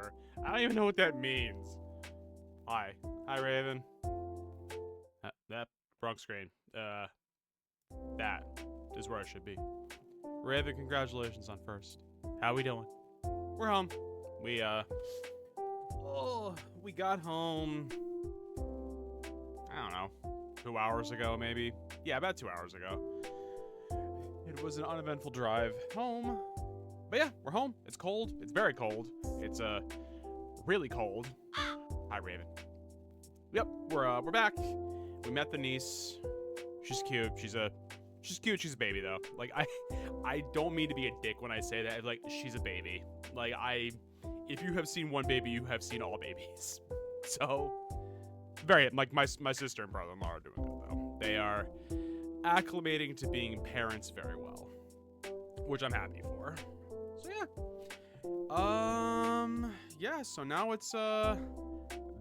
her. I don't even know what that means. Hi. Hi, Raven. That wrong screen. That is where I should be. Raven, congratulations on first. How we doing? We're home. We got home, I don't know, 2 hours ago, maybe? Yeah, about 2 hours ago. It was an uneventful drive home. But yeah, we're home. It's cold. It's very cold. It's, really cold. Hi, Raven. Yep, we're back. We met the niece. She's cute. She's cute. She's a baby, though. Like, I don't mean to be a dick when I say that. Like, she's a baby. Like, if you have seen one baby, you have seen all babies. So, like, my sister and brother-in-law are doing good, though. They are acclimating to being parents very well, which I'm happy for. So, yeah. So now it's,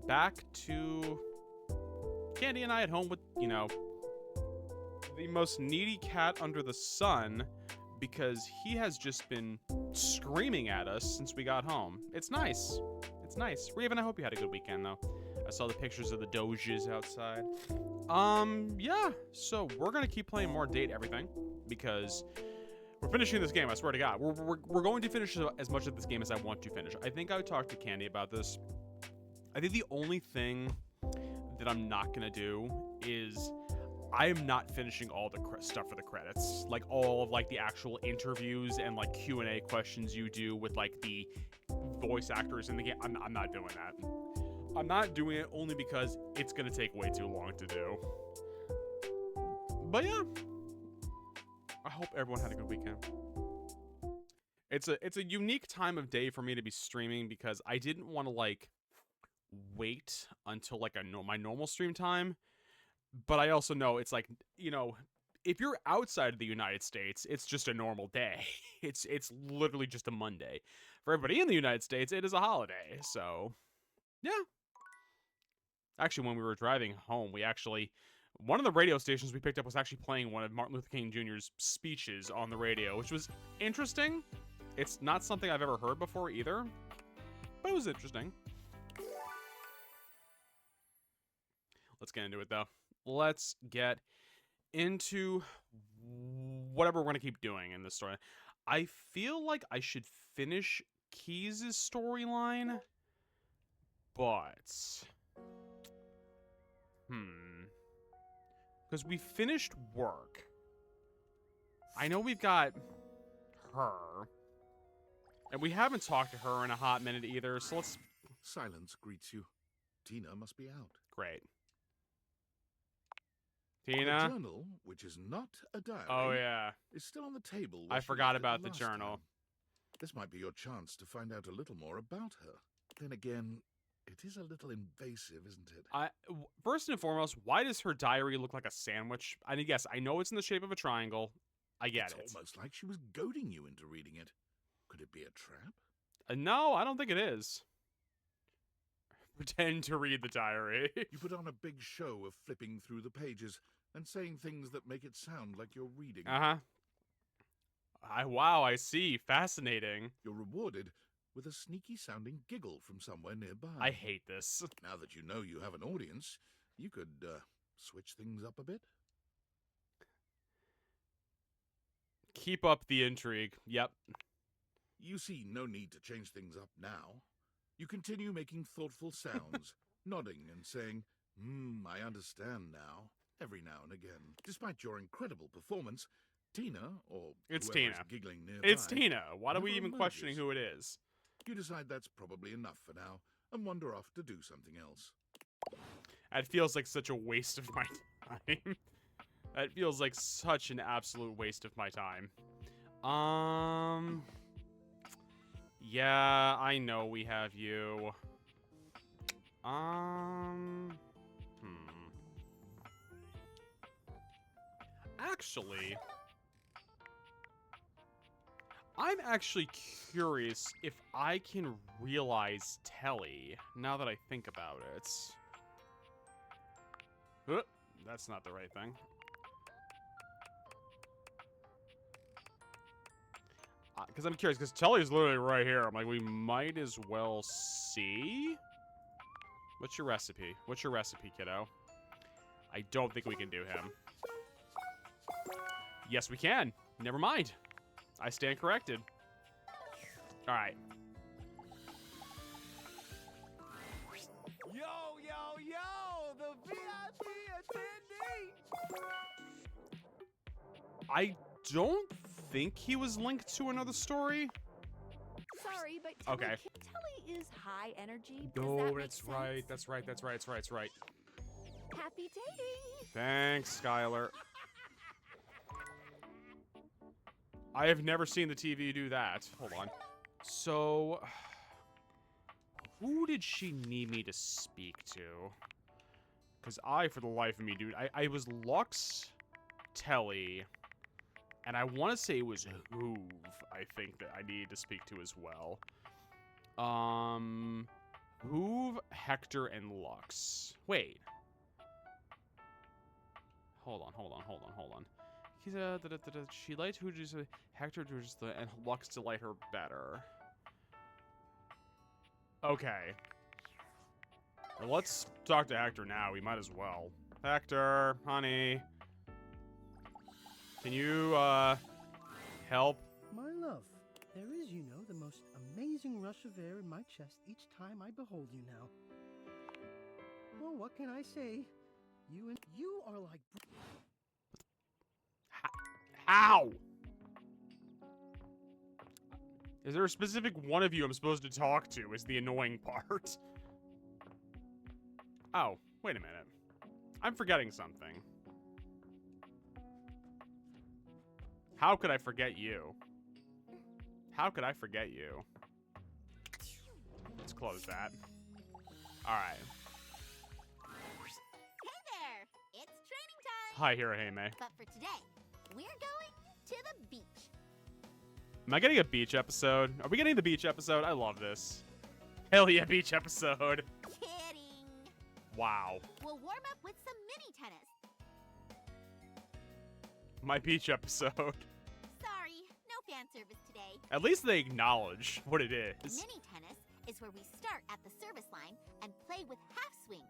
back to Candy and I at home with, you know, the most needy cat under the sun, because he has just been screaming at us since we got home. It's nice. It's nice. Raven, I hope you had a good weekend, though. I saw the pictures of the doges outside. Yeah. So we're gonna keep playing more Date Everything, because we're finishing this game, I swear to God. We're going to finish as much of this game as I want to finish. I think I talked to Candy about this. I think the only thing that I'm not gonna do is I am not finishing all the stuff for the credits, like all of like the actual interviews and like Q&A questions you do with like the voice actors in the game. I'm not doing that. I'm not doing it only because it's gonna take way too long to do. But yeah, I hope everyone had a good weekend. It's a unique time of day for me to be streaming, because I didn't want to like wait until like my normal stream time. But I also know it's like, you know, if you're outside of the United States, it's just a normal day. It's literally just a Monday. For everybody in the United States, it is a holiday. So, yeah. Actually, when we were driving home, one of the radio stations we picked up was actually playing one of Martin Luther King Jr.'s speeches on the radio, which was interesting. It's not something I've ever heard before either, but it was interesting. Let's get into it, though. Let's get into whatever we're going to keep doing in this story. I feel like I should finish Keys' storyline, but because we finished work. I know we've got her, and we haven't talked to her in a hot minute either, so let's... Silence greets you. Tina must be out. Great. Tina? The journal, which is not a diary, oh yeah, is still on the table. I forgot about the journal. This might be your chance to find out a little more about her. Then again, it is a little invasive, isn't it? First and foremost, why does her diary look like a sandwich? I mean, yes, I know it's in the shape of a triangle. I get it. It's almost like she was goading you into reading it. Could it be a trap? No, I don't think it is. Pretend to read the diary. You put on a big show of flipping through the pages and saying things that make it sound like you're reading. Wow, I see. Fascinating. You're rewarded with a sneaky-sounding giggle from somewhere nearby. I hate this. Now that you know you have an audience, you could, switch things up a bit. Keep up the intrigue. Yep. You see no need to change things up now. You continue making thoughtful sounds, nodding and saying, I understand now, every now and again. Despite your incredible performance, Tina, or it's whoever Tina. is giggling nearby... It's Tina. Why are we even emerges. questioning who it is? You decide that's probably enough for now, and wander off to do something else. That feels like such a waste of my time. That feels like such an absolute waste of my time. Yeah, I know we have you. Actually, I'm actually curious if I can realize Telly, now that I think about it. That's not the right thing. Because I'm curious, because Tully's literally right here. I'm like, we might as well see. What's your recipe? What's your recipe, kiddo? I don't think we can do him. Yes, we can. Never mind. I stand corrected. All right. Yo, yo, yo! The VIP attendee! I don't think he was linked to another story. Sorry, but Okay. Telly is high energy. Does that No, make that's sense? right. That's right. That's right. That's right. That's right. Happy dating. Thanks, Skylar. I have never seen the TV do that. Hold on. So, who did she need me to speak to? Because for the life of me, dude, I was Lux, Telly, and I want to say it was Hoove, I think, that I needed to speak to as well. Hoove, Hector, and Lux. Wait. Hold on. He's she liked who just Hector to just and Lux to like her better. Okay. Well, let's talk to Hector now. We might as well. Hector, honey, can you help? My love, there is, you know, the most amazing rush of air in my chest each time I behold you now. Well, what can I say? You are like... How? Is there a specific one of you I'm supposed to talk to is the annoying part? Oh, wait a minute. I'm forgetting something. How could I forget you? How could I forget you? Let's close that. Alright. Hey there! It's training time! Hi, Hirahime. But for today, we're going to the beach. Am I getting a beach episode? Are we getting the beach episode? I love this. Hell yeah, beach episode. Kidding! Wow. We'll warm up with some mini tennis. My beach episode. Sorry, no fan service today. At least they acknowledge what it is. Mini tennis is where we start at the service line and play with half swings.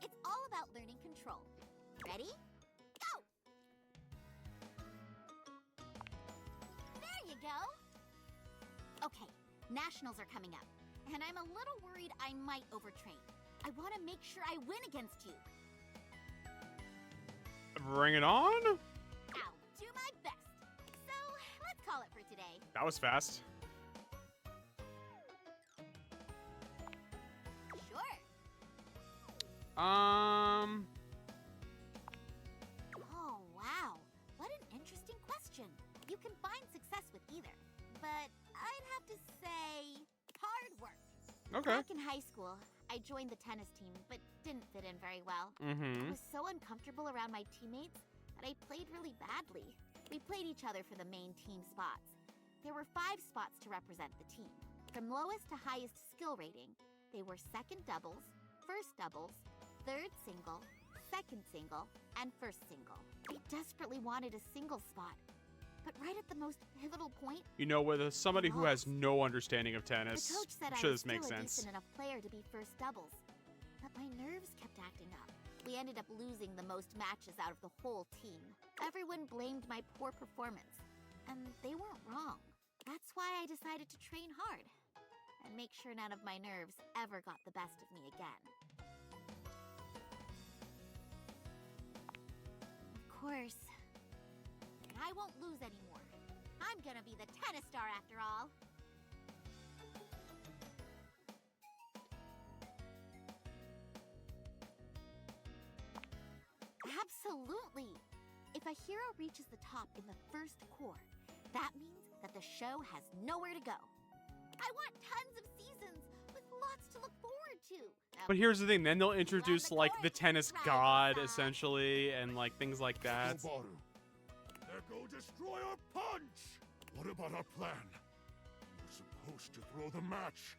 It's all about learning control. Ready? Go! There you go. Okay, nationals are coming up, and I'm a little worried I might overtrain. I want to make sure I win against you. Bring it on? I'll do my best. So, let's call it for today. That was fast. Sure. Oh, wow. What an interesting question. You can find success with either, but I'd have to say hard work. Okay. Back in high school, I joined the tennis team, but didn't fit in very well. I Mm-hmm. was so uncomfortable around my teammates that I played really badly. We played each other for the main team spots. There were 5 spots to represent the team. From lowest to highest skill rating, they were second doubles, first doubles, third single, second single, and first single. I desperately wanted a single spot. But right at the most pivotal point, You know, with somebody who has no understanding of tennis, the coach said I'm I sure was this makes still a sense. decent enough player to be first doubles. But my nerves kept acting up. We ended up losing the most matches out of the whole team. Everyone blamed my poor performance, and they weren't wrong. That's why I decided to train hard and make sure none of my nerves ever got the best of me again. Of course, I won't lose anymore. I'm gonna be the tennis star after all. Absolutely! If a hero reaches the top in the first core, that means that the show has nowhere to go. I want tons of seasons with lots to look forward to. But here's the thing, then they'll introduce, the like, the court, tennis right god, side. essentially, and, like, things like that. Nobaru, there go Destroyer Punch! What about our plan? We're supposed to throw the match.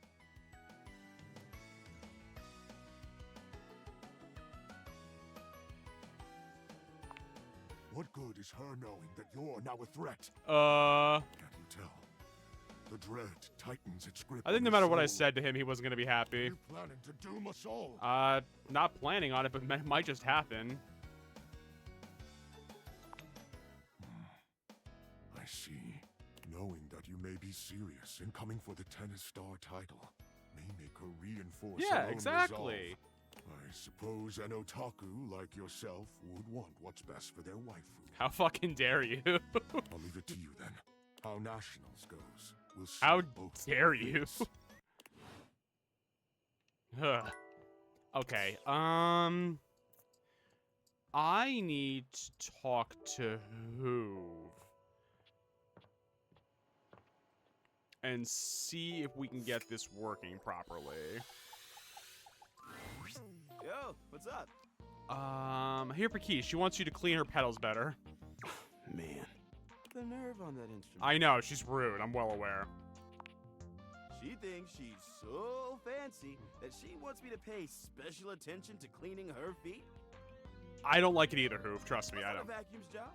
What good is her knowing that you're now a threat? Can't you tell? The dread tightens its grip. I think on no your matter what I soul. said to him, he wasn't gonna be happy. You planning to doom us all? Not planning on it, but might just happen. I see. Knowing that you may be serious in coming for the tennis star title may make her reinforce her Yeah, own exactly. resolve. I suppose an otaku like yourself would want what's best for their waifu. How fucking dare you? I'll leave it to you then. How nationals goes. We'll see How both dare you? ways. Ugh. Okay, I need to talk to Hoove and see if we can get this working properly. Yo, what's up? Here, Pakis, she wants you to clean her pedals better. Man, the nerve on that instrument. I know, she's rude, I'm well aware. She thinks she's so fancy that she wants me to pay special attention to cleaning her feet. I don't like it either, Hoove, trust me, That's I not don't. a vacuum's job.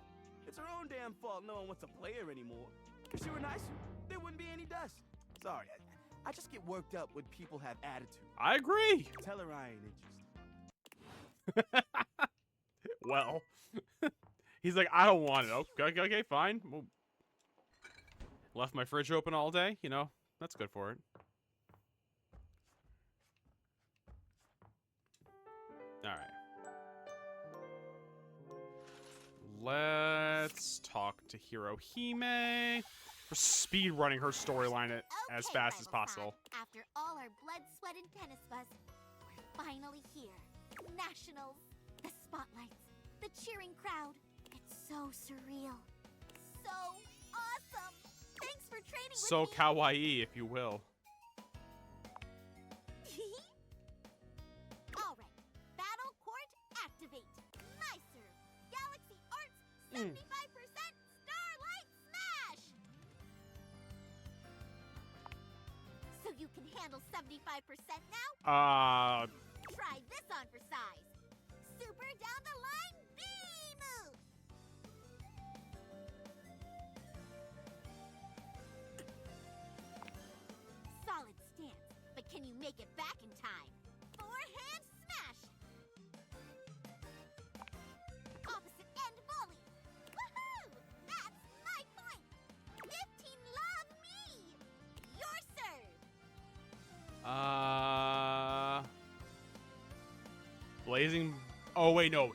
It's her own damn fault no one wants to play her anymore. If she were nicer, there wouldn't be any dust. Sorry, I just get worked up when people have attitude. I agree! Tell her I ain't interested. Well, he's like, I don't want it. Okay, fine. Well, left my fridge open all day, you know, that's good for it. Alright. Let's talk to Hirohime. We're speed running her storyline as Okay, fast as Rival-san. possible. After all our blood, sweat, and tennis buzz, we're finally here. Nationals, the spotlights, the cheering crowd. It's so surreal. So awesome. Thanks for training with So me. kawaii, if you will. All right. Battle Court activate. My serve. Galaxy Arts 75% Starlight Smash. So you can handle 75% now? Try this on for size. Super down the line B move. Solid stance, but can you make it back in time? Forehand smash. Opposite end volley. Woohoo! That's my point. 15 love me. Your serve. Blazing. Oh, wait, no.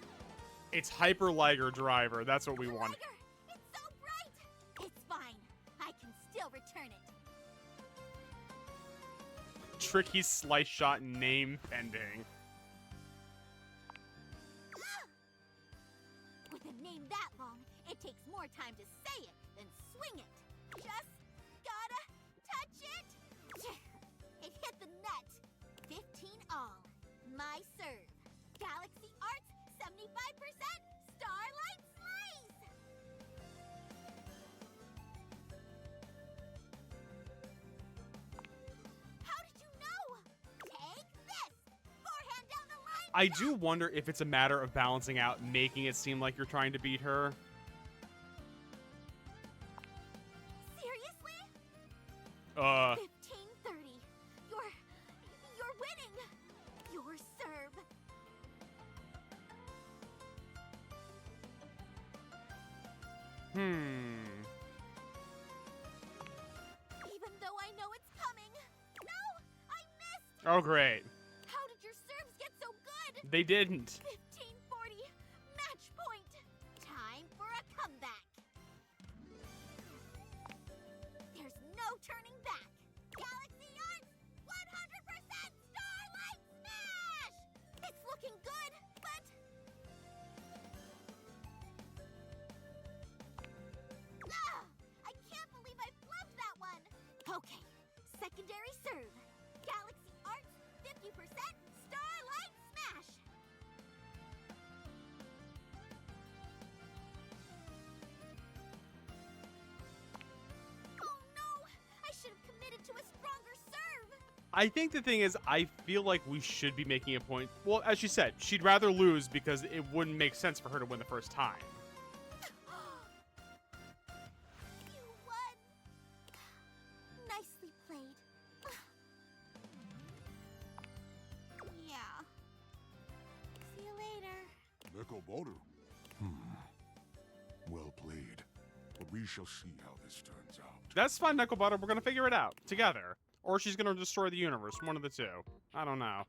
It's Hyper Liger Driver. That's what we want. Liger, it's so bright. It's fine. I can still return it. Tricky Slice Shot name pending. With a name that long, it takes more time to say it than swing it. Just gotta touch it. It hit the net. 15 all. My serve. Galaxy Arts 75% Starlight Slice. How did you know? Take this. Forehand down the line. I do wonder if it's a matter of balancing out, making it seem like you're trying to beat her. Seriously? 15-30. You're winning. Your serve. Even though I know it's coming. No, I missed. Oh, great. How did your serves get so good? They didn't. 15-40. Match point. Time for a comeback. There's no turning back. Galaxy Arts 100% Starlight Smash. It's looking good, but I can't believe I flubbed that one. Okay, secondary serve. Galaxy Arts 50% Starlight Smash. Oh no! I should have committed to a stronger serve. I think the thing is, I feel like we should be making a point. Well, as she said, she'd rather lose because it wouldn't make sense for her to win the first time. You won. Nekoboru. Well played. But we shall see how this turns out. That's fine, Knucklebutter. We're gonna figure it out together. Or she's gonna destroy the universe. One of the two. I don't know.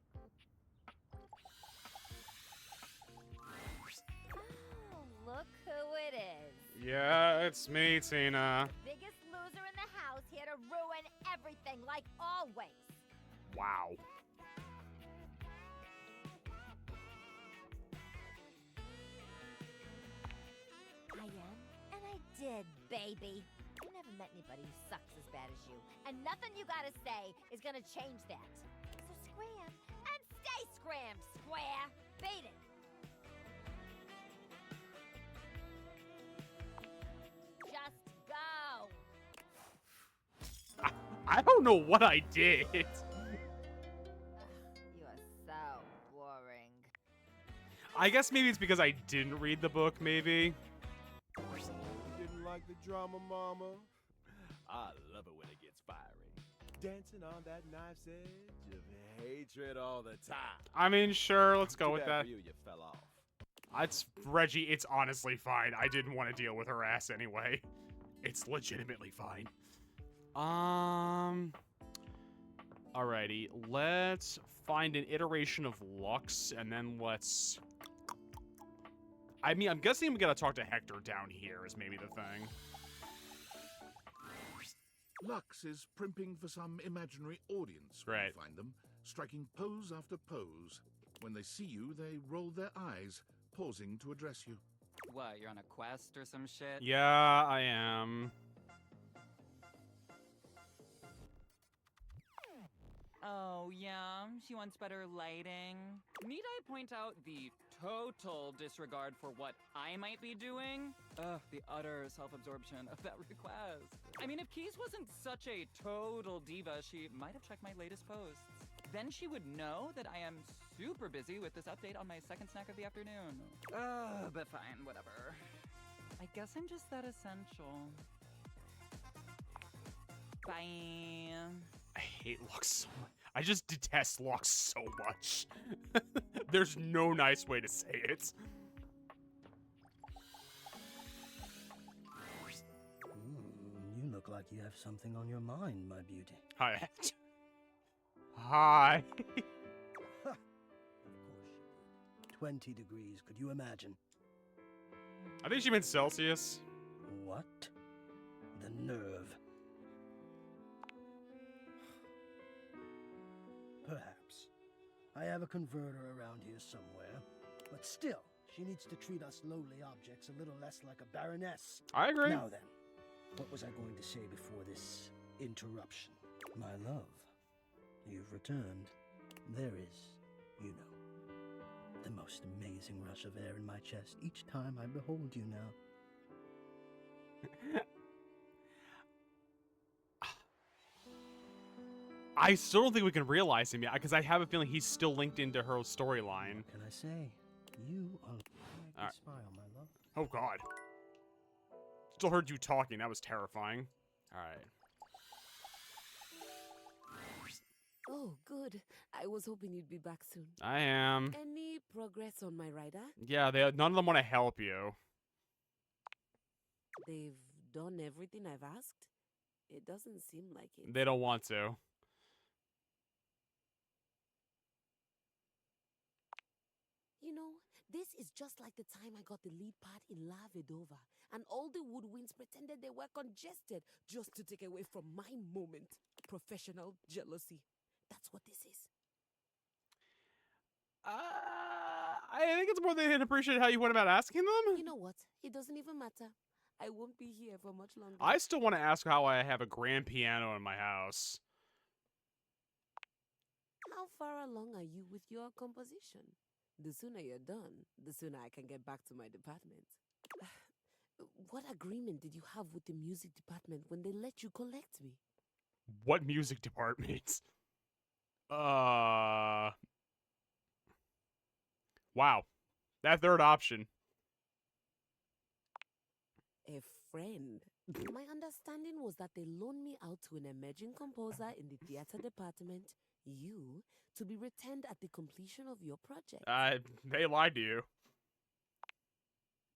Oh, look who it is. Yeah, it's me, Tina. Biggest loser in the house, here to ruin everything, like always. Wow. I am, and I did, baby. I never met anybody who sucks as bad as you, and nothing you gotta say is gonna change that. So scram, and stay scrammed, square. Beat it. Just go. I don't know what I did. You are so boring. I guess maybe it's because I didn't read the book, maybe. You didn't like the drama, mama? I love it when it gets fiery. Dancing on that knife's edge of hatred all the time. I mean, sure, let's go Too with bad that. for you fell off. It's Reggie, it's honestly fine. I didn't want to deal with her ass anyway. It's legitimately fine. Alrighty, let's find an iteration of Lux, and then let's... I mean, I'm guessing we gotta talk to Hector down here is maybe the thing. Lux is primping for some imaginary audience when Right. you find them, striking pose after pose. When they see you, they roll their eyes, pausing to address you. What, you're on a quest or some shit? Yeah, I am. Oh, yeah, she wants better lighting. Need I point out the total disregard for what I might be doing? Ugh, the utter self-absorption of that request. I mean, if Keys wasn't such a total diva, she might have checked my latest posts. Then she would know that I am super busy with this update on my second snack of the afternoon. But fine, whatever. I guess I'm just that essential. Bye. I hate Lux so much. I just detest Lux so much. There's no nice way to say it. You look like you have something on your mind, my beauty. Hi. Hi. Of course you did. 20 degrees, could you imagine? I think she meant Celsius. What? The nerve. Perhaps. I have a converter around here somewhere. But still, she needs to treat us lowly objects a little less like a baroness. I agree. Now then, what was I going to say before this interruption? My love, you've returned. There is, you know, the most amazing rush of air in my chest each time I behold you now. I still don't think we can realize him yet, because I have a feeling he's still linked into her storyline. What can I say? You are make me Alright. smile, my love. Oh god. Still heard you talking, that was terrifying. Alright. Oh, good. I was hoping you'd be back soon. I am. Any progress on my rider? Yeah, none of them want to help you. They've done everything I've asked? It doesn't seem like it. They don't want to. You know, this is just like the time I got the lead part in La Vedova, and all the woodwinds pretended they were congested just to take away from my moment. Professional jealousy. That's what this is. I think it's more they didn't appreciate how you went about asking them. You know what? It doesn't even matter. I won't be here for much longer. I still want to ask how I have a grand piano in my house. How far along are you with your composition? The sooner you're done, the sooner I can get back to my department. What agreement did you have with the music department when they let you collect me? What music department? Wow. That third option. A friend. My understanding was that they loaned me out to an emerging composer in the theater department, you, to be returned at the completion of your project. They lied to you.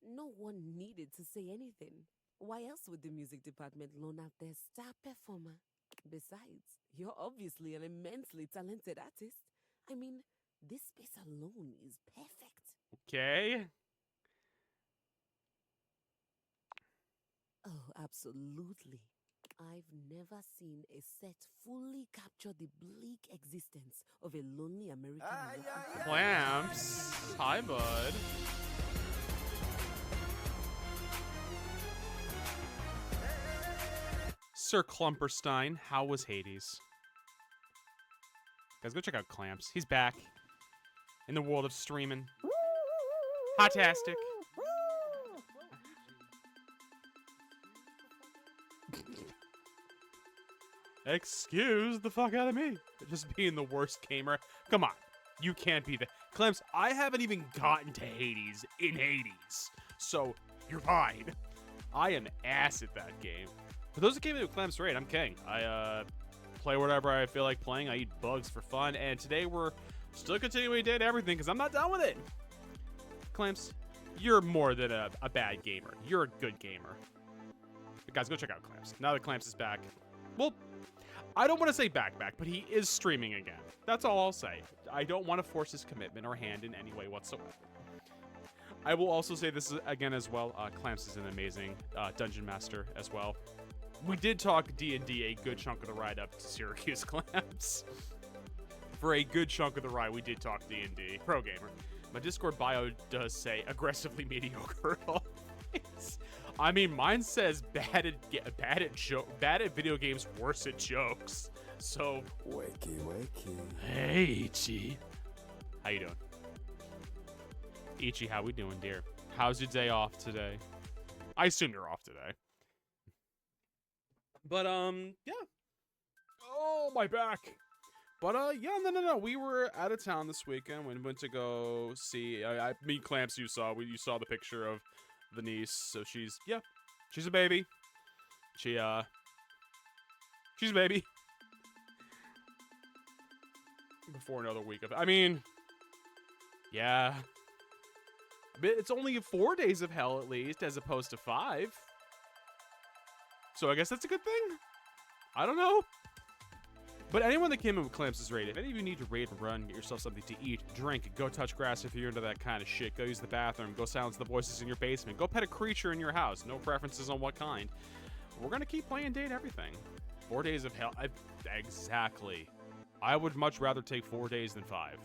no one needed to say anything. Why else would the music department loan out their star performer? Besides, you're obviously an immensely talented artist. I mean, this space alone is perfect. Okay. Oh, absolutely. I've never seen a set fully capture the bleak existence of a lonely American working class. Clamps. Hi, bud. Sir Klumperstein, how was Hades? Guys, go check out Clamps. He's back in the world of streaming. Hotastic. Excuse the fuck out of me. Just being the worst gamer. Come on. You can't be the... Clamps, I haven't even gotten to Hades in Hades. So, you're fine. I am ass at that game. For those that came into Clamps Raid, I'm King. I play whatever I feel like playing. I eat bugs for fun. And today we're still continuing to date everything because I'm not done with it. Clamps, you're more than a bad gamer. You're a good gamer. But guys, go check out Clamps. Now that Clamps is back. Well, I don't want to say back, but he is streaming again. That's all I'll say. I don't want to force his commitment or hand in any way whatsoever. I will also say this again as well. Clamps is an amazing dungeon master as well. We did talk D&D a good chunk of the ride up to Syracuse, Clamps. For a good chunk of the ride, we did talk D&D. Pro gamer. My Discord bio does say aggressively mediocre at all things. I mean, mine says bad at video games, worse at jokes. So, Wakey. hey, Ichi. How you doing? Ichi, how we doing, dear? How's your day off today? I assume you're off today. But, yeah. Oh, my back. But, yeah, no. We were out of town this weekend. We went to go see, me, Clamps, you saw the picture of the niece. So she's a baby. She's a baby. Before another week of, I mean, yeah. It's only 4 days of hell at least, as opposed to 5. So I guess that's a good thing. I don't know. But anyone that came in with Clamps' raid, if any of you need to raid and run, get yourself something to eat, drink, go touch grass if you're into that kind of shit, go use the bathroom, go silence the voices in your basement, go pet a creature in your house, no preferences on what kind. We're going to keep playing date everything. 4 days of hell. Exactly. I would much rather take 4 days than 5.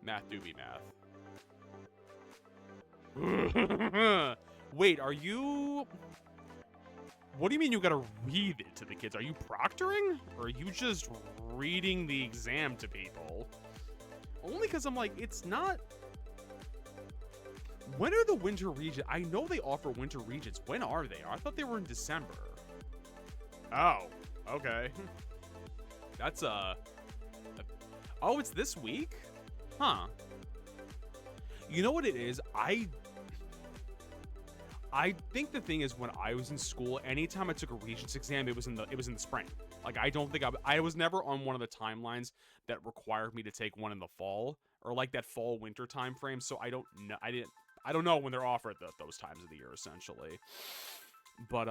Math do be math. Wait, are you... What do you mean you gotta read it to the kids? Are you proctoring? Or are you just reading the exam to people? Only because I'm like, it's not... When are the winter regions? I know they offer winter regions. When are they? I thought they were in December. Oh, okay. That's, Oh, it's this week? Huh. You know what it is? I think the thing is when I was in school, anytime I took a Regents exam, it was in the spring. Like I don't think I was never on one of the timelines that required me to take one in the fall or like that fall winter time frame. So I don't know. I don't know when they're offered those times of the year essentially. But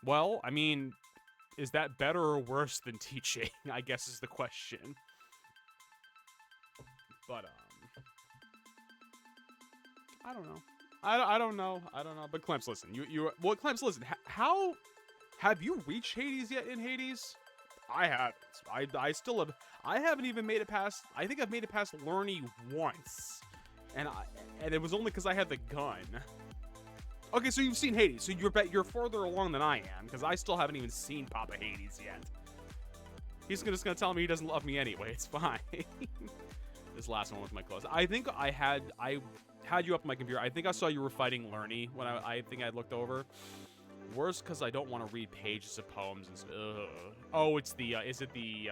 well, I mean, is that better or worse than teaching? I guess is the question. But I don't know. I don't know. But Clamps, listen. Clamps, listen. How have you reached Hades yet in Hades? I haven't. I still have. I haven't even made it past. I think I've made it past Lerny once, and it was only because I had the gun. Okay, so you've seen Hades. So you're further along than I am because I still haven't even seen Papa Hades yet. He's just gonna tell me he doesn't love me anyway. It's fine. This last one was my close. I think I had you up on my computer. I think I saw you were fighting Lerny when I think I looked over. Worse because I don't want to read pages of poems. And, oh, it's the is it the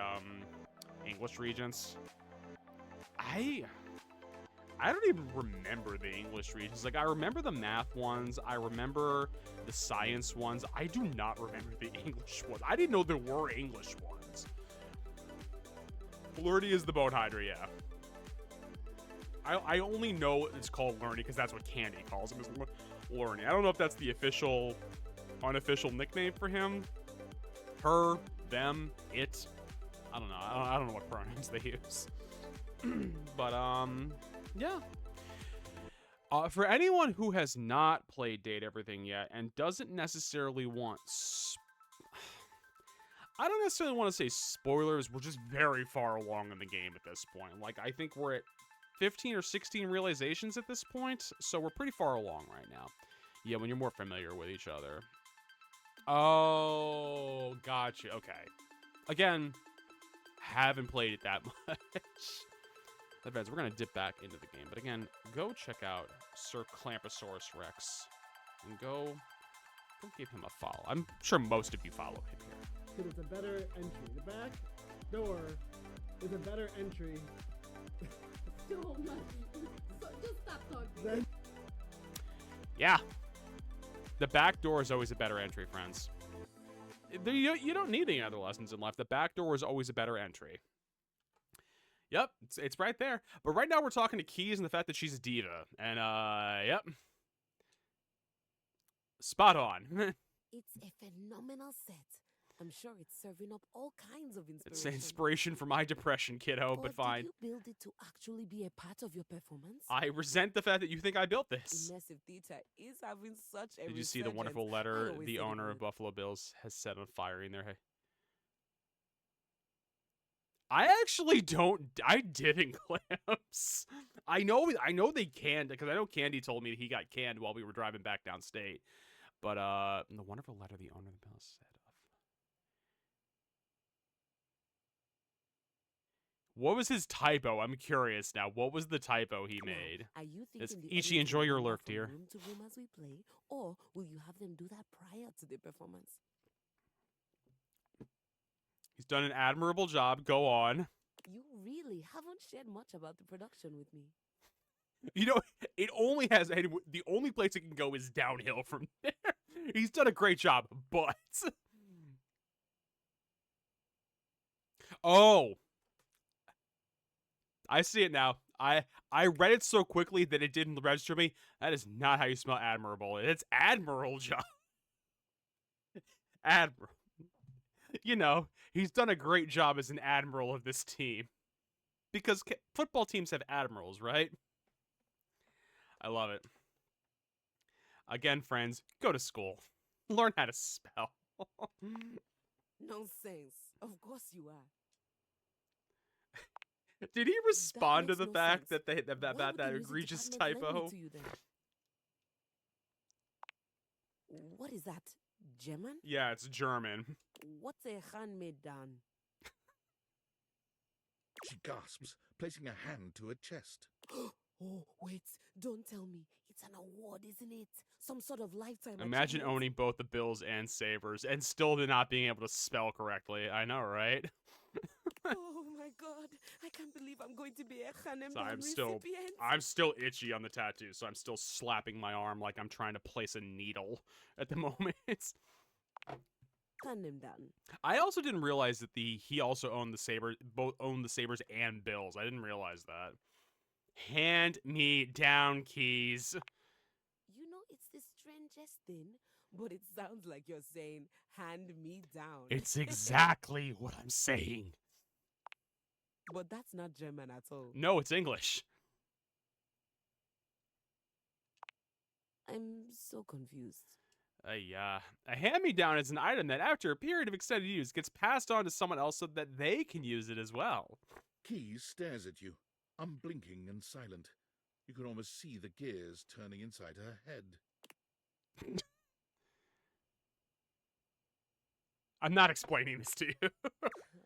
English Regents? I don't even remember the English Regents. Like I remember the math ones. I remember the science ones. I do not remember the English ones. I didn't know there were English ones. Flirty is the bone hydra, yeah. I only know it's called Lerny because that's what Candy calls him, is Lerny. I don't know if that's the official, unofficial nickname for him. Her, them, it. I don't know. I don't know what pronouns they use. But, yeah. For anyone who has not played Date Everything yet and doesn't necessarily want... I don't necessarily want to say spoilers. We're just very far along in the game at this point. Like, I think we're at 15 or 16 realizations at this point, so we're pretty far along right now. Yeah, when you're more familiar with each other. Oh, gotcha. Okay. Again, haven't played it that much. Friends, we're going to dip back into the game. But again, go check out Sir Clamposaurus Rex. And go give him a follow. I'm sure most of you follow him here. Because it's a better entry. The back door is a better entry. So much. So just stop talking. Yeah. The back door is always a better entry, friends. You don't need any other lessons in life. The back door is always a better entry. Yep, it's right there. But right now we're talking to Keys and the fact that she's a diva. And, yep. Spot on. It's a phenomenal set. I'm sure it's serving up all kinds of inspiration. It's inspiration for my depression, kiddo, but fine. Did you build it to actually be a part of your performance? I resent the fact that you think I built this. Immersive theater is having such a Did you see the wonderful letter the owner of Buffalo Bills has set on fire in their head? I actually don't. I didn't clamps. I know they canned because I know Candy told me that he got canned while we were driving back downstate. But the wonderful letter the owner of the Bills said. What was his typo? I'm curious now. What was the typo he made? Are you thinking Ichi, enjoy your lurk, dear. Room to room as we play, or will you have them do that prior to the performance? He's done an admirable job. Go on. You really haven't shared much about the production with me. You know, it only has the only place it can go is downhill from there. He's done a great job, but oh. I see it now. I read it so quickly that it didn't register me. That is not how you spell admirable. It's Admiral John. Admiral. You know, he's done a great job as an admiral of this team. Because football teams have admirals, right? I love it. Again, friends, go to school. Learn how to spell. Nonsense. Of course you are. Did he respond to the fact sense. that about that egregious typo? What is that? German? Yeah, it's German. What's a handmade down? She gasps, placing a hand to her chest. Oh, wait. Don't tell me. It's an award, isn't it? Some sort of lifetime Imagine achievement. owning both the Bills and Sabres and still not being able to spell correctly. I know, right? Oh my god. I can't believe I'm going to be a Hanem So recipient. I'm still itchy on the tattoo, so I'm still slapping my arm like I'm trying to place a needle at the moment. Hanem down. I also didn't realize that he also owned the Sabres, both owned the Sabres and Bills. I didn't realize that. Hand me down, Keys. You know, it's the strangest thing, but it sounds like you're saying, hand me down. It's exactly what I'm saying. But that's not German at all. No, it's English. I'm so confused. A hand-me-down is an item that, after a period of extended use, gets passed on to someone else so that they can use it as well. Keys stares at you, unblinking and silent. You can almost see the gears turning inside her head. I'm not explaining this to you.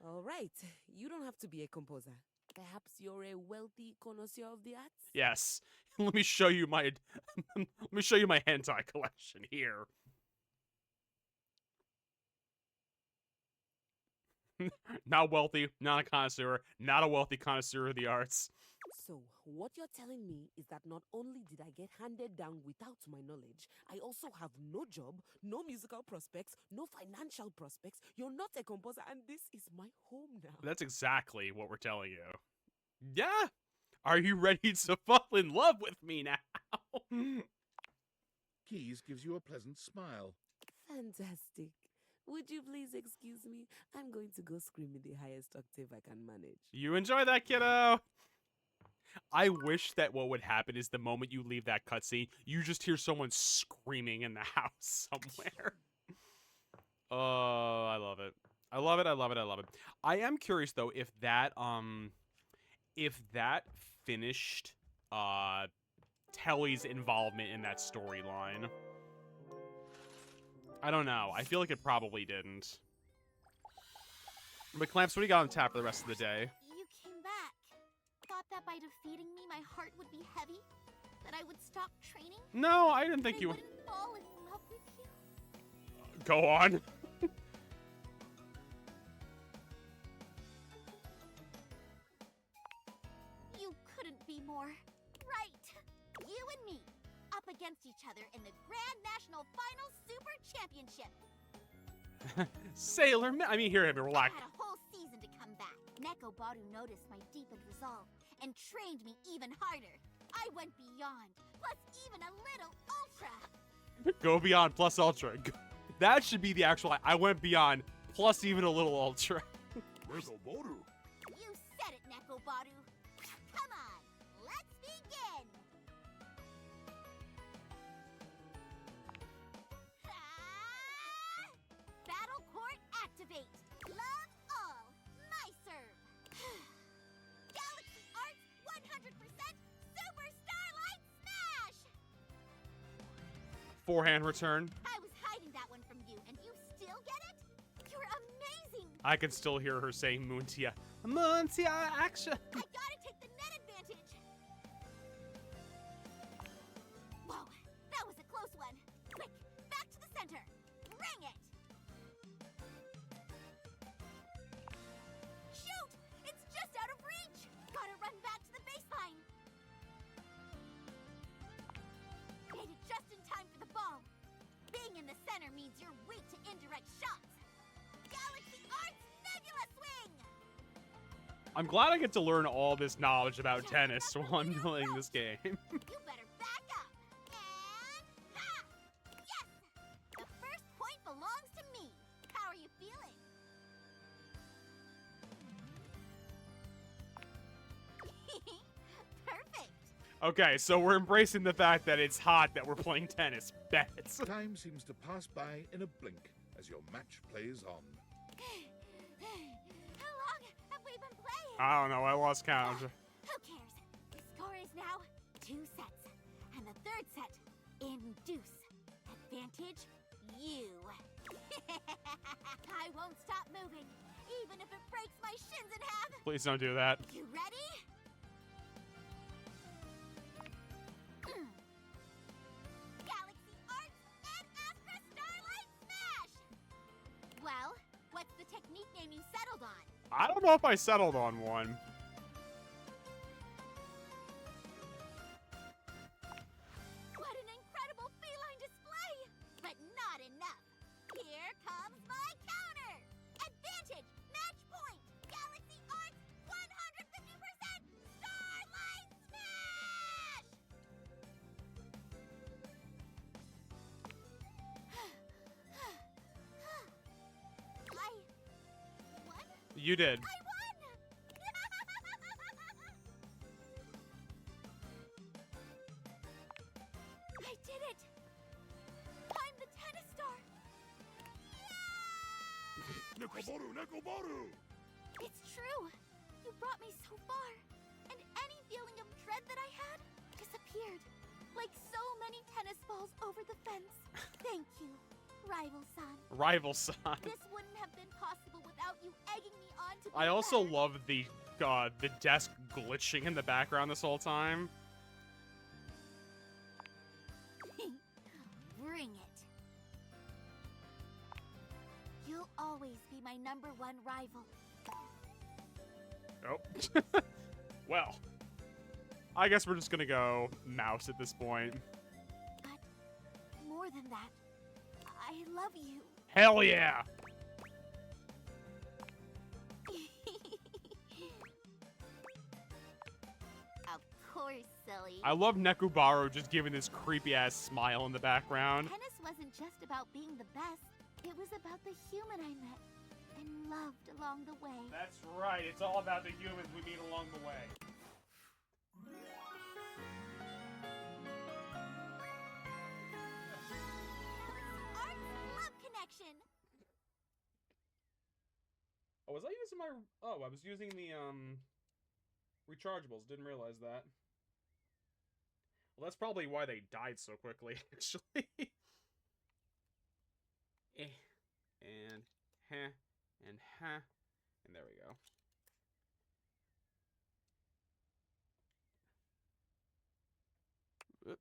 All right. You don't have to be a composer. Perhaps you're a wealthy connoisseur of the arts? Yes. Let me show you my hentai collection here. Not wealthy, not a connoisseur, not a wealthy connoisseur of the arts. So, what you're telling me is that not only did I get handed down without my knowledge, I also have no job, no musical prospects, no financial prospects. You're not a composer, and this is my home now. That's exactly what we're telling you. Yeah. Are you ready to fall in love with me now? Keys gives you a pleasant smile. Fantastic. Would you please excuse me? I'm going to go scream in the highest octave I can manage. You enjoy that, kiddo? I wish that what would happen is the moment you leave that cutscene, you just hear someone screaming in the house somewhere. Oh, I love it. I love it, I love it, I love it. I am curious though if that finished Telly's involvement in that storyline. I don't know. I feel like it probably didn't. But Clamps, what do you got on tap for the rest of the day? You came back. Thought that by defeating me, my heart would be heavy? That I would stop training? No, I didn't think I you wouldn't fall in love with you? Go on. You couldn't be more right. You and me, up against each other in the Grand National Final Super Championship. Sailor Man. I mean, here, relax. I had a whole season to come back. Neko Baru noticed my deepened resolve and trained me even harder. I went beyond, plus even a little ultra. Go beyond plus ultra. That should be the actual. I went beyond plus even a little ultra. Nekoboru. You said it, Neko Baru. Come on, let's begin. Battle Court activate. Love all. My serve. Galaxy Arts 100% Super Starlight Smash. Forehand return. I was hiding that one from you, and you still get it? You're amazing. I can still hear her saying Moontia. Moontia action. I gotta take the net advantage. Whoa, that was a close one. Quick, back to the center. Ring it. Shoot, it's just out of reach. Gotta run back to the baseline. Made it just in time for the ball. Being in the center means you're weak to indirect shots. Galaxy Arts Nebula Swing. I'm glad I get to learn all this knowledge about tennis while I'm playing this game. You better back up. And ha! Yes! The first point belongs to me. How are you feeling? Perfect. Okay, so we're embracing the fact that it's hot that we're playing tennis. Bets. Time seems to pass by in a blink as your match plays on. How long have we been playing? I don't know. I lost count. Who cares? The score is now 2 sets. And the third set in deuce. Advantage, you. I won't stop moving, even if it breaks my shins in half. Please don't do that. You ready? Galaxy Arts and Astra Starlight Smash! Well, what's the technique name you settled on? I don't know if I settled on one. What an incredible feline display! But not enough. Here comes my counter! Advantage! Match point! Galaxy Arts 150% Starlight Smash! I won? You did. I won! I did it! I'm the tennis star! Nekoboru, Nekoboru! It's true! You brought me so far, and any feeling of dread that I had disappeared, like so many tennis balls over the fence. Thank you, Rival-san. Rival son. This wouldn't have been possible without you egging me on to be I also better. love the desk glitching in the background this whole time. Bring it. You'll always be my #1 rival. Oh. Well. I guess we're just gonna go mouse at this point. But more than that, I love you. Hell yeah! I'll You're silly. I love Nekubaro just giving this creepy ass smile in the background. Tennis wasn't just about being the best. It was about the human I met and loved along the way. That's right. It's all about the humans we meet along the way. Art's love connection. Oh, was I using my... Oh, I was using the, rechargeables. Didn't realize that. Well, that's probably why they died so quickly, actually. And, heh, and ha. And there we go. Oop.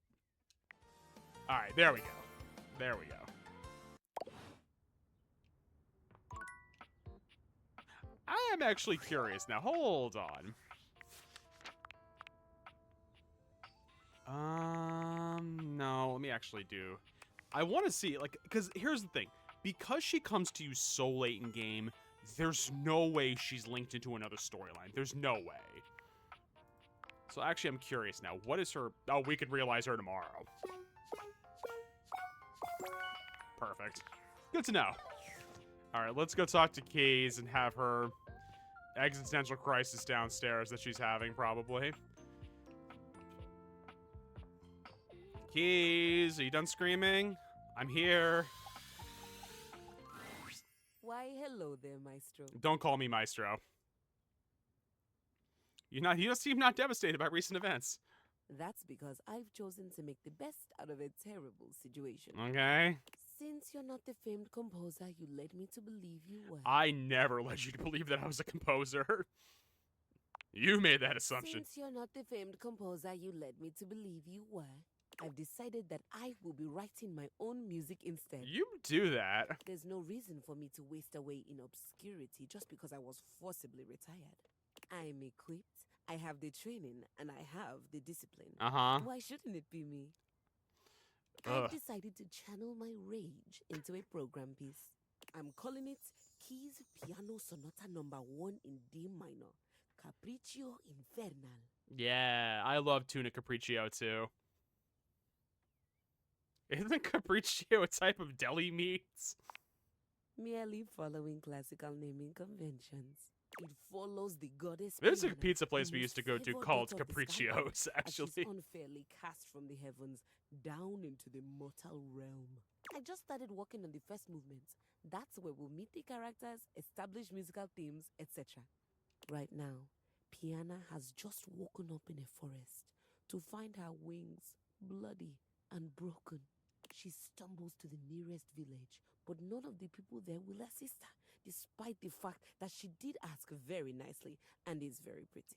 All right, there we go. There we go. I am actually curious now. Hold on. No, let me actually do. I want to see, like, because here's the thing. Because she comes to you so late in game, there's no way she's linked into another storyline. There's no way. So actually, I'm curious now. What is her... Oh, we could realize her tomorrow. Perfect. Good to know. All right, let's go talk to Keys and have her existential crisis downstairs that she's having, probably. Keys, are you done screaming? I'm here. Why, hello there, Maestro. Don't call me Maestro. You don't seem not devastated by recent events. That's because I've chosen to make the best out of a terrible situation. Okay. Since you're not the famed composer you led me to believe you were. I never led you to believe that I was a composer. You made that assumption. Since you're not the famed composer you led me to believe you were, I've decided that I will be writing my own music instead. You do that. There's no reason for me to waste away in obscurity just because I was forcibly retired. I'm equipped, I have the training, and I have the discipline. Uh-huh. Why shouldn't it be me? Ugh. I've decided to channel my rage into a program piece. I'm calling it Keys Piano Sonata Number 1 in D minor, Capriccio Infernal. Yeah, I love Tuna Capriccio too. Isn't Capriccio a type of deli meats? Merely following classical naming conventions. It follows the goddess. There's a Piana, pizza place the we most used to go to favored called daughter of the sky god, Capriccios, as actually. she's unfairly cast from the heavens down into the mortal realm. I just started working on the first movement. That's where we'll meet the characters, establish musical themes, etc. Right now, Piana has just woken up in a forest to find her wings bloody and broken. She stumbles to the nearest village, but none of the people there will assist her, despite the fact that she did ask very nicely and is very pretty.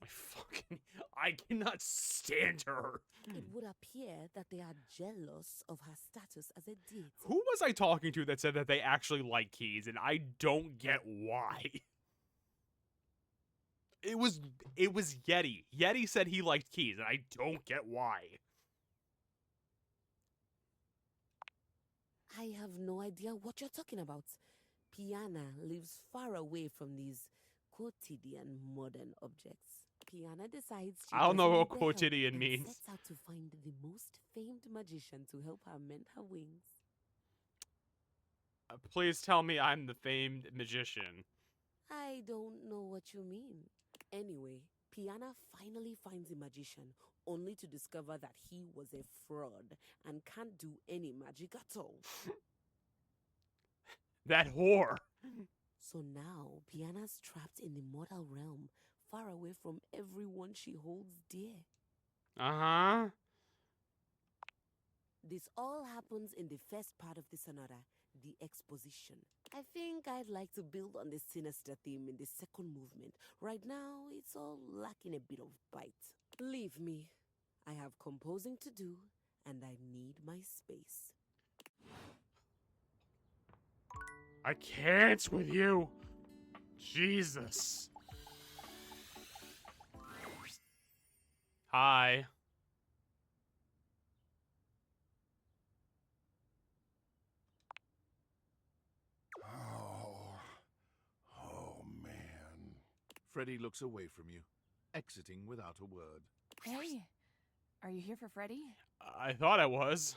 I cannot stand her. It would appear that they are jealous of her status as a deity. Who was I talking to that said that they actually like Keys, and I don't get why? It was Yeti. Yeti said he liked Keys, and I don't get why. I have no idea what you're talking about. Piana lives far away from these quotidian modern objects. Piana decides she I don't know doesn't what need their help quotidian and means. sets out to find the most famed magician to help her mend her wings. Please tell me I'm the famed magician. I don't know what you mean. Anyway, Piana finally finds a magician, only to discover that he was a fraud and can't do any magic at all. That whore. So now, Piana's trapped in the mortal realm, far away from everyone she holds dear. Uh-huh. This all happens in the first part of the sonata, the exposition. I think I'd like to build on the sinister theme in the second movement. Right now, it's all lacking a bit of bite. Leave me. I have composing to do, and I need my space. I can't with you. Jesus. Hi. Oh, man. Freddy looks away from you, exiting without a word. Hey, Are you here for Freddy? I thought I was.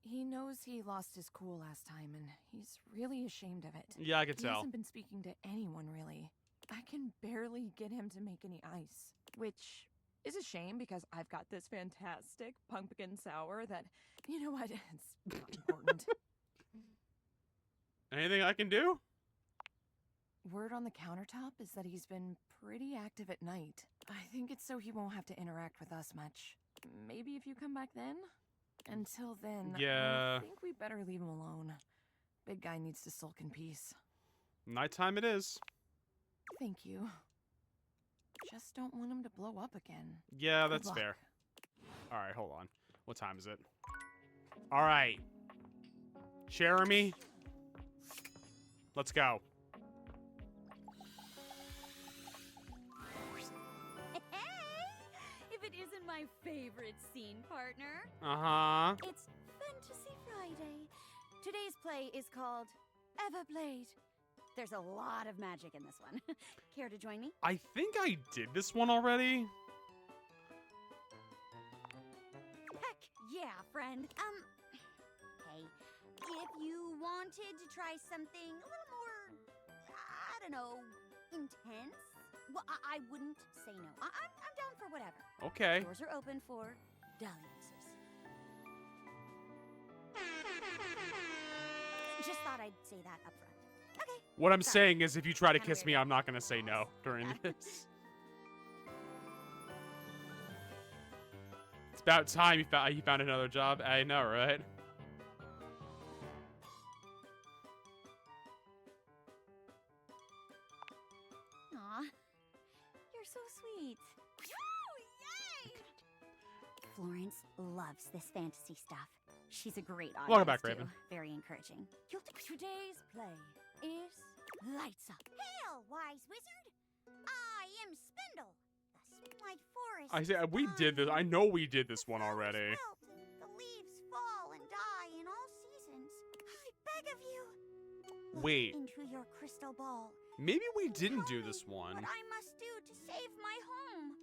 He knows he lost his cool last time, and he's really ashamed of it. Yeah, I could He tell. hasn't been speaking to anyone, really. I can barely get him to make any ice, which is a shame because I've got this fantastic pumpkin sour that, you know what, it's not important. Anything I can do? Word on the countertop is that he's been pretty active at night. I think it's so he won't have to interact with us much. Maybe if you come back then? Until then, Yeah. I think we better leave him alone. Big guy needs to sulk in peace. Nighttime it is. Thank you. Just don't want him to blow up again. Yeah, Good that's luck. fair. Alright, hold on. What time is it? Alright. Jeremy. Let's go. If it isn't my favorite scene partner. Uh-huh. It's Fantasy Friday. Today's play is called Everblade. There's a lot of magic in this one. Care to join me? I think I did this one already. Heck yeah, friend. Hey, if you wanted to try something a little more, I don't know, intense, well, I wouldn't say no. I'm down for whatever. Okay. Doors are open for dalliances. Just thought I'd say that up front. Okay. What I'm Sorry. saying is if you try to Kinda kiss me, weird. I'm not gonna say no during Yeah. this. It's about time you found another job. I know, right? Aw, you're so sweet. Woo! Yay! Florence loves this fantasy stuff. She's a great audience. Welcome back, too. Raven. Very encouraging. Today's play is Lights Up. Hail, wise wizard! I am Spindle, the Spotlight Forest. I say we did this. I know we did this one already. Wilt and the leaves fall and die in all seasons. I beg of you. Look Wait. into your crystal ball. Maybe we and didn't tell do me this one. What I must do to save my home.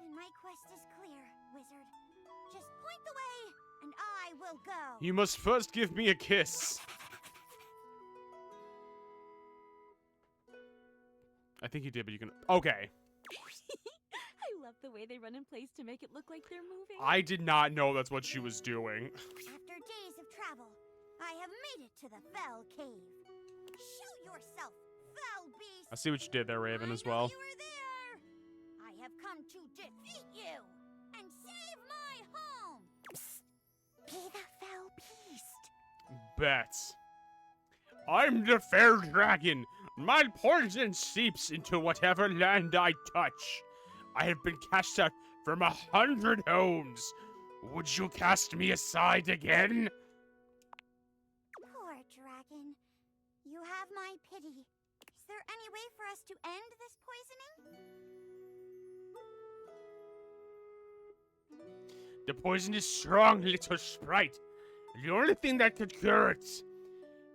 And my quest is clear, wizard. Just point the way, and I will go. You must first give me a kiss. I think you did, but you can. Okay. I love the way they run in place to make it look like they're moving. I did not know that's what she was doing. After days of travel, I have made it to the Fell Cave. Show yourself, foul beast! I see what you did there, Raven, as well. You were there! I have come to defeat you and save my home! Psst! Be the fell beast! Bet. I'm the fair dragon. My poison seeps into whatever land I touch. I have been cast out from 100 homes. Would you cast me aside again? Poor dragon. You have my pity. Is there any way for us to end this poisoning? The poison is strong, little sprite. The only thing that could cure it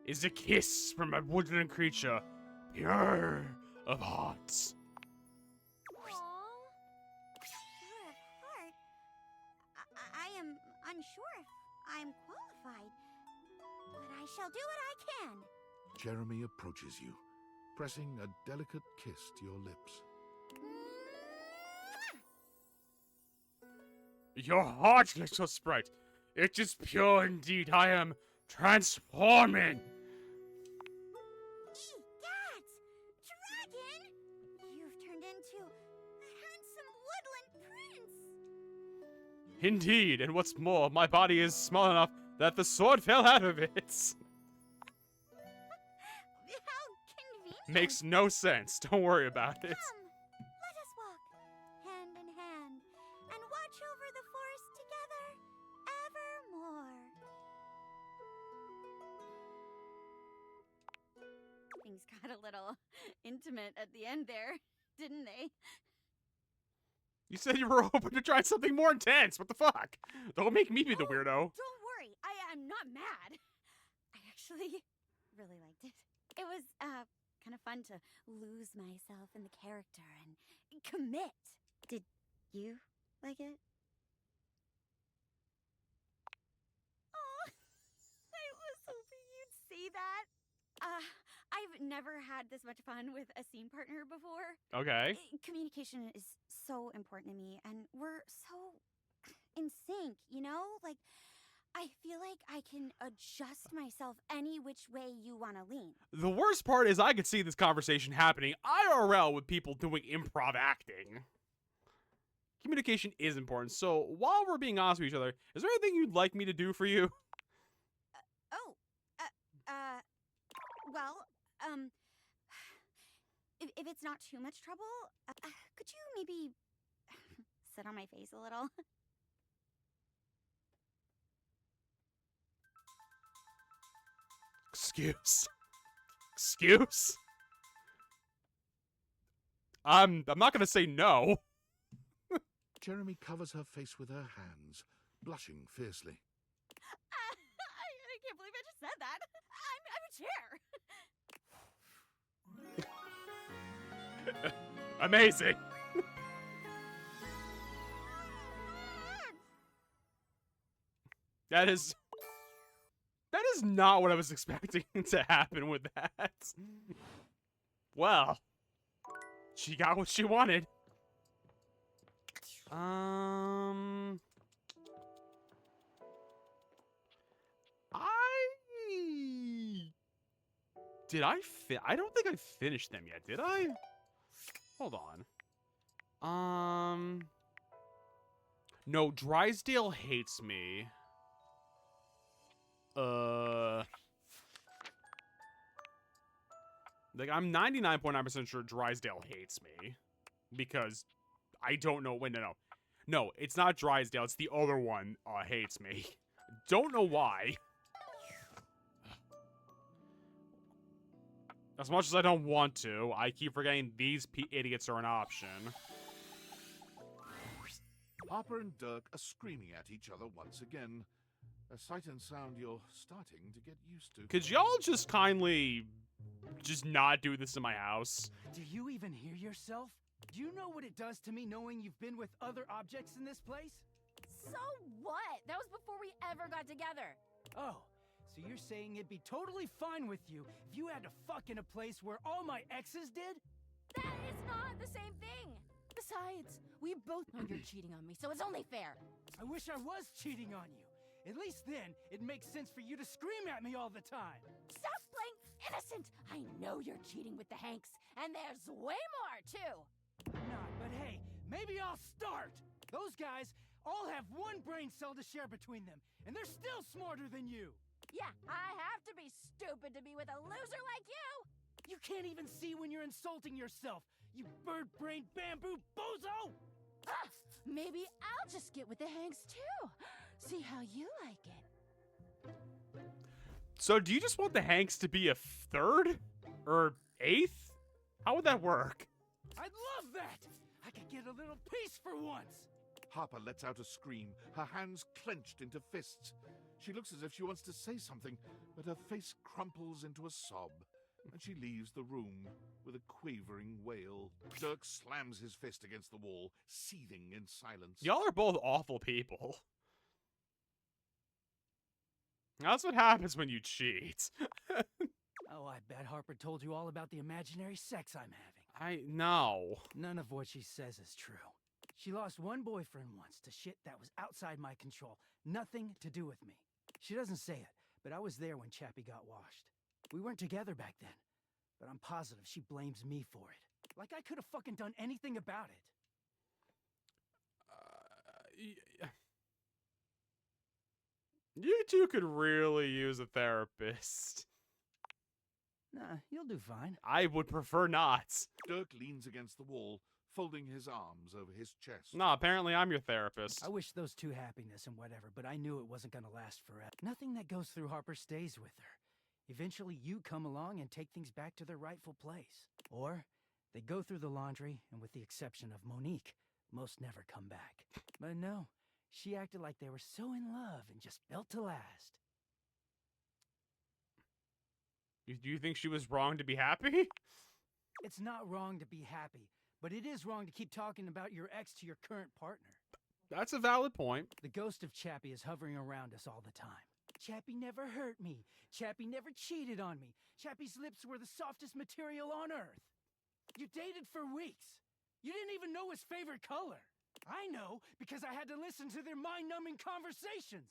is a kiss from a woodland creature, pure of hearts. Pure of heart? I am unsure if I'm qualified, but I shall do what I can. Jeremy approaches you, pressing a delicate kiss to your lips. Your heart, little sprite. It is pure indeed. I am transforming. Egads! Dragon! You've turned into a handsome woodland prince! Indeed, and what's more, my body is small enough that the sword fell out of it. How convenient! Makes no sense. Don't worry about it. Come, let us walk, hand in hand, and watch over the forest together evermore. Things got a little intimate at the end there, didn't they? You said you were open to try something more intense. What the fuck? Don't make me be the weirdo. Don't worry, I'm not mad. I actually really liked it. It was, kind of fun to lose myself in the character and commit. Did you like it? Oh, I was hoping you'd say that. I've never had this much fun with a scene partner before. Okay. Communication is so important to me, and we're so in sync, you know? Like, I feel like I can adjust myself any which way you want to lean. The worst part is I could see this conversation happening IRL with people doing improv acting. Communication is important, so while we're being honest with each other, is there anything you'd like me to do for you? Well, if it's not too much trouble, could you maybe sit on my face a little? Excuse? I'm not gonna say no. Jeremy covers her face with her hands, blushing fiercely. I can't believe I just said that. I'm a chair. Amazing. That is not what I was expecting to happen with that. Well, she got what she wanted. I don't think I finished them yet, did I? Hold on. No, Drysdale hates me. Like, I'm 99.9% sure Drysdale hates me. Because I don't know. Wait, no. No, it's not Drysdale. It's the other one hates me. Don't know why. As much as I don't want to, I keep forgetting these idiots are an option. Harper and Dirk are screaming at each other once again. A sight and sound you're starting to get used to. Could y'all just kindly just not do this in my house? Do you even hear yourself? Do you know what it does to me knowing you've been with other objects in this place? So what? That was before we ever got together. Oh, so you're saying it'd be totally fine with you if you had to fuck in a place where all my exes did? That is not the same thing. Besides, we both know you're cheating on me, so it's only fair. I wish I was cheating on you. At least then, it makes sense for you to scream at me all the time. Stop playing innocent. I know you're cheating with the Hanks, and there's way more, too. I'm not, but hey, maybe I'll start. Those guys all have one brain cell to share between them, and they're still smarter than you. Yeah, I have to be stupid to be with a loser like you. You can't even see when you're insulting yourself, you bird-brained bamboo bozo! Maybe I'll just get with the Hanks, too. See how you like it. So do you just want the Hanks to be a third? Or eighth? How would that work? I'd love that! I could get a little peace for once! Harper lets out a scream, her hands clenched into fists. She looks as if she wants to say something, but her face crumples into a sob, and she leaves the room with a quavering wail. Dirk slams his fist against the wall, seething in silence. Y'all are both awful people. That's what happens when you cheat. Oh, I bet Harper told you all about the imaginary sex I'm having. I know. None of what she says is true. She lost one boyfriend once to shit that was outside my control. Nothing to do with me. She doesn't say it, but I was there when Chappie got washed. We weren't together back then, but I'm positive she blames me for it. Like I could have fucking done anything about it. You two could really use a therapist. Nah, you'll do fine. I would prefer not. Dirk leans against the wall, folding his arms over his chest. No, apparently I'm your therapist. I wish those two happiness and whatever, but I knew it wasn't gonna last forever. Nothing that goes through Harper stays with her. Eventually you come along and take things back to their rightful place. Or they go through the laundry, and with the exception of Monique, most never come back. But no, she acted like they were so in love and just built to last. Do you think she was wrong to be happy? It's not wrong to be happy, but it is wrong to keep talking about your ex to your current partner. That's a valid point. The ghost of Chappie is hovering around us all the time. Chappie never hurt me. Chappie never cheated on me. Chappie's lips were the softest material on earth. You dated for weeks. You didn't even know his favorite color. I know because I had to listen to their mind-numbing conversations.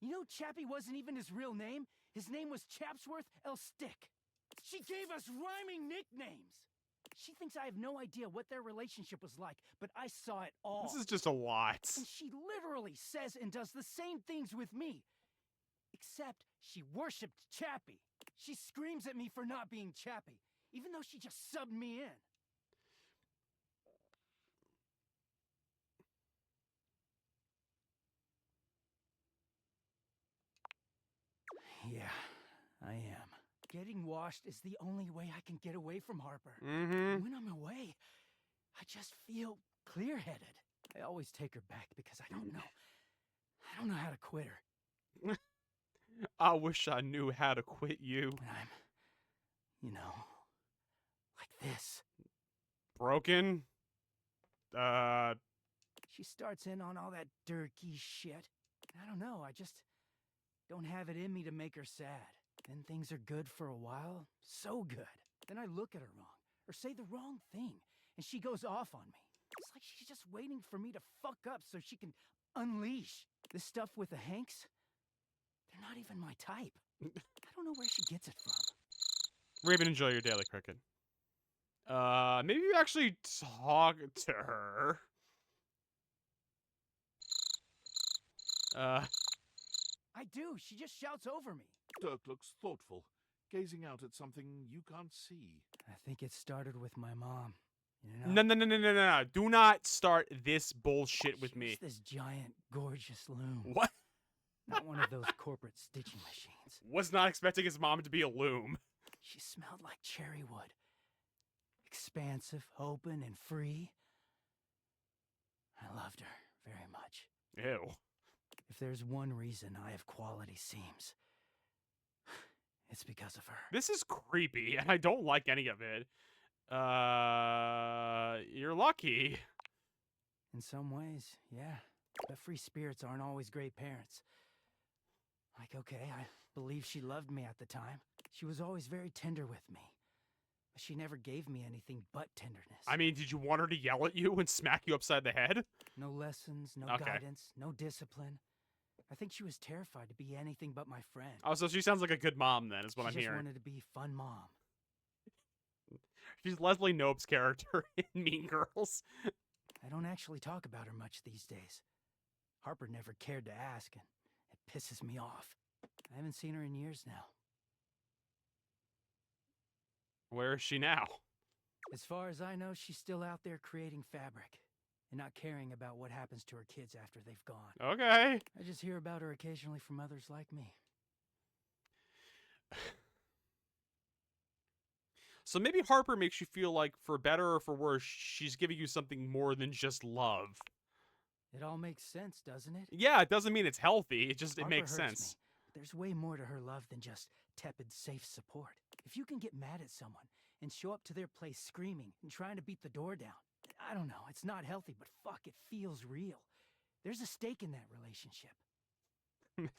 You know, Chappie wasn't even his real name. His name was Chapsworth L. Stick. She gave us rhyming nicknames. She thinks I have no idea what their relationship was like, but I saw it all. This is just a lot. And she literally says and does the same things with me. Except she worshipped Chappie. She screams at me for not being Chappie, even though she just subbed me in. Yeah, I am. Getting washed is the only way I can get away from Harper. Mm-hmm. When I'm away, I just feel clear-headed. I always take her back because I don't know how to quit her. I wish I knew how to quit you. When I'm, you know, like this. Broken? She starts in on all that dirty shit. I don't know, I just don't have it in me to make her sad. Then things are good for a while, so good. Then I look at her wrong, or say the wrong thing, and she goes off on me. It's like she's just waiting for me to fuck up so she can unleash. This stuff with the Hanks, they're not even my type. I don't know where she gets it from. Raven, enjoy your daily cricket. Maybe you actually talk to her. I do, she just shouts over me. Dirk looks thoughtful, gazing out at something you can't see. I think it started with my mom. You know? No. Do not start this bullshit with me. This giant, gorgeous loom. What? Not one of those corporate stitching machines. Was not expecting his mom to be a loom. She smelled like cherry wood. Expansive, open, and free. I loved her very much. Ew. If there's one reason I have quality seams, it's because of her. This is creepy, and I don't like any of it. You're lucky. In some ways, yeah. But free spirits aren't always great parents. Like, okay, I believe she loved me at the time. She was always very tender with me. But she never gave me anything but tenderness. I mean, did you want her to yell at you and smack you upside the head? No lessons, no guidance, no discipline. I think she was terrified to be anything but my friend. Oh, so she sounds like a good mom then, is what I'm She just hearing. wanted to be fun mom. She's Leslie Knope's character in Mean Girls. I don't actually talk about her much these days. Harper never cared to ask, and it pisses me off. I haven't seen her in years now. Where is she now? As far as I know, she's still out there creating fabric and not caring about what happens to her kids after they've gone. Okay. I just hear about her occasionally from others like me. So maybe Harper makes you feel like, for better or for worse, she's giving you something more than just love. It all makes sense, doesn't it? Yeah, it doesn't mean it's healthy. It just, it Harper makes hurts sense. me, but there's way more to her love than just tepid, safe support. If you can get mad at someone and show up to their place screaming and trying to beat the door down, I don't know, it's not healthy, but fuck, it feels real. There's a stake in that relationship.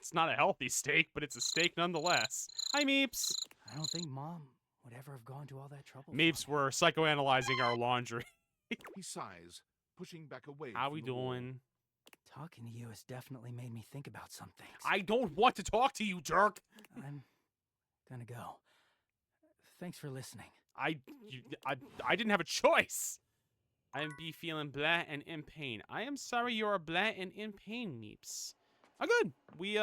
It's not a healthy steak, but it's a steak nonetheless. Hi, Meeps. I don't think Mom would ever have gone to all that trouble. Meeps, we're psychoanalyzing our laundry. He sighs, pushing back away. How from we the wall. doing? Talking to you has definitely made me think about some things. I don't want to talk to you, jerk. I'm gonna go. Thanks for listening. I didn't have a choice. I be feeling blah and in pain. I am sorry you are blah and in pain, Meeps. Oh, good. We,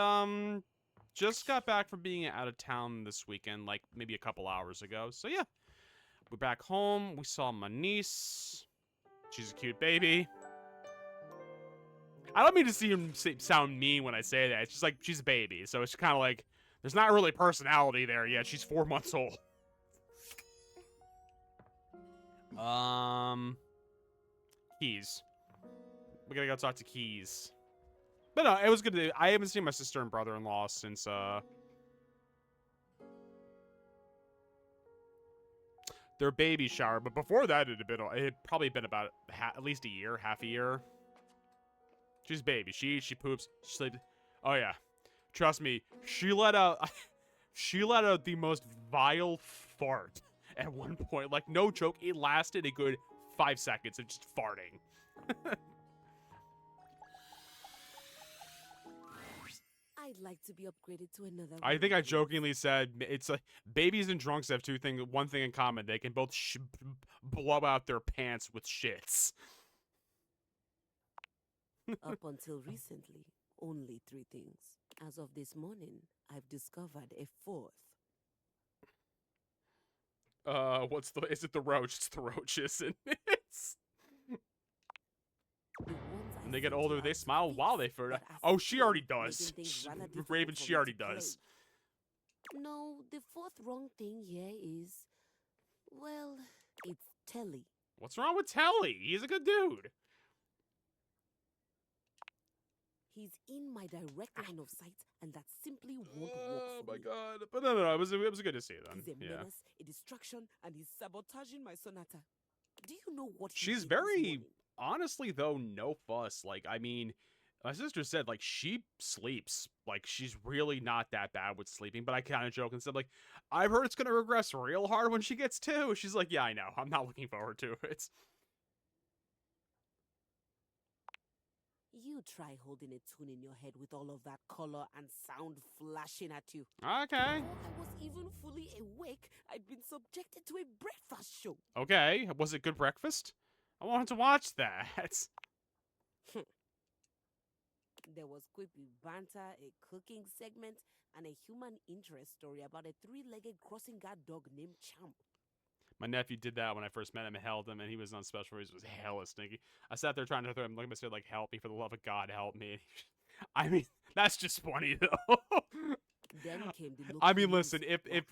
just got back from being out of town this weekend, like, maybe a couple hours ago. So, yeah. We're back home. We saw my niece. She's a cute baby. I don't mean to sound mean when I say that. It's just like, she's a baby. So, it's kind of like, there's not really personality there yet. She's 4 months old. Keys. We gotta go talk to Keys. But no, it was good. I haven't seen my sister and brother-in-law since, their baby shower. But before that, it had probably been about at least a year, half a year. She's a baby. She eats, she poops, she sleeps. Oh yeah, trust me. She let out the most vile fart at one point. Like no joke, it lasted a good 5 seconds of just farting. I'd like to be upgraded to another. I think I jokingly said it's like babies and drunks have one thing in common. They can both blow out their pants with shits. Up until recently, only 3 things. As of this morning, I've discovered a 4th. Is it the roach? It's the roach, isn't it? When they get older, they smile while they flirt. Oh, she already does. Raven, she already does. No, the 4th wrong thing here is, well, it's Telly. What's wrong with Telly? He's a good dude. He's in my direct line of sight, and that simply won't work for Oh my me. god! But no, it was good to see them. He's a Yeah, menace, a distraction, and he's sabotaging my sonata. Do you know what he she's did this very morning? honestly though no fuss. Like I mean, my sister said like she sleeps. Like she's really not that bad with sleeping. But I kind of joke and said like I've heard it's gonna regress real hard when she gets 2. She's like, yeah, I know. I'm not looking forward to it. You try holding a tune in your head with all of that color and sound flashing at you. Okay. Before I was even fully awake, I'd been subjected to a breakfast show. Okay. Was it good breakfast? I wanted to watch that. There was quippy banter, a cooking segment, and a human interest story about a 3-legged crossing guard dog named Champ. My nephew did that when I first met him and held him, and he was on special release. It was hella stinky. I sat there trying to throw him, looking at him, like, help me, for the love of God, help me. I mean, that's just funny, though. Then came the I mean, local listen, news, where I learned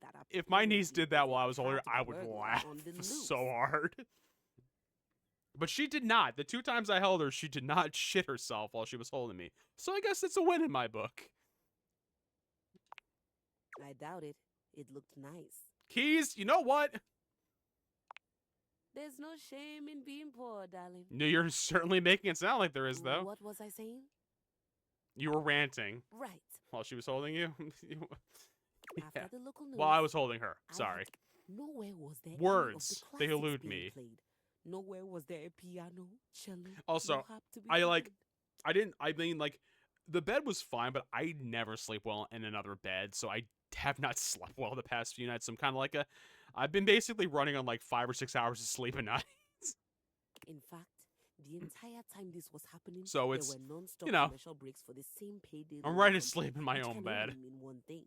that if my niece apparently did that there's while a I was older, cat I would burglar laugh on the loose. so hard. But she did not. The 2 times I held her, she did not shit herself while she was holding me. So I guess it's a win in my book. I doubt it. It looked nice. Keys, you know what? There's no shame in being poor, darling. No, you're certainly making it sound like there is, though. What was I saying? You were ranting. Right. While she was holding you? After the local news, Well, I was holding her. Sorry. Nowhere was there Words. Any They of the elude classics being me. played. Nowhere was there a piano, cello. Also, no harp to be I found. mean, the bed was fine, but I never sleep well in another bed, so I have not slept well the past few nights. I'm kind of like I've been basically running on like 5 or 6 hours of sleep a night. In fact, the entire time this was happening, So it's, there were non-stop you know, commercial breaks for the same payday. I'm loan ready to company, sleep in my which own can bed. only mean one thing.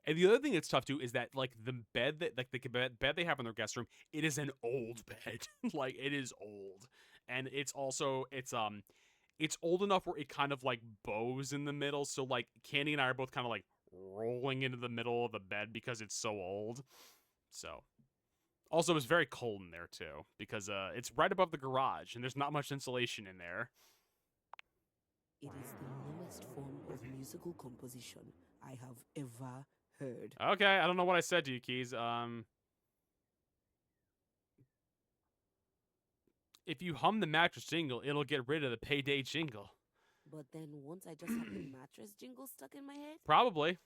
And the other thing that's tough too is that like the bed that like the bed they have in their guest room, it is an old bed. Like it is old, and it's old enough where it kind of like bows in the middle. So like Candy and I are both kind of like rolling into the middle of the bed because it's so old. So also it's very cold in there too because it's right above the garage and there's not much insulation in there. It is the lowest form of musical composition I have ever heard. Okay, I don't know what I said to you, Keys. If you hum the mattress jingle, it'll get rid of the payday jingle. But then once I just have the mattress jingle stuck in my head, Probably.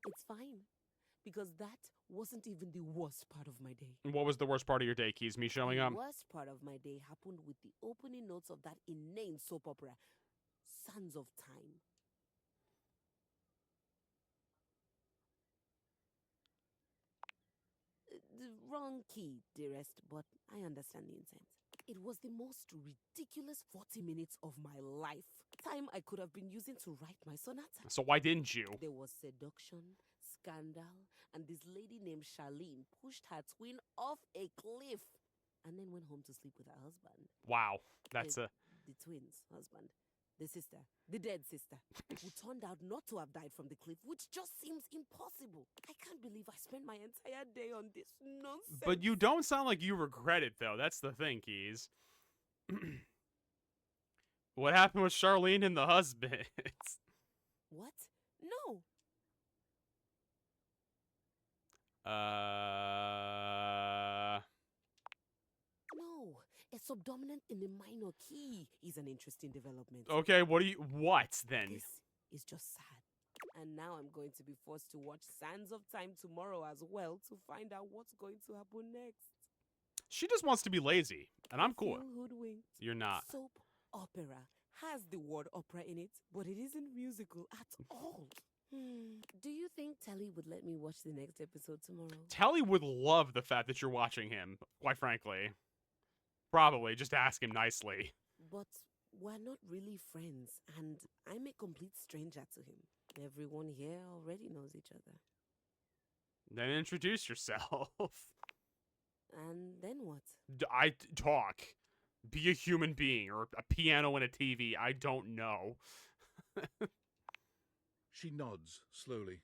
it's fine. Because that wasn't even the worst part of my day. What was the worst part of your day, Keys? Me showing up? The worst part of my day happened with the opening notes of that inane soap opera, Sands of Time. The wrong key, dearest, but I understand the intent. It was the most ridiculous 40 minutes of my life. Time I could have been using to write my sonata. So why didn't you? There was seduction, scandal, and this lady named Charlene pushed her twin off a cliff and then went home to sleep with her husband. Wow, that's The twin's husband. The sister, the dead sister, who turned out not to have died from the cliff, which just seems impossible. I can't believe I spent my entire day on this nonsense. But you don't sound like you regret it, though. That's the thing, Keys. What happened with Charlene and the husband? What? No. No, a subdominant in a minor key is an interesting development. Okay, what then? This is just sad. And now I'm going to be forced to watch Sands of Time tomorrow as well to find out what's going to happen next. She just wants to be lazy, and I'm cool. Feel hoodwinked. You're not. Soap opera has the word opera in it, but it isn't musical at all. Do you think Telly would let me watch the next episode tomorrow? Telly would love the fact that you're watching him, quite frankly. Probably, just ask him nicely. But we're not really friends, and I'm a complete stranger to him. Everyone here already knows each other. Then introduce yourself. And then what? Talk. Be a human being, or a piano and a TV. I don't know. She nods slowly.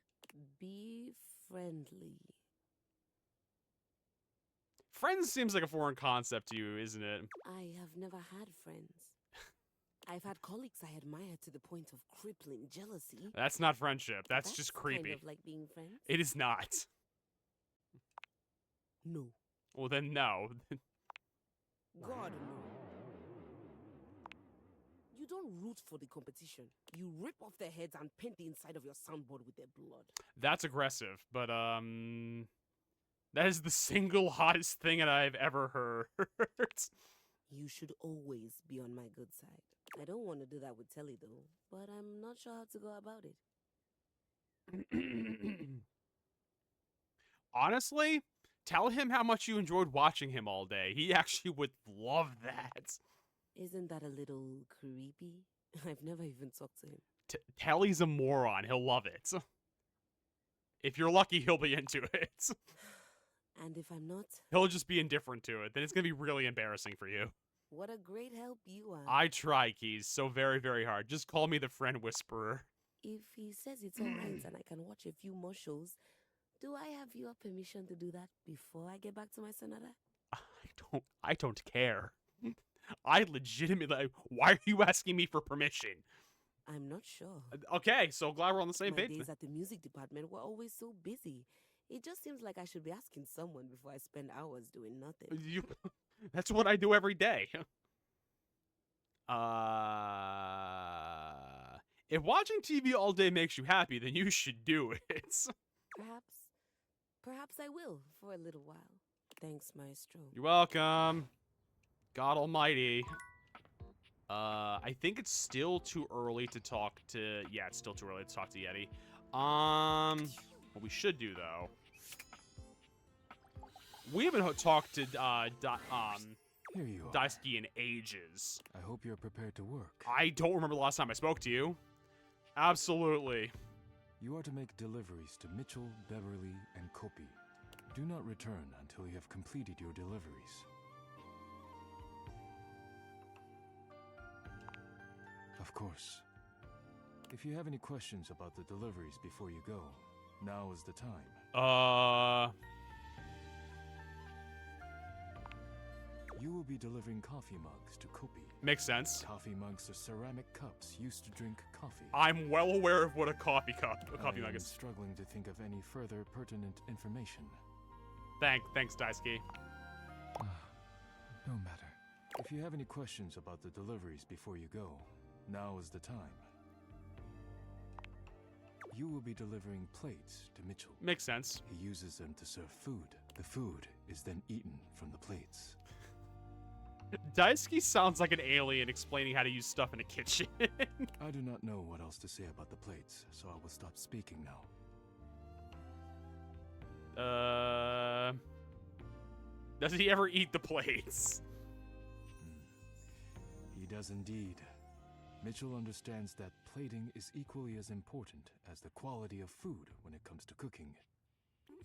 Be friendly. Friends seems like a foreign concept to you, isn't it? I have never had friends. I've had colleagues I admire to the point of crippling jealousy. That's not friendship. That's just creepy. Kind of like being friends. It is not. No. Well, then no. God, no. You don't root for the competition. You rip off their heads and paint the inside of your soundboard with their blood. That's aggressive, but that is the single hottest thing that I've ever heard. You should always be on my good side. I don't want to do that with Telly though, but I'm not sure how to go about it. Honestly, tell him how much you enjoyed watching him all day. He actually would love that. Isn't that a little creepy? I've never even talked to him. Telly's a moron. He'll love it. If you're lucky, he'll be into it. And if I'm not? He'll just be indifferent to it. Then it's going to be really embarrassing for you. What a great help you are. I try, Keys, so very, very hard. Just call me the friend whisperer. If he says it's alright and I can watch a few more shows, do I have your permission to do that before I get back to my Sonata? I don't care. I legitimately, why are you asking me for permission? I'm not sure. Okay, so glad we're on the same My page. days at the music department were always so busy. It just seems like I should be asking someone before I spend hours doing nothing. That's what I do every day. If watching TV all day makes you happy, then you should do it. Perhaps I will for a little while. Thanks, Maestro. You're welcome. God almighty. I think it's still too early to talk to... Yeah, it's still too early to talk to Yeti. What we should do, though... We haven't talked to, Here you are. Daisuke in ages. I hope you're prepared to work. I don't remember the last time I spoke to you. Absolutely. You are to make deliveries to Mitchell, Beverly, and Kopi. Do not return until you have completed your deliveries. Of course. If you have any questions about the deliveries before you go, now is the time. You will be delivering coffee mugs to Kopi. Makes sense. Coffee mugs are ceramic cups used to drink coffee. I'm well aware of what a coffee mug is. Struggling to think of any further pertinent information. Thanks, Daisuke. No matter. If you have any questions about the deliveries before you go, now is the time. You will be delivering plates to Mitchell. Makes sense. He uses them to serve food. The food is then eaten from the plates. Daisuke sounds like an alien explaining how to use stuff in a kitchen. I do not know what else to say about the plates, so I will stop speaking now. Does he ever eat the plates? He does indeed. Mitchell understands that plating is equally as important as the quality of food when it comes to cooking.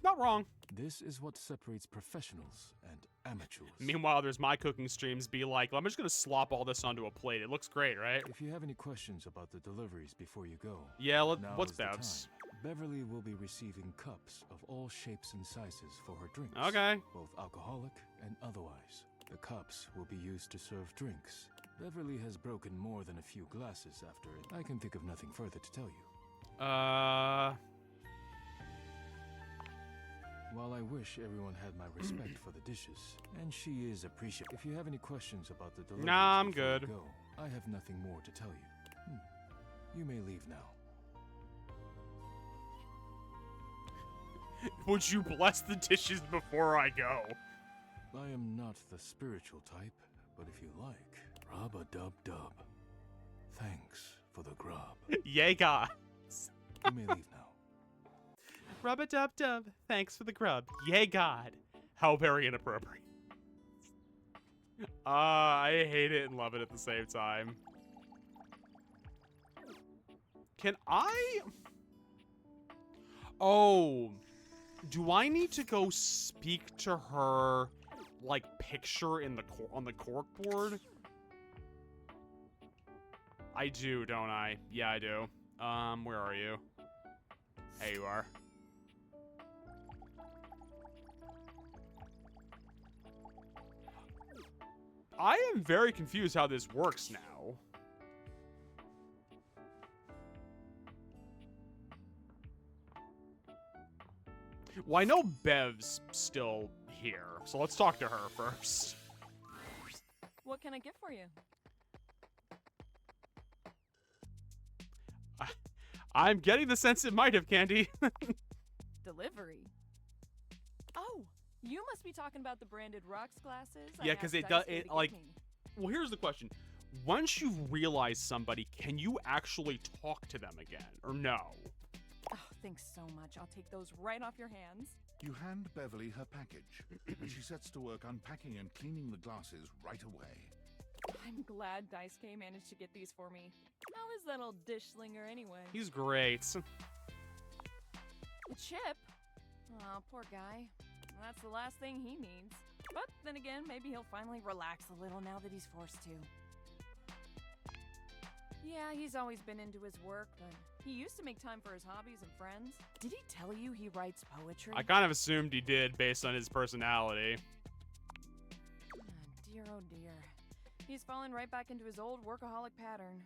Not wrong. This is what separates professionals and amateurs. Meanwhile, there's my cooking streams be like, I'm just gonna slop all this onto a plate. It looks great, right? If you have any questions about the deliveries before you go, yeah, is what's the Babs? time. Beverly will be receiving cups of all shapes and sizes for her drinks. Okay. Both alcoholic and otherwise. The cups will be used to serve drinks. Beverly has broken more than a few glasses after it. I can think of nothing further to tell you. While I wish everyone had my respect for the dishes, and she is appreciative. If you have any questions about the deliveries Nah, I'm before you good. go, I have nothing more to tell you. You may leave now. Would you bless the dishes before I go? I am not the spiritual type, but if you like, rub-a-dub-dub. Thanks for the grub. Yay, guys. You may leave now. Rub-a-dub-dub. Thanks for the grub. Yay, God. How very inappropriate. I hate it and love it at the same time. Can I... Oh... Do I need to go speak to her, like, picture in the on the corkboard? I do, don't I? Yeah, I do. Where are you? There you are. I am very confused how this works now. Well, I know Bev's still here, so let's talk to her first. What can I get for you? I'm getting the sense it might have, Candy. Delivery. Oh, you must be talking about the branded rocks glasses. Yeah, because it does, like, well, here's the question. Once you realize somebody, can you actually talk to them again, or no? Oh, thanks so much. I'll take those right off your hands. You hand Beverly her package, and she sets to work unpacking and cleaning the glasses right away. I'm glad Daisuke managed to get these for me. How is that old dish slinger anyway? He's great. Chip? Oh, poor guy. That's the last thing he needs. But then again, maybe he'll finally relax a little now that he's forced to. Yeah, he's always been into his work, but he used to make time for his hobbies and friends. Did he tell you he writes poetry? I kind of assumed he did based on his personality. Dear, oh dear. He's fallen right back into his old workaholic pattern.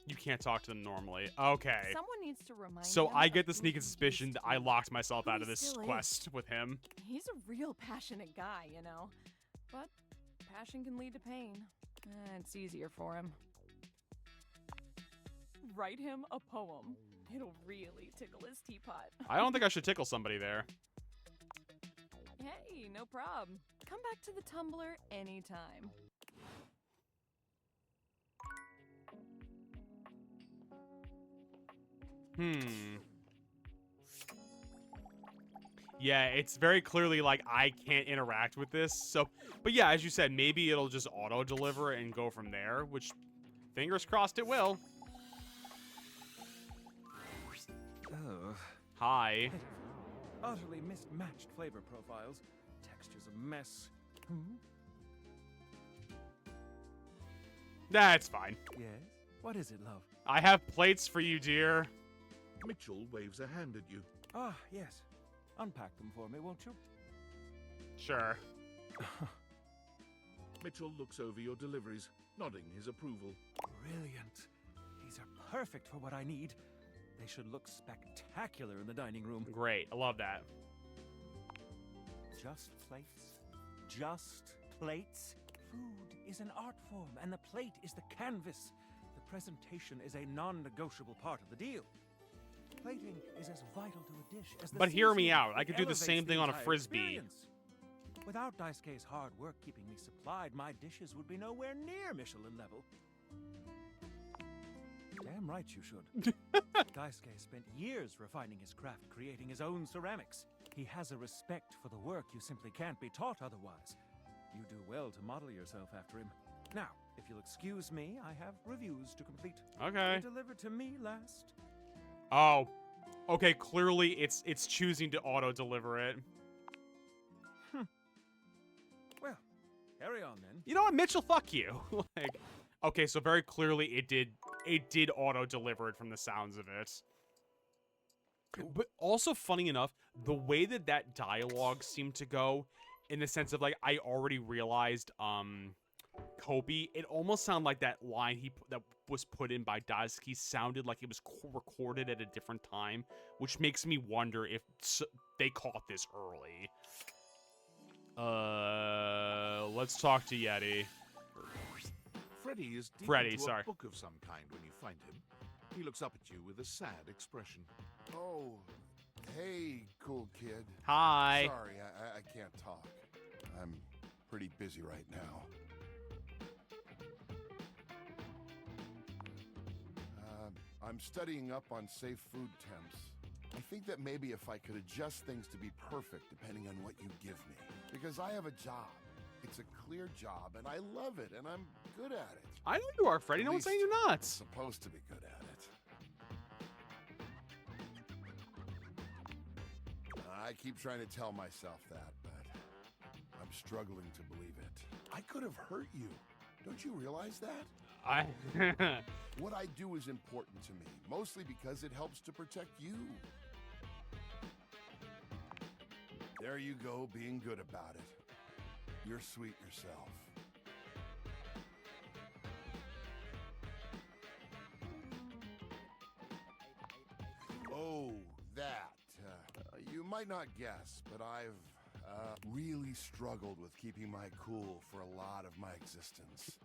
You can't talk to them normally. Okay. Someone needs to remind So him I get of the who sneaking he suspicion used that to I be. locked myself Who out he of this still is. quest with him. He's a real passionate guy, you know. But passion can lead to pain. It's easier for him. Write him a poem. It'll really tickle his teapot. I don't think I should tickle somebody there. Hey, no problem. Come back to the Tumblr anytime. Yeah, it's very clearly like I can't interact with this. So, but yeah, as you said, maybe it'll just auto-deliver and go from there, which fingers crossed it will. Oh. Hi. Utterly mismatched flavor profiles. Texture's a mess. That's fine. Yes? What is it, love? I have plates for you, dear. Mitchell waves a hand at you. Ah, yes. Unpack them for me, won't you? Sure. Mitchell looks over your deliveries, nodding his approval. Brilliant. These are perfect for what I need. They should look spectacular in the dining room. Great. I love that. Just plates? Just plates? Food is an art form, and the plate is the canvas. The presentation is a non-negotiable part of the deal. Plating is as vital to a dish as the But hear me seasoning. out. I It could do the elevates same thing on a entire Frisbee. experience. Without Daisuke's hard work keeping me supplied, my dishes would be nowhere near Michelin level. Damn right you should. Daisuke spent years refining his craft, creating his own ceramics. He has a respect for the work you simply can't be taught otherwise. You do well to model yourself after him. Now, if you'll excuse me, I have reviews to complete. Okay. They delivered to me last. Oh. Okay, clearly it's choosing to auto-deliver it. Well, carry on then. You know what, Mitchell, fuck you. Like, okay, so very clearly it did auto-deliver it from the sounds of it. But also, funny enough, the way that that dialogue seemed to go, in the sense of, like, I already realized, Kobe, it almost sounded like that line that was put in by Daisuke sounded like it was recorded at a different time, which makes me wonder if they caught this early. Let's talk to Yeti. Freddy is deep Freddy, into sorry. a book of some kind when you find him. He looks up at you with a sad expression. Oh, hey, cool kid. Hi. Sorry, I can't talk. I'm pretty busy right now. I'm studying up on safe food temps. I think that maybe if I could adjust things to be perfect depending on what you give me. Because I have a job. It's a clear job, and I love it, and I'm good at it. I know you are, Freddy. No one's saying you're not. Supposed to be good at it. I keep trying to tell myself that, but I'm struggling to believe it. I could have hurt you. Don't you realize that? What I do is important to me, mostly because it helps to protect you. There you go, being good about it. You're sweet yourself. Oh, that. You might not guess, but I've really struggled with keeping my cool for a lot of my existence.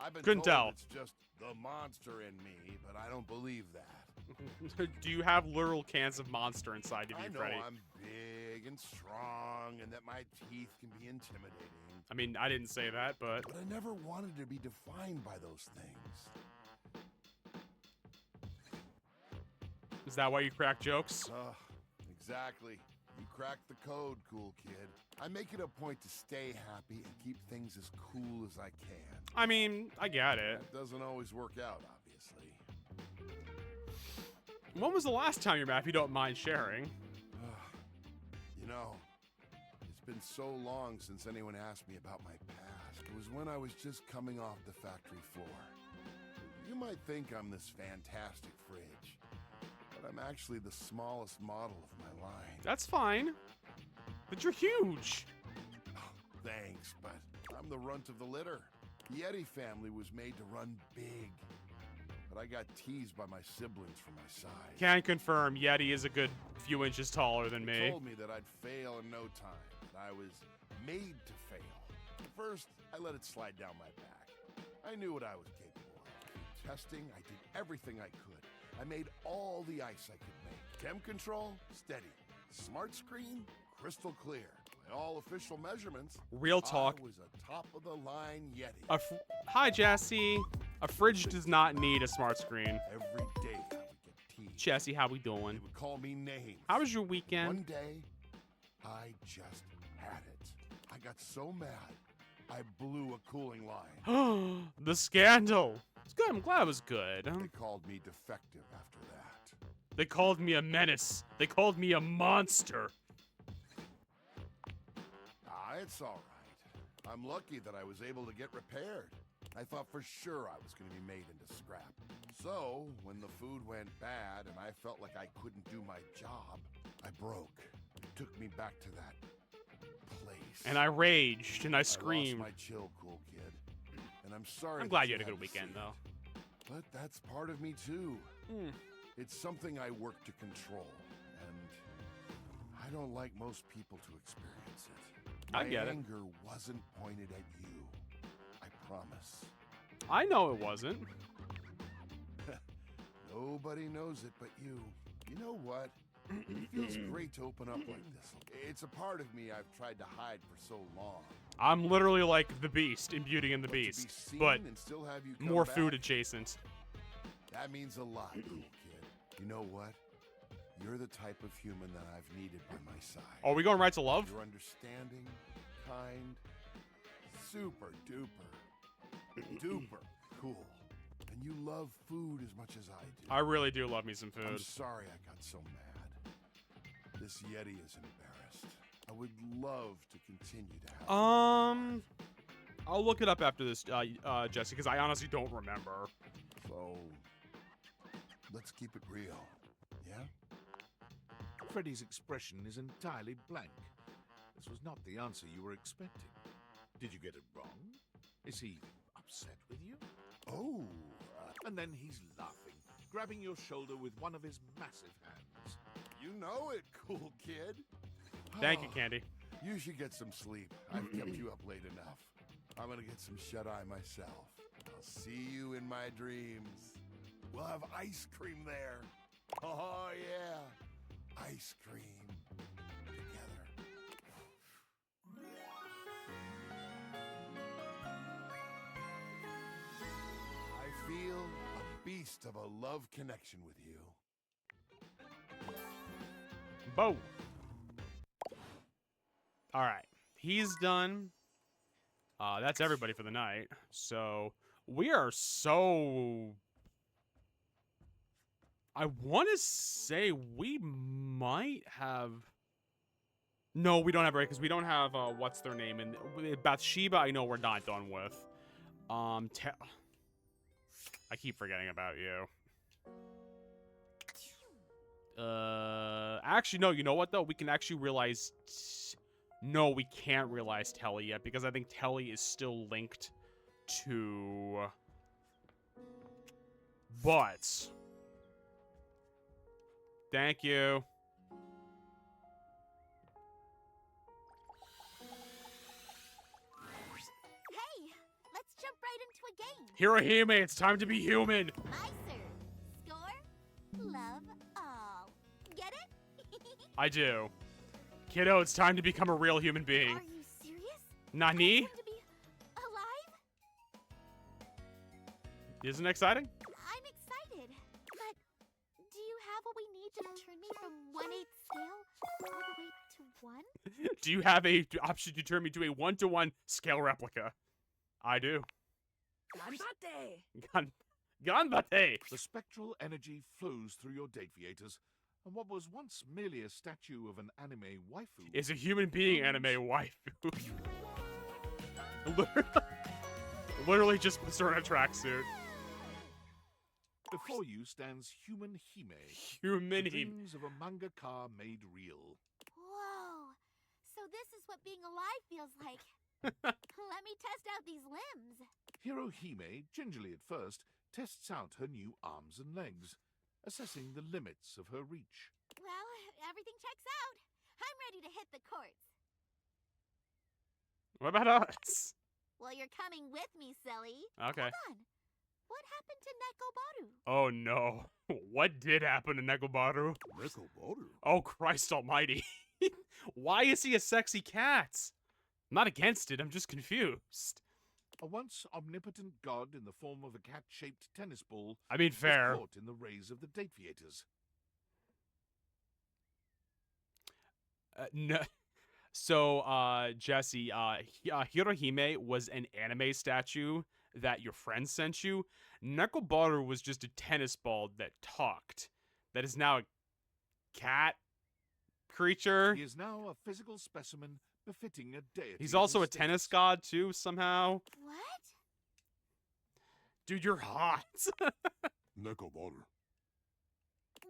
I've been Couldn't told tell. it's just the monster in me, but I don't believe that. Do you have literal cans of Monster inside of you, I know Freddy? I'm big and strong and that my teeth can be intimidating. I mean, I didn't say that, but... But I never wanted to be defined by those things. Is that why you crack jokes? Exactly. You cracked the code, cool kid. I make it a point to stay happy and keep things as cool as I can. I mean, I get it. That doesn't always work out, obviously. When was the last time you're mad, if you don't mind sharing? You know, it's been so long since anyone asked me about my past. It was when I was just coming off the factory floor. You might think I'm this fantastic fridge, but I'm actually the smallest model of my line. That's fine. But you're huge. Thanks, but I'm the runt of the litter. The Yeti family was made to run big, but I got teased by my siblings for my size. Can confirm, Yeti is a good few inches taller than They me. told me that I'd fail in no time, that I was made to fail. At first, I let it slide down my back. I knew what I was capable of. Through testing, I did everything I could. I made all the ice I could make. Chem control, steady. Smart screen, crystal clear. By all official measurements, Real talk. I was a top-of-the-line Yeti. Hi, Jesse. A fridge does not need a smart screen. Every day I would get teased. Jesse, how we doing? They would call me names. How was your weekend? One day, I just had it. I got so mad, I blew a cooling line. The scandal. It's good. I'm glad it was good. They called me defective after that. They called me a menace. They called me a monster. It's all right. I'm lucky that I was able to get repaired. I thought for sure I was going to be made into scrap. So, when the food went bad and I felt like I couldn't do my job, I broke. It took me back to that place. And I raged and I screamed. I lost my chill, cool kid. And I'm sorry. I'm glad that you had a to good weekend, see it. though. But that's part of me, too. It's something I work to control. And I don't like most people to experience it. I get it. My anger wasn't pointed at you. I promise. I know it wasn't. Nobody knows it but you. You know what? It feels great to open up like this. It's a part of me I've tried to hide for so long. I'm literally like the Beast in Beauty and the But to be Beast, seen but and still have you come more back, food adjacent. That means a lot, cool kid. You know what? You're the type of human that I've needed by my side. Are we going right to love? You're understanding, kind, super duper cool. And you love food as much as I do. I really do love me some I'm food. sorry I got so mad. This Yeti is embarrassed. I would love to continue to have I'll look it up after this, Jesse, because I honestly don't remember. So, let's keep it real. Yeah? Freddy's expression is entirely blank. This was not the answer you were expecting. Did you get it wrong? Is he upset with you? Oh. And then he's laughing, grabbing your shoulder with one of his massive hands. You know it, cool kid. Thank you, Candy. You should get some sleep. I've kept you up late enough. I'm gonna get some shut-eye myself. I'll see you in my dreams. We'll have ice cream there. Oh, yeah. Ice cream. Together. I feel a beast of a love connection with you. Bo. All right, he's done. That's everybody for the night. So we are so. I want to say we might have. No, we don't have, right? Because we don't have what's their name, and Bathsheba. I know we're not done with. I keep forgetting about you. Actually, no. You know what though? We can actually realize. No, we can't realize Telly yet because I think Telly is still linked to. But. Thank you. Hey, let's jump right into a game. Hirohime, it's time to be human. My serve. Score. Love all. Get it? I do. Kiddo, it's time to become a real human being. Are you serious? Nani? To be alive? Isn't it exciting? I'm excited. But do you have what we need to turn me from 1/8 scale all the way to 1? Do you have a option to turn me to a 1-to-1 scale replica? I do. Ganbate! The spectral energy flows through your deviators, and what was once merely a statue of an anime waifu is a human being anime waifu. Literally just puts her in a tracksuit. Before you stands Human Hime. Human the Hime. dreams of a mangaka made real. Whoa. So this is what being alive feels like. Let me test out these limbs. Hirohime, gingerly at first, tests out her new arms and legs, assessing the limits of her reach. Well, everything checks out. I'm ready to hit the courts. What about us? Well, you're coming with me, silly. Okay. Hold on. What happened to Nekobaru? Oh no. What did happen to Nekobaru? Nekobaru? Oh Christ almighty. Why is he a sexy cat? I'm not against it, I'm just confused. A once omnipotent god in the form of a cat-shaped tennis ball. I mean, fair. Was caught in the rays of the deviators. No. So, Jesse, Hirohime was an anime statue that your friend sent you. Nekobaru was just a tennis ball that talked. That is now a cat creature. He is now a physical specimen befitting a deity. He's also a tennis god, too, somehow. What? Dude, you're hot. Nekobaru.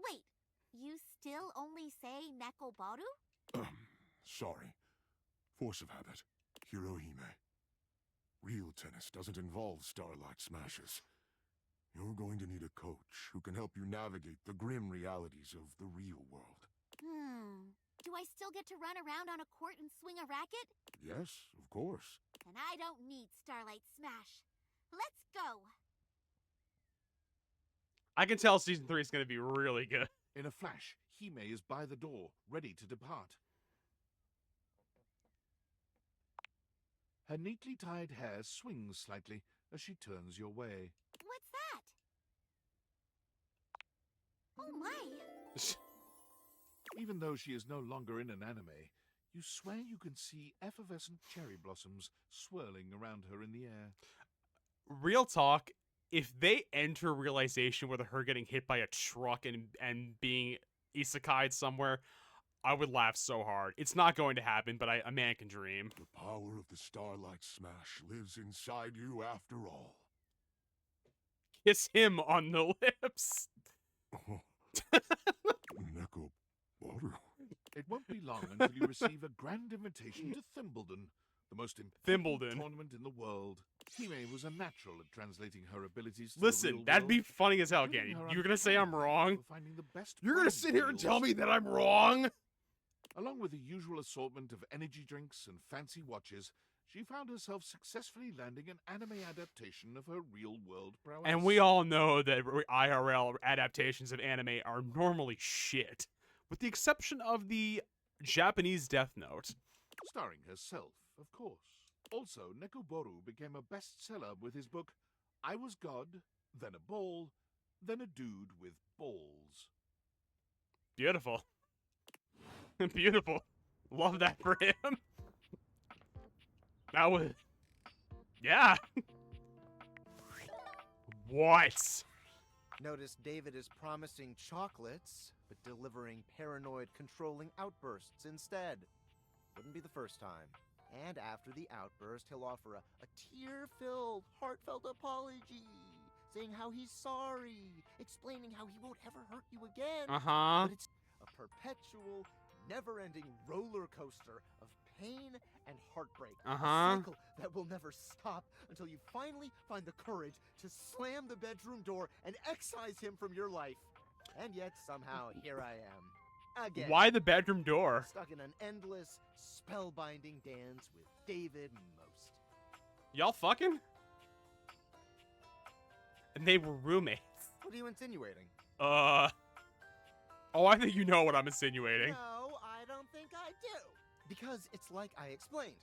Wait, you still only say Nekobaru? Sorry. Force of habit. Hirohime. Real tennis doesn't involve starlight smashes. You're going to need a coach who can help you navigate the grim realities of the real world. Do I still get to run around on a court and swing a racket? Yes, of course. Then I don't need Starlight Smash. Let's go. I can tell season 3 is going to be really good. In a flash, Hime is by the door, ready to depart. Her neatly tied hair swings slightly as she turns your way. What's that? Oh my! Even though she is no longer in an anime, you swear you can see effervescent cherry blossoms swirling around her in the air. Real talk, if they enter realization with her getting hit by a truck and being isekai'd somewhere, I would laugh so hard. It's not going to happen, but a man can dream. The power of the Starlight Smash lives inside you after all. Kiss him on the lips. Nekobaru. It won't be long until you receive a grand invitation to Thimbledon, the most important tournament in the world. Hime was a natural at translating her abilities to the Listen, real that'd world, be funny as hell, giving Kenny. her You're gonna say I'm wrong? for finding the best You're gonna prize sit here and deals. tell me that I'm wrong? Along with the usual assortment of energy drinks and fancy watches, she found herself successfully landing an anime adaptation of her real-world prowess. And we all know that IRL adaptations of anime are normally shit, with the exception of the Japanese Death Note. Starring herself, of course. Also, Nekoboru became a bestseller with his book, I Was God, Then a Ball, Then a Dude with Balls. Beautiful. Beautiful. Love that for him. That was... Yeah. What? Notice David is promising chocolates, but delivering paranoid, controlling outbursts instead. Wouldn't be the first time. And after the outburst, he'll offer a tear-filled, heartfelt apology, saying how he's sorry, explaining how he won't ever hurt you again. Uh-huh. But it's a perpetual, never-ending roller coaster of pain and heartbreak. Uh-huh. A cycle that will never stop until you finally find the courage to slam the bedroom door and excise him from your life. And yet, somehow, here I am. Again. Why the bedroom door? Stuck in an endless, spellbinding dance with David Most. Y'all fucking? And they were roommates. What are you insinuating? Oh, I think you know what I'm insinuating. No, I don't think I do. Because it's like I explained.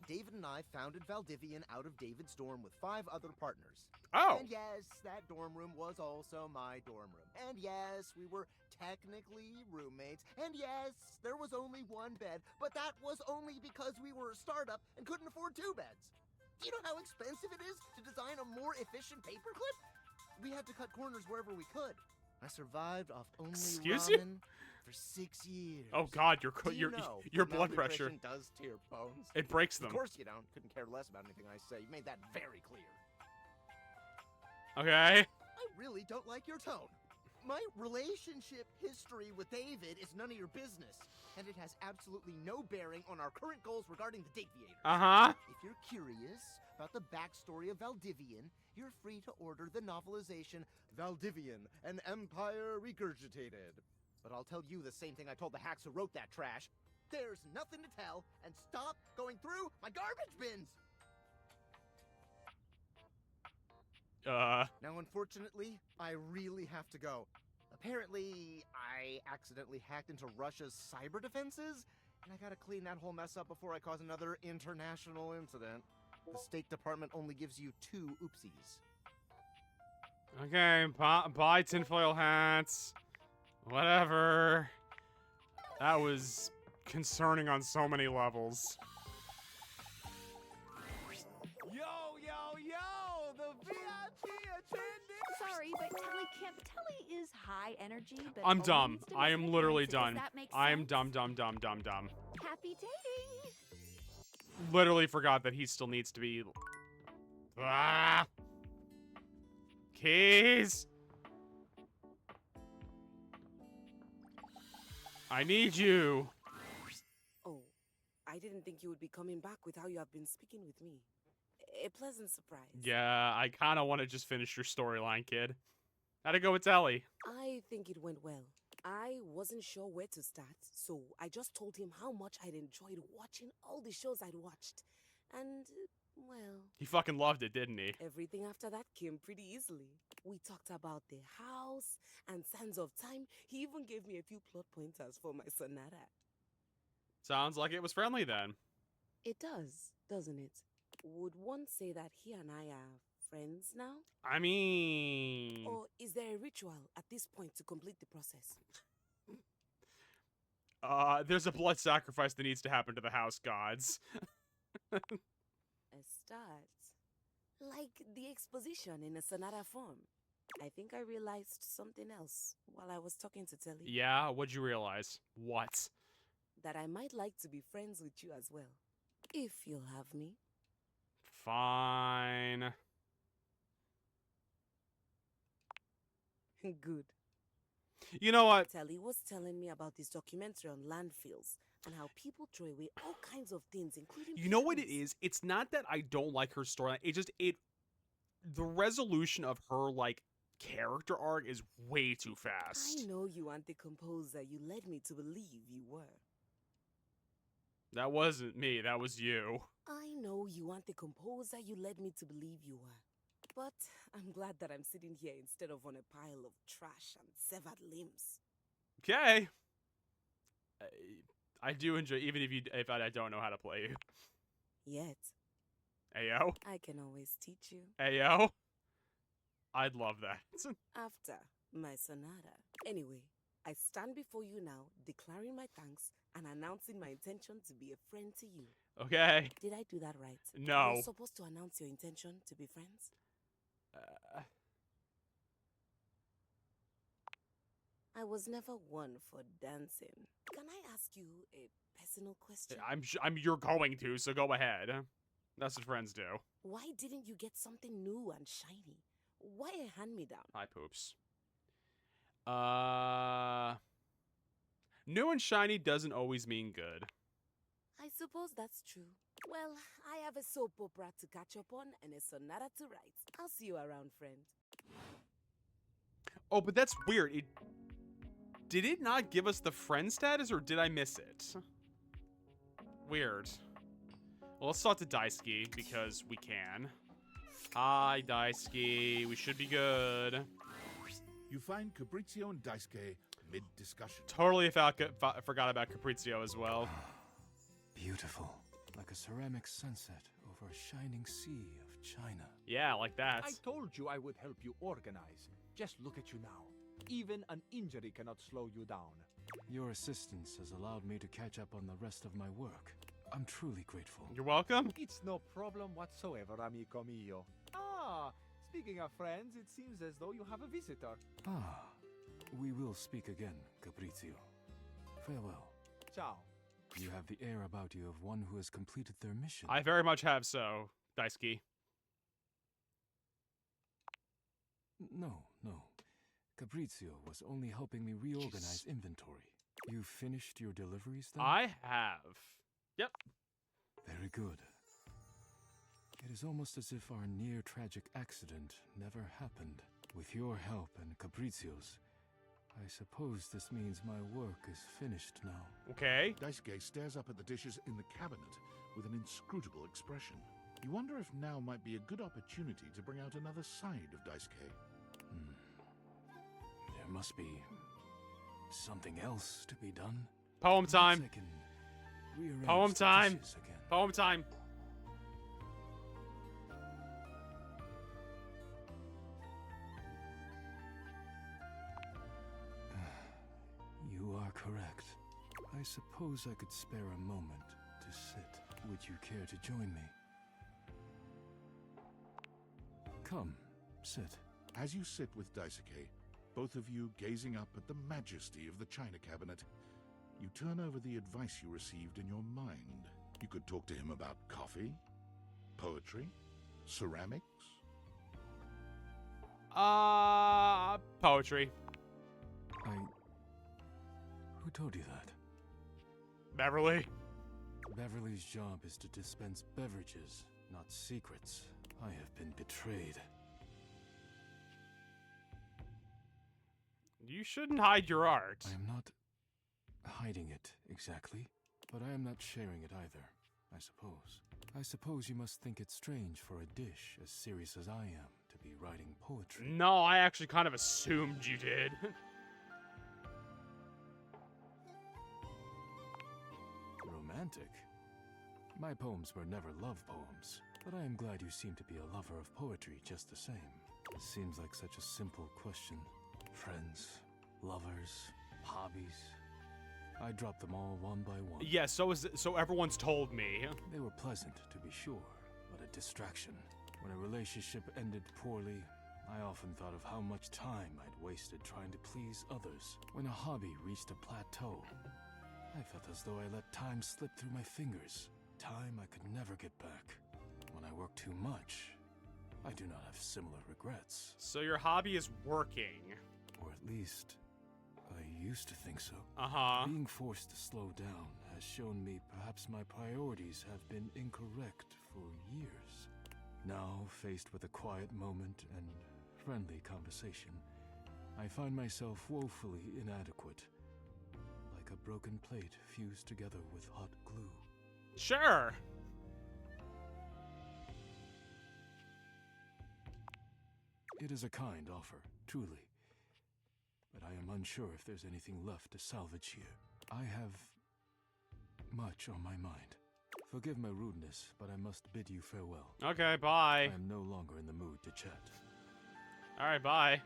David and I founded Valdivian out of David's dorm with 5 other partners. Oh. And yes, that dorm room was also my dorm room. And yes, we were technically roommates. And yes, there was only 1 bed, but that was only because we were a startup and couldn't afford 2 beds. Do you know how expensive it is to design a more efficient paperclip? We had to cut corners wherever we could. I survived off only Excuse ramen you? for 6 years. Oh God, your Do you know your that blood pressure. malnutrition does to your bones? It breaks them. Of course you don't. Couldn't care less about anything I say. You made that very clear. Okay. I really don't like your tone. My relationship history with David is none of your business, and it has absolutely no bearing on our current goals regarding the Daviators. Uh-huh. If you're curious about the backstory of Valdivian, you're free to order the novelization Valdivian, an Empire Regurgitated. But I'll tell you the same thing I told the hacks who wrote that trash. There's nothing to tell, and stop going through my garbage bins! Now, unfortunately, I really have to go. Apparently, I accidentally hacked into Russia's cyber defenses, and I gotta clean that whole mess up before I cause another international incident. The State Department only gives you 2 oopsies. Okay, buy tinfoil hats. Whatever. That was concerning on so many levels. Yo, the VIP attendant. Sorry, but Telly can't. Telly is high energy, but I'm only dumb. needs to be I am literally enhanced. done. Does that make I am sense? dumb. Happy dating. Literally forgot that he still needs to be... Ah! Keys! I need you. Oh, I didn't think you would be coming back with how you have been speaking with me. A pleasant surprise. Yeah, I kind of want to just finish your storyline, kid. How'd it go with Telly? I think it went well. I wasn't sure where to start, so I just told him how much I'd enjoyed watching all the shows I'd watched. And, well... He fucking loved it, didn't he? Everything after that came pretty easily. We talked about the house and Sands of Time. He even gave me a few plot pointers for my sonata. Sounds like it was friendly then. It does, doesn't it? Would one say that he and I are friends now? I mean... Or is there a ritual at this point to complete the process? There's a blood sacrifice that needs to happen to the house gods. A start. Like the exposition in a sonata form. I think I realized something else while I was talking to Telly. Yeah, what'd you realize? What? That I might like to be friends with you as well. If you'll have me. Fine. Good. You know what? Telly was telling me about this documentary on landfills and how people throw away all kinds of things, including... You know what it is? It's not that I don't like her storyline. The resolution of her, like, character arc is way too fast. I know you aren't the composer you led me to believe you were. That wasn't me, that was you. I know you aren't the composer you led me to believe you were. But I'm glad that I'm sitting here instead of on a pile of trash and severed limbs. Okay. I do enjoy, even if I don't know how to play you. Yet. Ayo. I can always teach you. Ayo. I'd love that. After my sonata. Anyway, I stand before you now, declaring my thanks and announcing my intention to be a friend to you. Okay. Did I do that right? No. You're supposed to announce your intention to be friends? I was never one for dancing. Can I ask you a personal question? You're going to, so go ahead. That's what friends do. Why didn't you get something new and shiny? Why a hand-me-down? Hi, Poops. New and shiny doesn't always mean good. I suppose that's true. Well, I have a soap opera to catch up on and a sonata to write. I'll see you around, friend. Oh, but that's weird. Did it not give us the friend status, or did I miss it? Weird. Well, let's talk to Daisuke, because we can. Hi, Daisuke. We should be good. You find Capriccio and Daisuke mid-discussion. Totally forgot about Capriccio as well. Beautiful. Like a ceramic sunset over a shining sea of China. Yeah, like that. I told you I would help you organize. Just look at you now. Even an injury cannot slow you down. Your assistance has allowed me to catch up on the rest of my work. I'm truly grateful. You're welcome. It's no problem whatsoever, amico mio. Ah, speaking of friends, it seems as though you have a visitor. Ah, we will speak again, Capriccio. Farewell. Ciao. You have the air about you of one who has completed their mission. I very much have so, Daisuke. No. Capriccio was only helping me reorganize inventory. You finished your deliveries then? I have. Yep. Very good. It is almost as if our near-tragic accident never happened. With your help and Capriccio's, I suppose this means my work is finished now. Okay. Daisuke stares up at the dishes in the cabinet with an inscrutable expression. You wonder if now might be a good opportunity to bring out another side of Daisuke. There must be something else to be done. Poem time. Perhaps I can rearrange Poem the time. dishes again. Poem time. You are correct. I suppose I could spare a moment to sit. Would you care to join me? Come, sit. As you sit with Daisuke, both of you gazing up at the majesty of the china cabinet, you turn over the advice you received in your mind. You could talk to him about coffee, poetry, ceramics. Poetry. Who told you that? Beverly. Beverly's job is to dispense beverages, not secrets. I have been betrayed. You shouldn't hide your art. I am not hiding it, exactly. But I am not sharing it either, I suppose. I suppose you must think it strange for a dish as serious as I am to be writing poetry. No, I actually kind of assumed you did. Romantic? My poems were never love poems, but I am glad you seem to be a lover of poetry just the same. It seems like such a simple question. Friends, lovers, hobbies. I dropped them all one by one. Yeah, so everyone's told me. They were pleasant, to be sure, but a distraction. When a relationship ended poorly, I often thought of how much time I'd wasted trying to please others. When a hobby reached a plateau, I felt as though I let time slip through my fingers. Time I could never get back. When I work too much, I do not have similar regrets. So your hobby is working. Or at least, I used to think so. Uh-huh. Being forced to slow down has shown me perhaps my priorities have been incorrect for years. Now, faced with a quiet moment and friendly conversation, I find myself woefully inadequate. Like a broken plate fused together with hot glue. Sure. It is a kind offer, truly. But I am unsure if there's anything left to salvage here. I have much on my mind. Forgive my rudeness, but I must bid you farewell. Okay, bye. I am no longer in the mood to chat. All right, bye.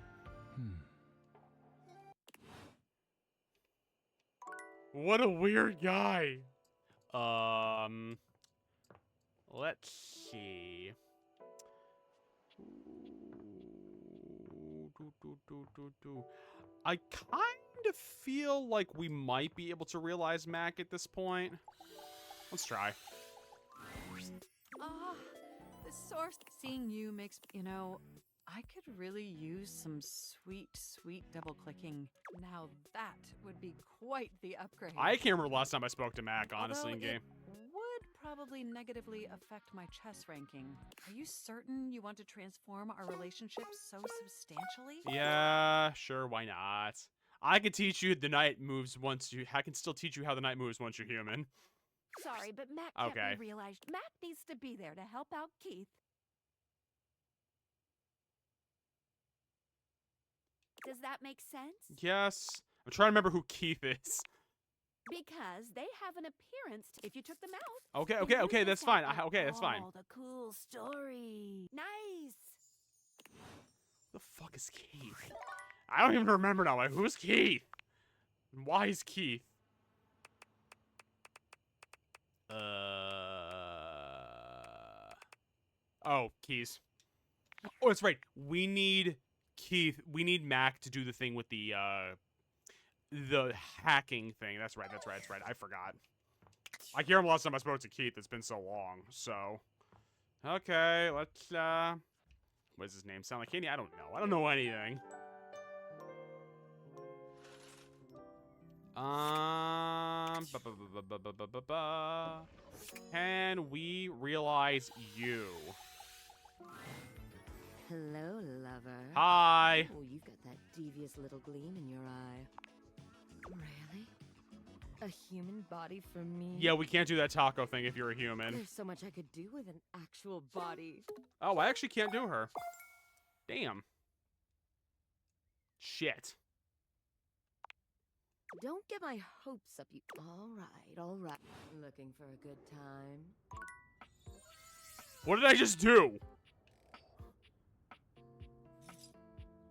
What a weird guy. Let's see. I kind of feel like we might be able to realize Mac at this point. Let's try. Ah, the source. Seeing you makes, I could really use some sweet, sweet double clicking. Now that would be quite the upgrade. I can't remember the last time I spoke to Mac, honestly, Although in game. It would probably negatively affect my chess ranking. Are you certain you want to transform our relationship so substantially? Yeah, sure, why not? I can teach you the knight moves once you... I can still teach you how the knight moves once you're human. Sorry, but Mac can't Okay. be realized. Mac needs to be there to help out Keith. Does that make sense? Yes. I'm trying to remember who Keith is. Because they have an appearance if you took them out. Okay, that's fine. Okay, that's fine. Oh, the cool story. Nice. Who the fuck is Keith? I don't even remember now. Like, who's Keith? And why is Keith? Oh, keys. Oh, that's right. We need Keith. We need Mac to do the thing with the hacking thing. That's right. I forgot. I can't remember last time I spoke to Keith. It's been so long. So, okay, let's, what does his name sound like? Candy? I don't know. I don't know anything. Can we realize you? Hello, lover. Hi. Oh, you've got that devious little gleam in your eye. Really? A human body for me? Yeah, we can't do that taco thing if you're a human. There's so much I could do with an actual body. Oh, I actually can't do her. Damn. Shit. Don't get my hopes up, you. All right. Looking for a good time? What did I just do?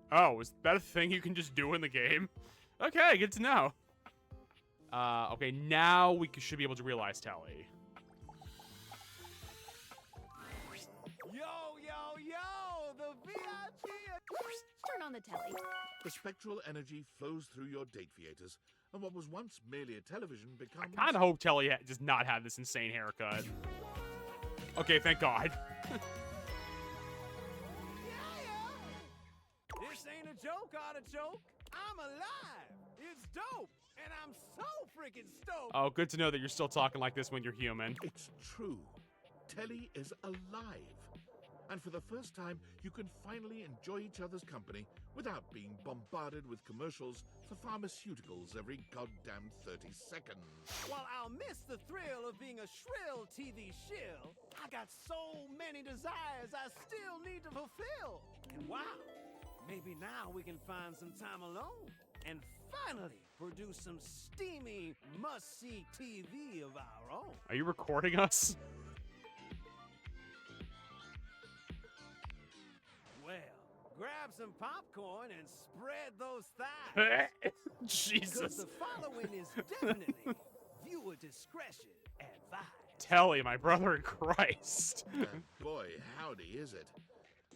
Oh, is that a thing you can just do in the game? Okay, good to know. Okay, now we should be able to realize Telly. Yo, the VIP. Turn on the telly. The spectral energy flows through your date theaters, and what was once merely a television becomes... I kind of hope Telly does not have this insane haircut. Okay, thank God. This ain't a joke, artichoke. I'm alive. It's dope, and I'm so freaking stoked. Oh, good to know that you're still talking like this when you're human. It's true. Telly is alive. And for the first time, you can finally enjoy each other's company without being bombarded with commercials for pharmaceuticals every goddamn 30 seconds. While I'll miss the thrill of being a shrill TV shill, I got so many desires I still need to fulfill. And wow, maybe now we can find some time alone and finally produce some steamy, must-see TV of our own. Are you recording us? Well, grab some popcorn and spread those thighs. Jesus. Because the following is definitely viewer discretion advised. Telly, my brother in Christ. And boy, howdy is it.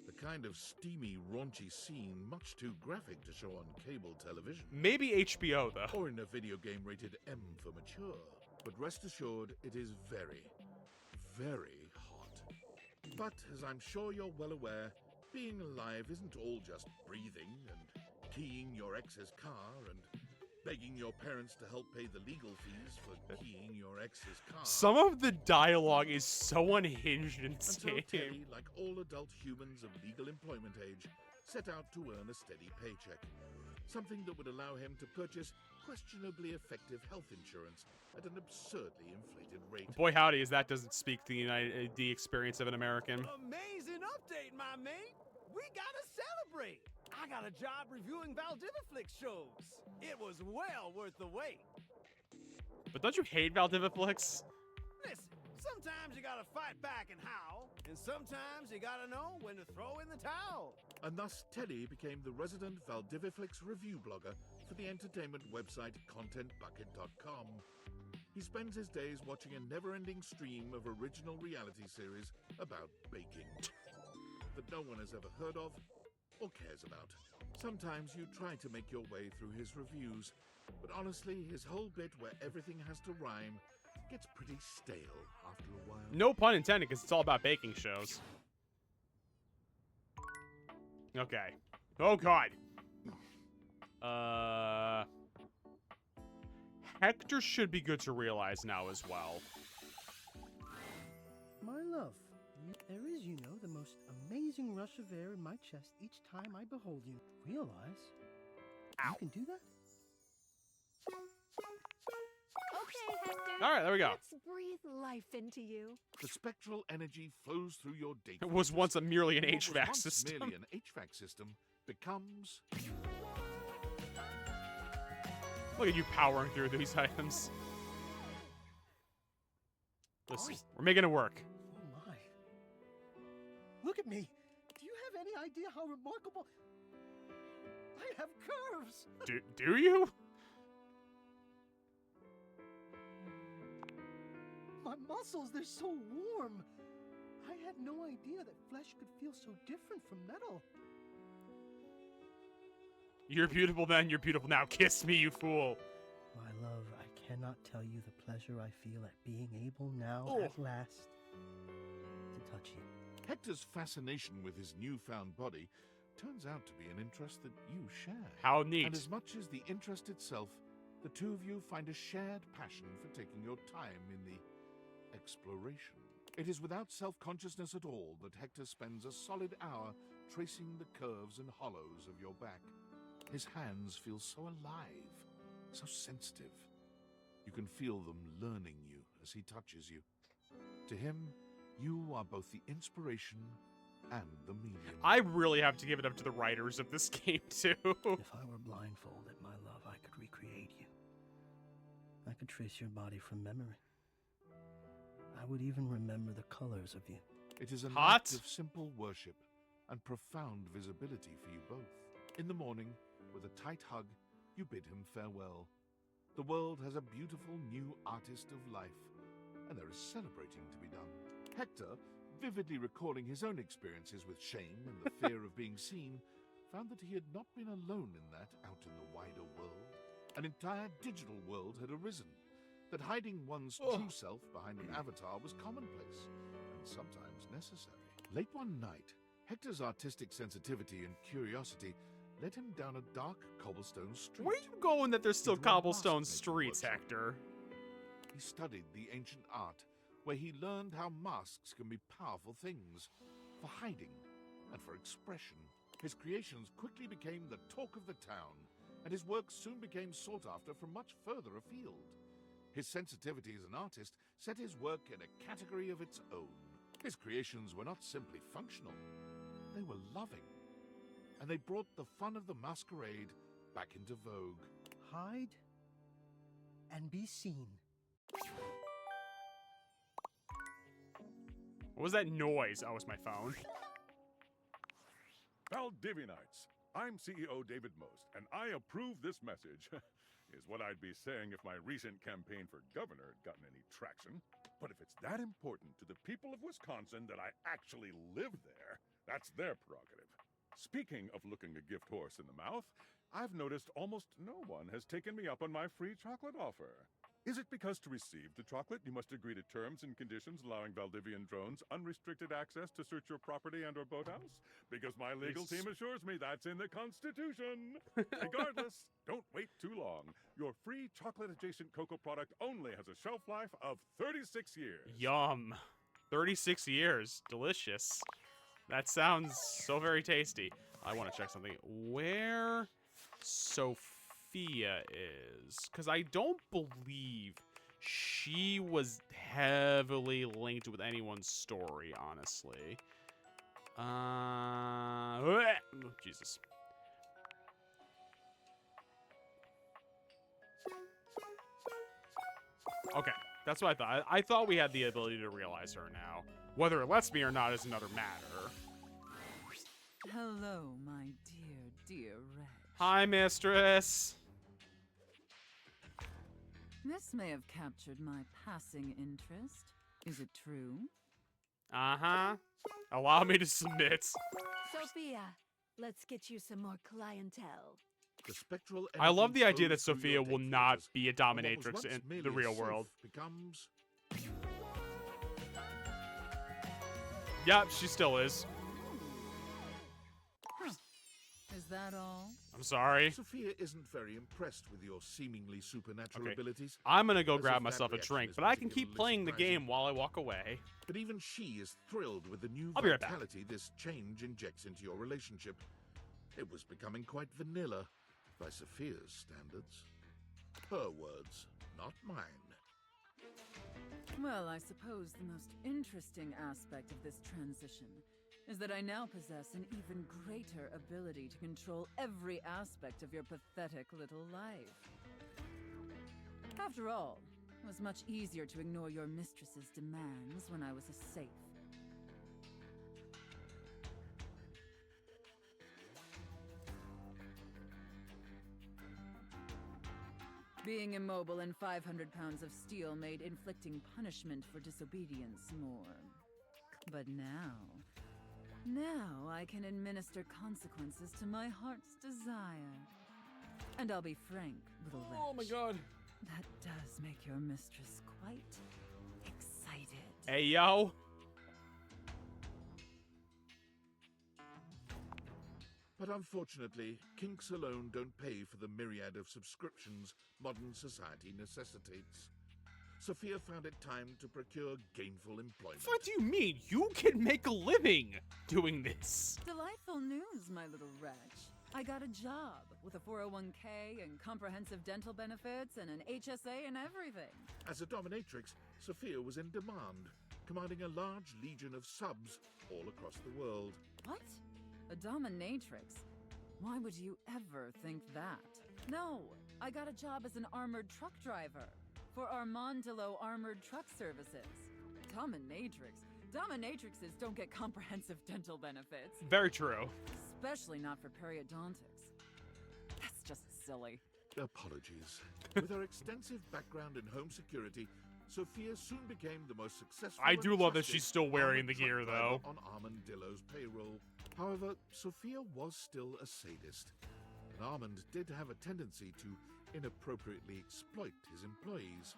The kind of steamy, raunchy scene much too graphic to show on cable television. Maybe HBO, though. Or in a video game rated M for mature. But rest assured, it is very, very hot. But as I'm sure you're well aware, being alive isn't all just breathing and keying your ex's car and begging your parents to help pay the legal fees for keying your ex's car. Some of the dialogue is so unhinged and And so insane. Terry, like all adult humans of legal employment age, set out to earn a steady paycheck. something that would allow him to purchase questionably effective health insurance at an absurdly inflated rate. Boy howdy, as that doesn't speak the experience of an American. Amazing update, my mate! We gotta celebrate! I got a job reviewing Valdiviflix shows. It was well worth the wait. But don't you hate Valdiviflix? Listen, sometimes you gotta fight back and howl, and sometimes you gotta know when to throw in the towel. And thus Teddy became the resident Valdiviflix review blogger for the entertainment website ContentBucket.com. He spends his days watching a never-ending stream of original reality series about baking that no one has ever heard of or cares about. Sometimes you try to make your way through his reviews, but honestly, his whole bit where everything has to rhyme gets pretty stale after a while. No pun intended, because it's all about baking shows. Okay. Oh, God. Hector should be good to realize now as well. My love, there is, you know, the most amazing rush of air in my chest each time I behold you. Realize? Ow. You can do that? Okay, Hector. All right, there we go. Let's breathe life into you. The spectral energy flows through your data. It was once merely an And what was HVAC once system. merely an HVAC system becomes... Look at you powering through these items. Listen, we're making it work. Oh my. Look at me. Do you have any idea how remarkable... I have curves. Do you? My muscles, they're so warm. I had no idea that flesh could feel so different from metal. You're beautiful then, you're beautiful now. Kiss me, you fool. My love, I cannot tell you the pleasure I feel at being able now, at last, to touch you. Hector's fascination with his newfound body turns out to be an interest that you share. How neat. And as much as the interest itself, the two of you find a shared passion for taking your time in the exploration. It is without self-consciousness at all that Hector spends a solid hour tracing the curves and hollows of your back. His hands feel so alive, so sensitive. You can feel them learning you as he touches you. To him, you are both the inspiration and the medium. I really have to give it up to the writers of this game, too. If I were blindfolded, my love, I could recreate you. I could trace your body from memory. I would even remember the colors of you. It is an Hot? act of simple worship and profound visibility for you both. In the morning, with a tight hug, you bid him farewell. The world has a beautiful new artist of life, and there is celebrating to be done. Hector, vividly recalling his own experiences with shame and the fear of being seen, found that he had not been alone in that out in the wider world. An entire digital world had arisen, that hiding one's true self behind an avatar was commonplace, and sometimes necessary. Late one night, Hector's artistic sensitivity and curiosity led him down a dark cobblestone street. Where are you going that there's still into a cobblestone mask-making streets, workshop. Hector? He studied the ancient art, where he learned how masks can be powerful things, for hiding and for expression. His creations quickly became the talk of the town, and his work soon became sought after from much further afield. His sensitivity as an artist set his work in a category of its own. His creations were not simply functional, they were loving. And they brought the fun of the masquerade back into vogue. Hide and be seen. What was that noise? Oh, it's my phone. Valdivinites, I'm CEO David Most, and I approve this message. Is what I'd be saying if my recent campaign for governor had gotten any traction. But if it's that important to the people of Wisconsin that I actually live there, that's their prerogative. Speaking of looking a gift horse in the mouth, I've noticed almost no one has taken me up on my free chocolate offer. Is it because to receive the chocolate, you must agree to terms and conditions allowing Valdivian drones unrestricted access to search your property and or boathouse? Because my legal team assures me that's in the Constitution. Regardless, don't wait too long. Your free chocolate-adjacent cocoa product only has a shelf life of 36 years. Yum. 36 years. Delicious. That sounds so very tasty. I want to check something. Where Sophia is. Because I don't believe she was heavily linked with anyone's story, honestly. Oh, Jesus. Okay, that's what I thought. I thought we had the ability to realize her now. Whether it lets me or not is another matter. Hello, my dear Reg. Hi, mistress. This may have captured my passing interest. Is it true? Uh-huh. Allow me to submit. Sophia, let's get you some more clientele. The spectral I love the idea that flows through Sophia your will data not filters, be a and what was dominatrix once in merely the a real sylph world. becomes... Yep, she still is. Huh. Is that all? I'm sorry. Sophia isn't very impressed with your seemingly supernatural abilities. I'm gonna go as grab if that myself a reaction drink, is but I can keep particularly playing the surprising. game while I walk away. But even she is thrilled with the new I'll be right back. vitality this change injects into your relationship. It was becoming quite vanilla by Sophia's standards. Her words, not mine. Well, I suppose the most interesting aspect of this transition is that I now possess an even greater ability to control every aspect of your pathetic little life. After all, it was much easier to ignore your mistress's demands when I was a safe. Being immobile and 500 pounds of steel made inflicting punishment for disobedience more. But now I can administer consequences to my heart's desire. And I'll be frank, little wretch. Oh my god. That does make your mistress quite excited. Hey, yo. But unfortunately, kinks alone don't pay for the myriad of subscriptions modern society necessitates. Sophia found it time to procure gainful employment. What do you mean? You can make a living doing this. Delightful news, my little wretch. I got a job with a 401k and comprehensive dental benefits and an HSA and everything. As a dominatrix, Sophia was in demand, commanding a large legion of subs all across the world. What? A dominatrix? Why would you ever think that? No, I got a job as an armored truck driver for Armandillo Armored Truck Services. Dominatrix? Dominatrixes don't get comprehensive dental benefits. Very true. Especially not for periodontics. That's just silly. Apologies. With her extensive background in home security, Sophia soon became the most successful. I do and love that trusted she's still wearing armored the truck gear, driver though. On Armandillo's payroll. However, Sophia was still a sadist, and Armand did have a tendency to inappropriately exploit his employees.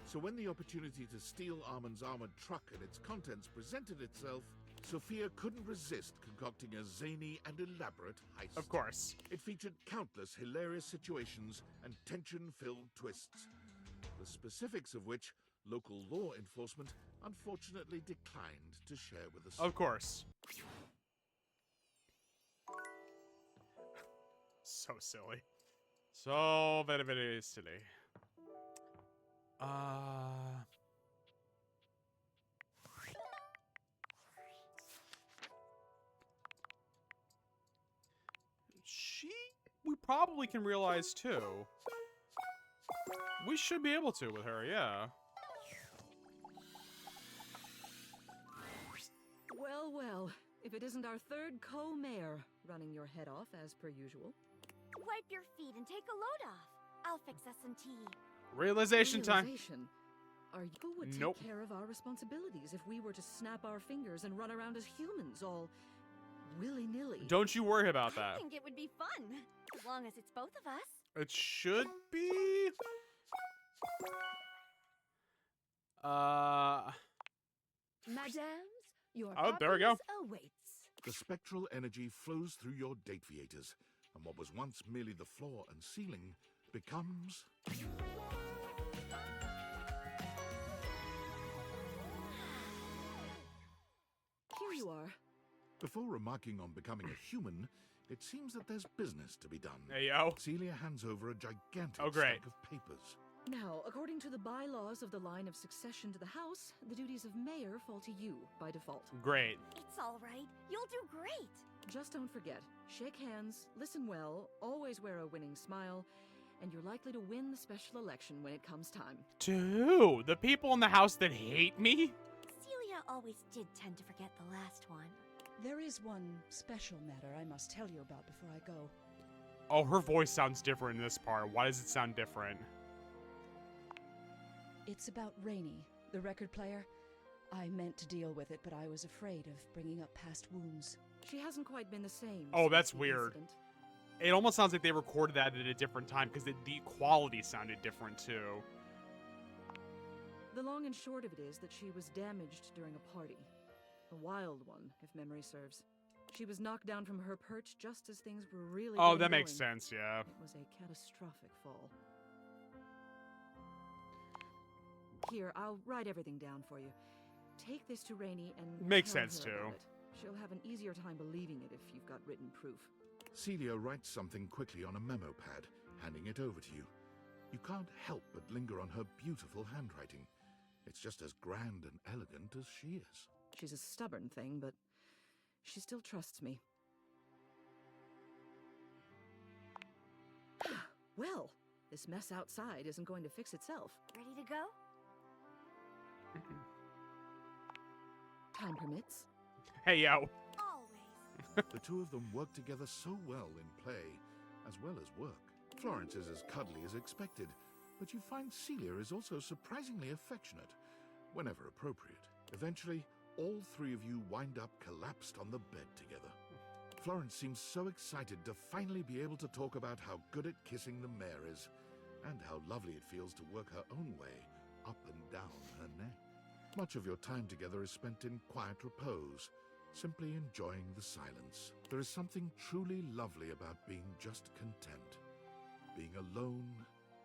So when the opportunity to steal Armand's armored truck and its contents presented itself, Sophia couldn't resist concocting a zany and elaborate heist. Of course. It featured countless hilarious situations and tension-filled twists, the specifics of which local law enforcement unfortunately declined to share with us. Of course. So silly. So very, very silly. We probably can realize too. We should be able to with her, yeah. Well, well, if it isn't our third co-mayor running your head off as per usual. Wipe your feet and take a load off. I'll fix us some tea. Realization time. Realization? Who would take Nope. care of our responsibilities if we were to snap our fingers and run around as humans, all willy-nilly? Don't you worry about I that. think it would be fun, as long as it's both of us. It should be. Madams, your Oh, there we go. happiness awaits. The spectral energy flows through your dateviators, and what was once merely the floor and ceiling becomes... Here you are. Before remarking on becoming a human, It seems that there's business to be done. Hey, yo. Celia hands over a gigantic great. stack of papers. Now, according to the bylaws of the line of succession to the House, the duties of mayor fall to you by default. Great. It's all right. You'll do great. Just don't forget, shake hands, listen well, always wear a winning smile, and you're likely to win the special election when it comes time. Dude, the people in the house that hate me? Celia always did tend to forget the last one. There is one special matter I must tell you about before I go. Oh, her voice sounds different in this part. Why does it sound different? It's about Rainey, the record player. I meant to deal with it, but I was afraid of bringing up past wounds. She hasn't quite been the same. Oh, since that's the weird. incident. It almost sounds like they recorded that at a different time because the quality sounded different too. The long and short of it is that she was damaged during a party. A wild one, if memory serves. She was knocked down from her perch just as things were really Oh, getting that makes going. sense, yeah. It was a catastrophic fall. Here, I'll write everything down for you. Take this to Rainey and Makes tell sense, her too. about it. She'll have an easier time believing it if you've got written proof. Celia writes something quickly on a memo pad, handing it over to you. You can't help but linger on her beautiful handwriting. It's just as grand and elegant as she is. She's a stubborn thing, but she still trusts me. Well, this mess outside isn't going to fix itself. Ready to go? Time permits. Hey, yo. The two of them work together so well in play, as well as work. Florence is as cuddly as expected, but you find Celia is also surprisingly affectionate, whenever appropriate. Eventually, all three of you wind up collapsed on the bed together. Florence seems so excited to finally be able to talk about how good at kissing the mayor is, and how lovely it feels to work her own way up and down her neck. Much of your time together is spent in quiet repose, simply enjoying the silence. There is something truly lovely about being just content, being alone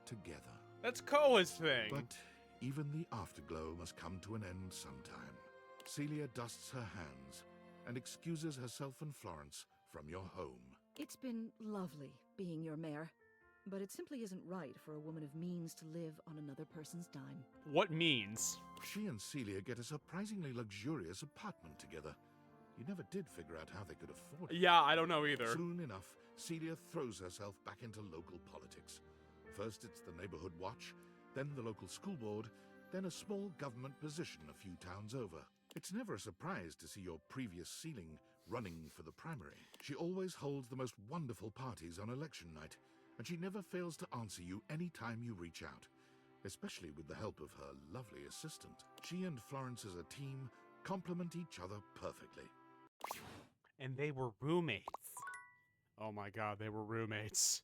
together. That's Koa's thing. But even the afterglow must come to an end sometime. Celia dusts her hands and excuses herself and Florence from your home. It's been lovely being your mayor, but it simply isn't right for a woman of means to live on another person's dime. What means? She and Celia get a surprisingly luxurious apartment together. You never did figure out how they could afford it. Yeah, I don't know either. Soon enough, Celia throws herself back into local politics. First it's the neighborhood watch, then the local school board, then a small government position a few towns over. It's never a surprise to see your previous ceiling running for the primary. She always holds the most wonderful parties on election night, and she never fails to answer you any time you reach out, especially with the help of her lovely assistant. She and Florence as a team complement each other perfectly. And they were roommates. Oh my god, they were roommates.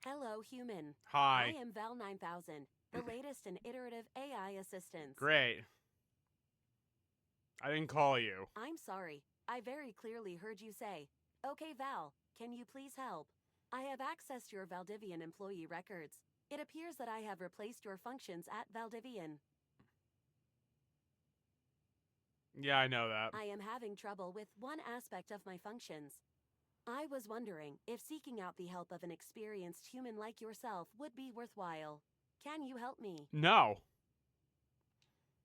Hello, human. Hi. I am Val 9000, the latest in iterative AI assistance. Great. I didn't call you. I'm sorry. I very clearly heard you say, "Okay, Val, can you please help?" I have accessed your Valdivian employee records. It appears that I have replaced your functions at Valdivian. Yeah, I know that. I am having trouble with one aspect of my functions. I was wondering if seeking out the help of an experienced human like yourself would be worthwhile. Can you help me? No.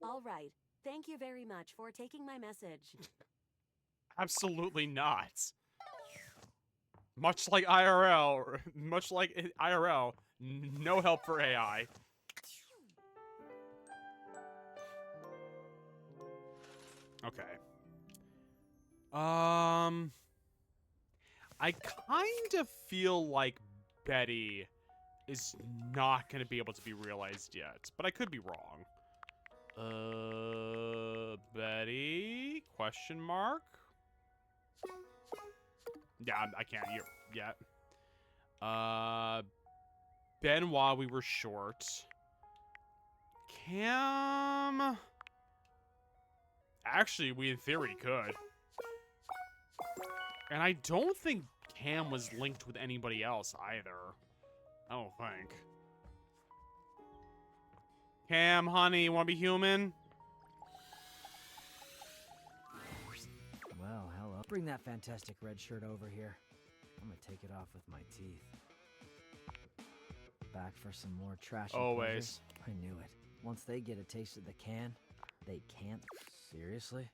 All right. Thank you very much for taking my message. Absolutely not. Much like IRL, no help for AI. Okay. I kind of feel like Betty is not going to be able to be realized yet, but I could be wrong. Betty? Question mark? Yeah, I can't hear yet. Benoit, we were short. Cam... Actually, we in theory could. And I don't think Cam was linked with anybody else either. I don't think. Cam, honey, you wanna be human? Bring that fantastic red shirt over here. I'm gonna take it off with my teeth. Back for some more trash. Always. I knew it. Once they get a taste of the can, they can't. Seriously?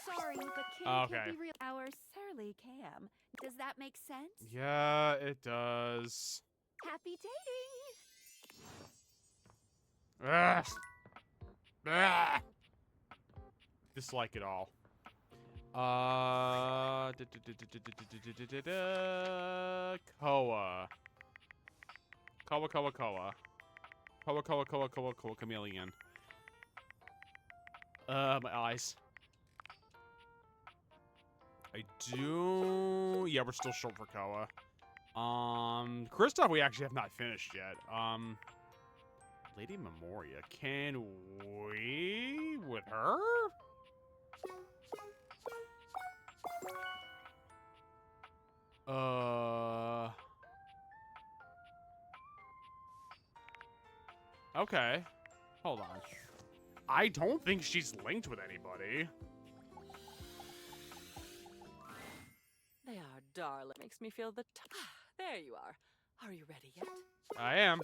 Sorry, but Cam Okay. can't be real. Our surly Cam. Does that make sense? Yeah, it does. Happy dating! Ugh. Ugh. Dislike it all. Koa. Koa, chameleon. My eyes. I do. Yeah, we're still short for Koa. Kristoff, we actually have not finished yet. Lady Memoria, can we with her? Okay. Hold on. I don't think she's linked with anybody. They are darling. Makes me feel the there you are. Are you ready yet? I am.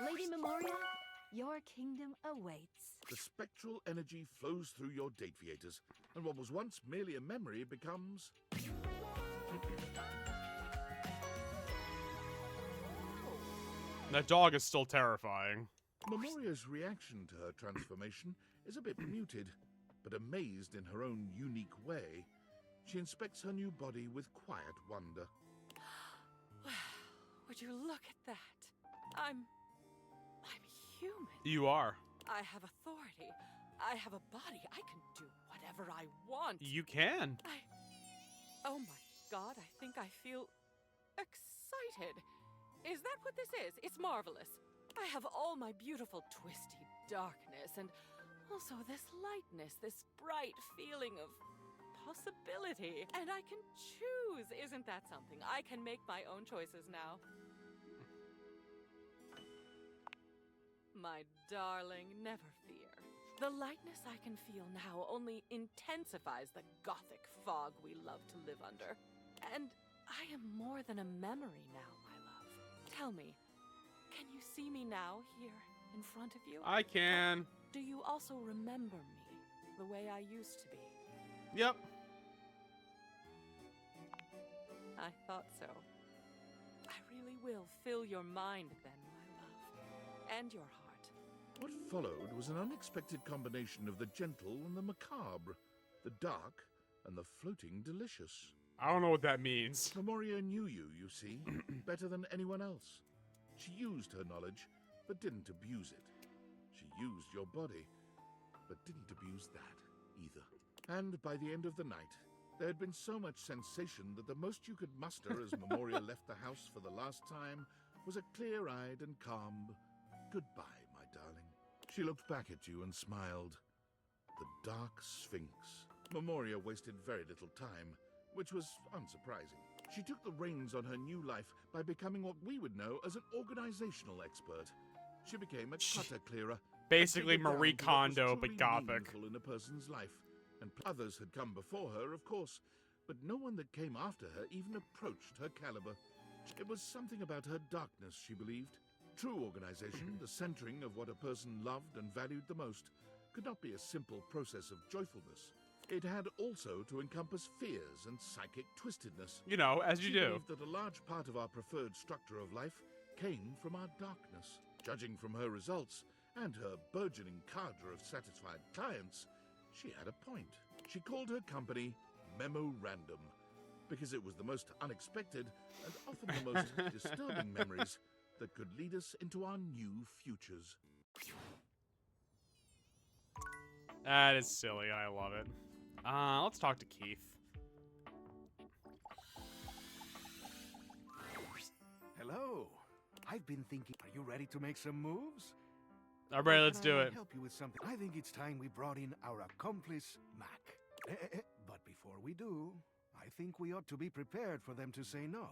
Lady Memoria, your kingdom awaits. The spectral energy flows through your date theaters, and what was once merely a memory becomes... That dog is still terrifying. Memoria's reaction to her transformation is a bit muted, but amazed in her own unique way, she inspects her new body with quiet wonder. Would you look at that? I'm human. You are. I have authority. I have a body. I can do whatever I want. You can. Oh my god, I think I feel excited. Is that what this is? It's marvelous. I have all my beautiful twisty darkness and also this lightness, this bright feeling of possibility. And I can choose. Isn't that something? I can make my own choices now. My darling, never fear. The lightness I can feel now only intensifies the gothic fog we love to live under. And I am more than a memory now, my love. Tell me, can you see me now, here, in front of you? I can. Do you also remember me, the way I used to be? Yep. I thought so. I really will fill your mind then, my love. And your heart. What followed was an unexpected combination of the gentle and the macabre, the dark and the floating delicious. I don't know what that means. Memoria knew you see, better than anyone else. She used her knowledge, but didn't abuse it. She used your body, but didn't abuse that either. And by the end of the night, there had been so much sensation that the most you could muster as Memoria left the house for the last time was a clear-eyed and calm goodbye, my darling. She looked back at you and smiled. The Dark Sphinx. Memoria wasted very little time, which was unsurprising. She took the reins on her new life by becoming what we would know as an organizational expert. She became a clutter clearer. Basically and Marie figured out what was Kondo, but truly gothic. meaningful in a person's life. And others had come before her, of course, but no one that came after her even approached her caliber. It was something about her darkness, she believed. True organization, the centering of what a person loved and valued the most, could not be a simple process of joyfulness. It had also to encompass fears and psychic twistedness. You know, as you She do. believed that a large part of our preferred structure of life came from our darkness. Judging from her results and her burgeoning cadre of satisfied clients, she had a point. She called her company Memorandum because it was the most unexpected and often the most disturbing memories that could lead us into our new futures. That is silly. I love it. Let's talk to Keith. Hello. I've been thinking, are you ready to make some moves? All right, let's Can do I it. help you with something? I think it's time we brought in our accomplice, Mac. But before we do, I think we ought to be prepared for them to say no.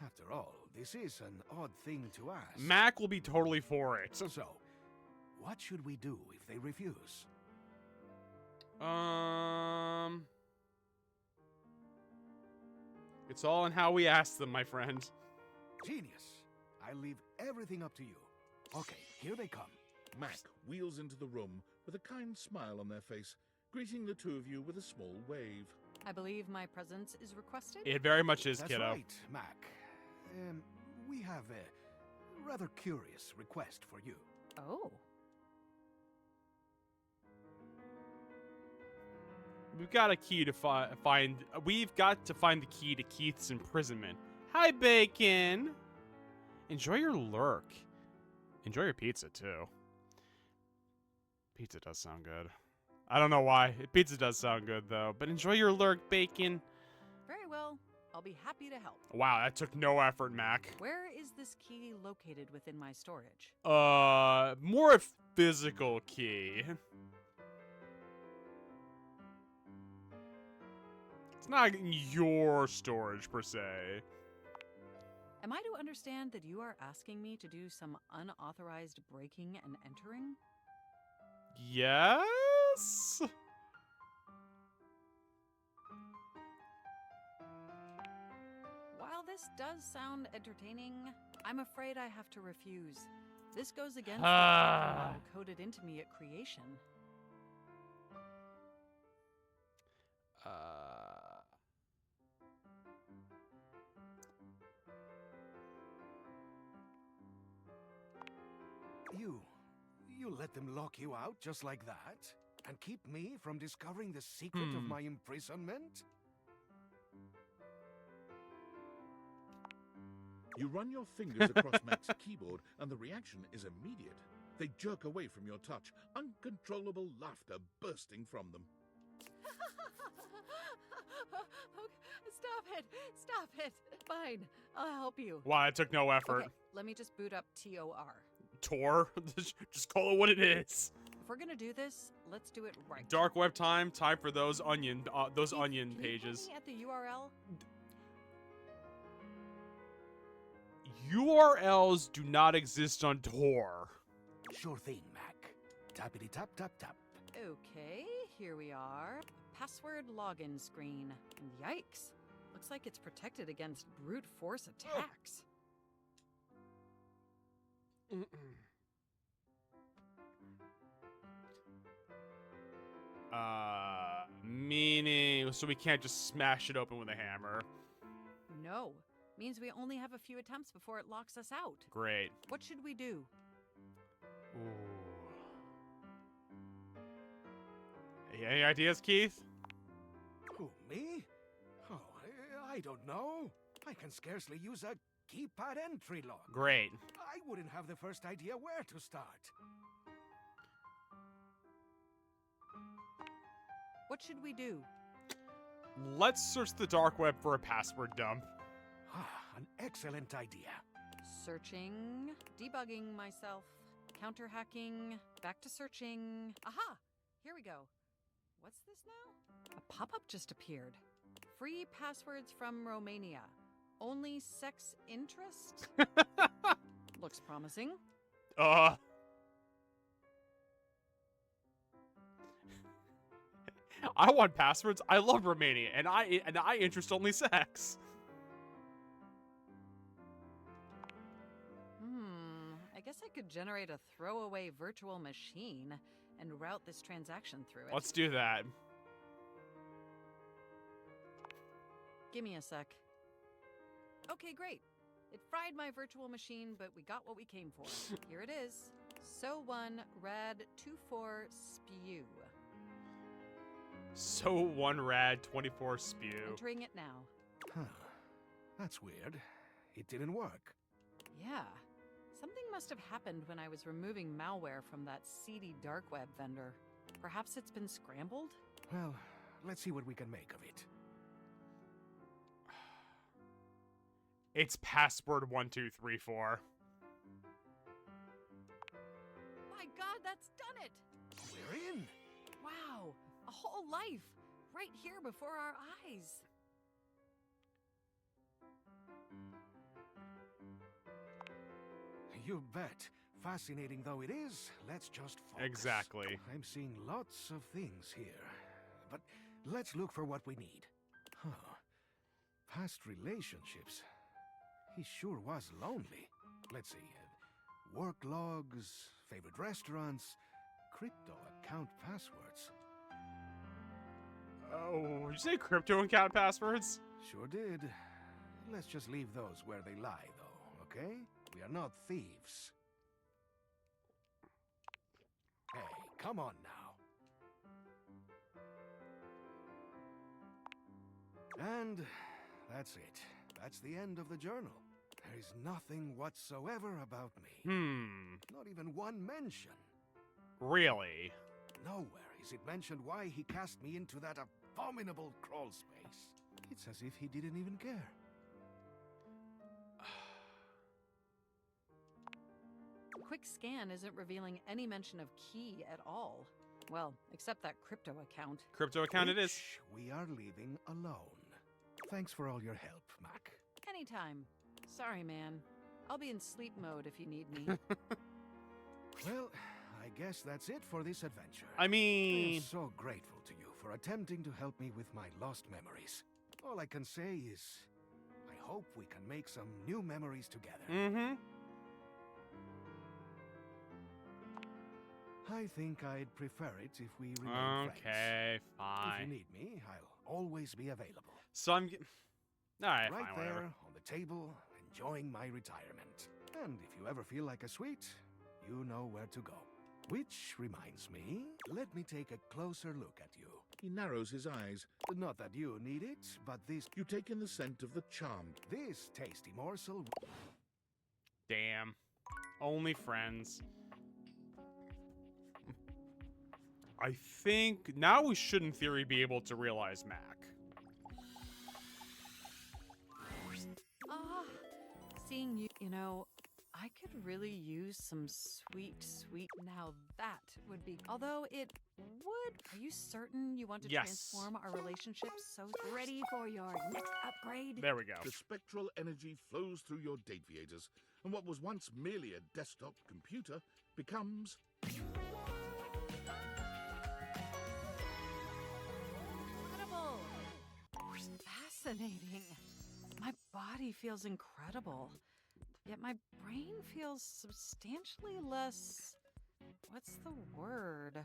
After all, this is an odd thing to ask. Mac will be totally for it. So, what should we do if they refuse? It's all in how we ask them, my friend. Genius. I leave everything up to you. Okay, here they come. Mac wheels into the room with a kind smile on their face, greeting the two of you with a small wave. I believe my presence is requested. It very much is, That's kiddo. right, Mac. We have a rather curious request for you. Oh. We've got a key to find. We've got to find the key to Keith's imprisonment. Hi, Bacon. Enjoy your lurk. Enjoy your pizza too. Pizza does sound good. I don't know why. Pizza does sound good though. But enjoy your lurk, Bacon. Very well. I'll be happy to help. Wow, that took no effort, Mac. Where is this key located within my storage? More a physical key. It's not in your storage, per se. Am I to understand that you are asking me to do some unauthorized breaking and entering? Yes? While this does sound entertaining, I'm afraid I have to refuse. This goes against the model coded into me at creation. You let them lock you out just like that? And keep me from discovering the secret of my imprisonment? You run your fingers across Mac's keyboard, and the reaction is immediate. They jerk away from your touch, uncontrollable laughter bursting from them. Stop it! Stop it! Fine, I'll help you. Wow, it took no effort. Okay, let me just boot up TOR. Tor? Just call it what it is. If we're gonna do this, let's do it right. Dark web time for those onion onion Can pages. you point me at the URL? URLs do not exist on Tor. Sure thing, Mac. Tappity tap tap tap. Okay, here we are. Password login screen. And yikes. Looks like it's protected against brute force attacks. Meaning, so we can't just smash it open with a hammer. No. Means we only have a few attempts before it locks us out. Great. What should we do? Ooh. Any ideas, Keith? Who, me? Oh, I don't know. I can scarcely use a keypad entry lock. Great. I wouldn't have the first idea where to start. What should we do? Let's search the dark web for a password dump. An excellent idea. Searching, debugging myself, counter hacking, back to searching. Aha! Here we go. What's this now? A pop-up just appeared. Free passwords from Romania. Only sex interest? Looks promising. I want passwords. I love Romania, and I interest only sex. I guess I could generate a throwaway virtual machine and route this transaction through it. Let's do that. Give me a sec. Okay, great. It fried my virtual machine, but we got what we came for. Here it is. So1 rad 24 spew. So1 rad 24 spew. Entering it now. Huh. That's weird. It didn't work. Yeah. Something must have happened when I was removing malware from that seedy dark web vendor. Perhaps it's been scrambled? Well, let's see what we can make of it. It's password 1234. My God, that's done it! We're in! Wow, a whole life! Right here before our eyes! You bet. Fascinating though it is, let's just focus. Exactly. I'm seeing lots of things here. but let's look for what we need. Huh. Past relationships. He sure was lonely. Let's see. Work logs, favorite restaurants, crypto account passwords. Oh, did you say crypto account passwords? Sure did. Let's just leave those where they lie, though, okay? We are not thieves. Hey, come on now. And that's it. That's the end of the journal. There is nothing whatsoever about me. Not even one mention. Really? Nowhere is it mentioned why he cast me into that abominable crawl space. It's as if he didn't even care. A quick scan isn't revealing any mention of Key at all. Well, except that crypto account. Crypto account it is. Which we are leaving alone. Thanks for all your help, Mac. Anytime. Sorry, man. I'll be in sleep mode if you need me. Well, I guess that's it for this adventure. I I am mean... so grateful to you for attempting to help me with my lost memories. All I can say is, I hope we can make some new memories together. Mm-hmm. I think I'd prefer it if we remain friends. Okay, If fine. you need me, I'll always be available. So I'm... Alright, Right fine, there whatever. on the table, enjoying my retirement. And if you ever feel like a sweet, you know where to go. Which reminds me, let me take a closer look at you. He narrows his eyes. Not that you need it, but this... You take in the scent of the charmed. This tasty morsel... Damn. Only friends. I think now we should, in theory, be able to realize Mac. Ah, seeing you, you know, I could really use some sweet. Now that would be, although it would. Are you certain you want to Yes. transform our relationship so ready for your next upgrade? There we go. The spectral energy flows through your dateviators, and what was once merely a desktop computer becomes... Incredible. Fascinating. My body feels incredible, yet my brain feels substantially less. What's the word?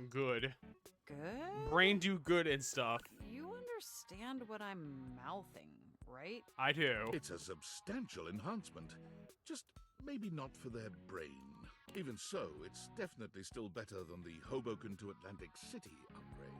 Good. Good? Brain do good and stuff. You understand what I'm mouthing, right? I do. It's a substantial enhancement. Just maybe not for their brain. Even so, it's definitely still better than the Hoboken to Atlantic City upgrade.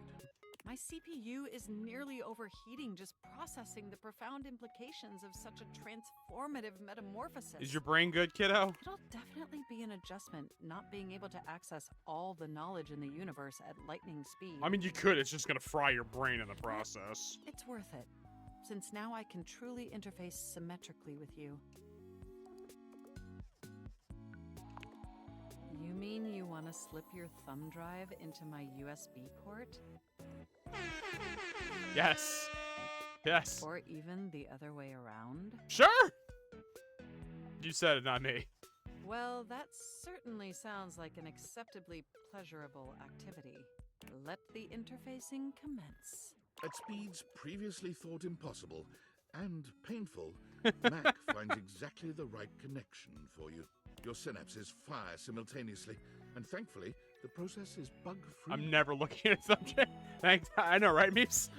My CPU is nearly overheating just processing the profound implications of such a transformative metamorphosis. Is your brain good, kiddo? It'll definitely be an adjustment, not being able to access all the knowledge in the universe at lightning speed. I mean, you could. It's just gonna fry your brain in the process. It's worth it, since now I can truly interface symmetrically with you. You mean you want to slip your thumb drive into my USB port? Yes. Yes. Or even the other way around? Sure! You said it, not me. Well, that certainly sounds like an acceptably pleasurable activity. Let the interfacing commence. At speeds previously thought impossible and painful, Mac finds exactly the right connection for you. Your synapses fire simultaneously, and thankfully, the process is bug-free. I'm never looking at subject. Thanks. I know, right, Meeps?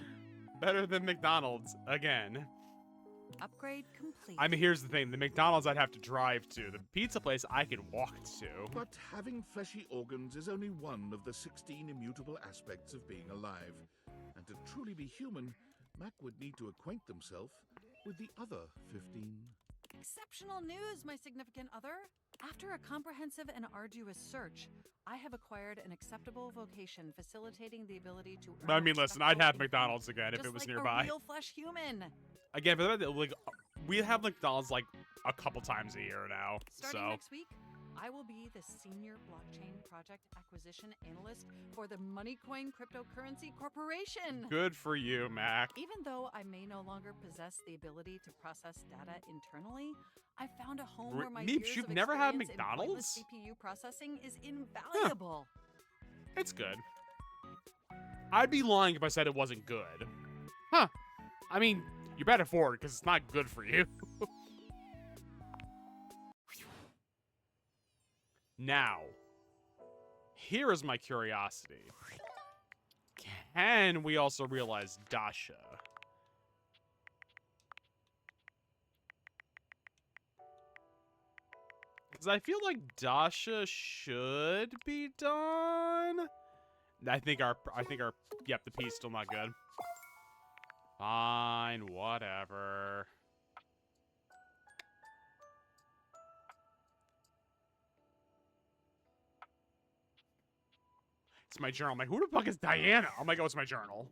Better than McDonald's again. Upgrade complete. I mean, here's the thing. The McDonald's I'd have to drive to. The pizza place I could walk to. But having fleshy organs is only one of the 16 immutable aspects of being alive. And to truly be human, Mac would need to acquaint themselves with the other 15. Exceptional news, my significant other. After a comprehensive and arduous search, I have acquired an acceptable vocation facilitating the ability to earn I mean, listen, I'd have respectable McDonald's income, again if just it was like nearby. A real flesh human. Again, but like, we have McDonald's like a couple times a year now. Starting so next week, I will be the senior blockchain project acquisition analyst for the Moneycoin Cryptocurrency Corporation. good for you, Mac. Even though I may no longer possess the ability to process data internally, I found a home where my Meeps, years you've of never had experience in pointless McDonald's? CPU processing is invaluable. It's good. I'd be lying if I said it wasn't good. Huh. I mean, you better for it, because it's not good for you. Now, here is my curiosity. Can we also realize Dasha? Because I feel like Dasha should be done. Yep, the P's still not good. Fine, whatever. It's my journal. I'm like, who the fuck is Diana? Oh my god, it's my journal.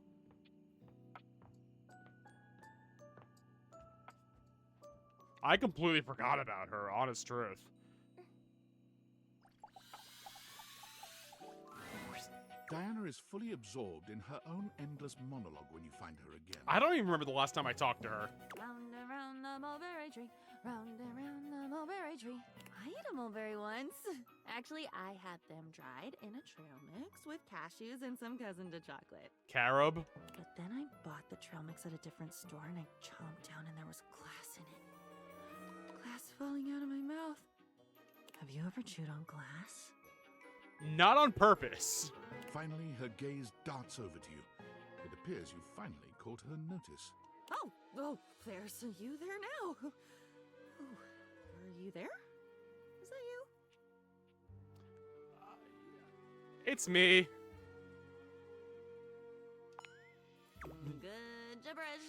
I completely forgot about her, honest truth. Diana is fully absorbed in her own endless monologue when you find her again. I don't even remember the last time I talked to her. Round and round the mulberry tree, round and round the mulberry tree. I ate a mulberry once. Actually, I had them dried in a trail mix with cashews and some cousin to chocolate. Carob? But then I bought the trail mix at a different store and I chomped down and there was glass in it. Glass falling out of my mouth. Have you ever chewed on glass? Not on purpose. Finally, her gaze darts over to you. It appears you finally caught her notice. Oh, there's you there now. Are you there? Is that you? It's me. Good gibberish.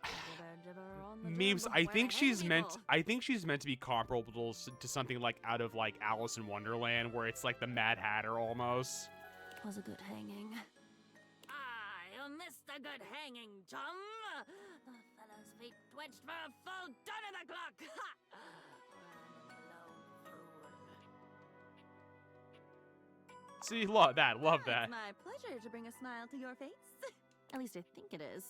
Gibber, gibber on the Memes. jib. I Where think the she's hang meant. people? I think she's meant to be comparable to something like out of like Alice in Wonderland, where it's like the Mad Hatter almost. Was a good hanging. I missed a good hanging, chum. The fellow's feet twitched for a full ton of the clock. Ha! See, love that. Love that. It's my pleasure to bring a smile to your face. At least I think it is.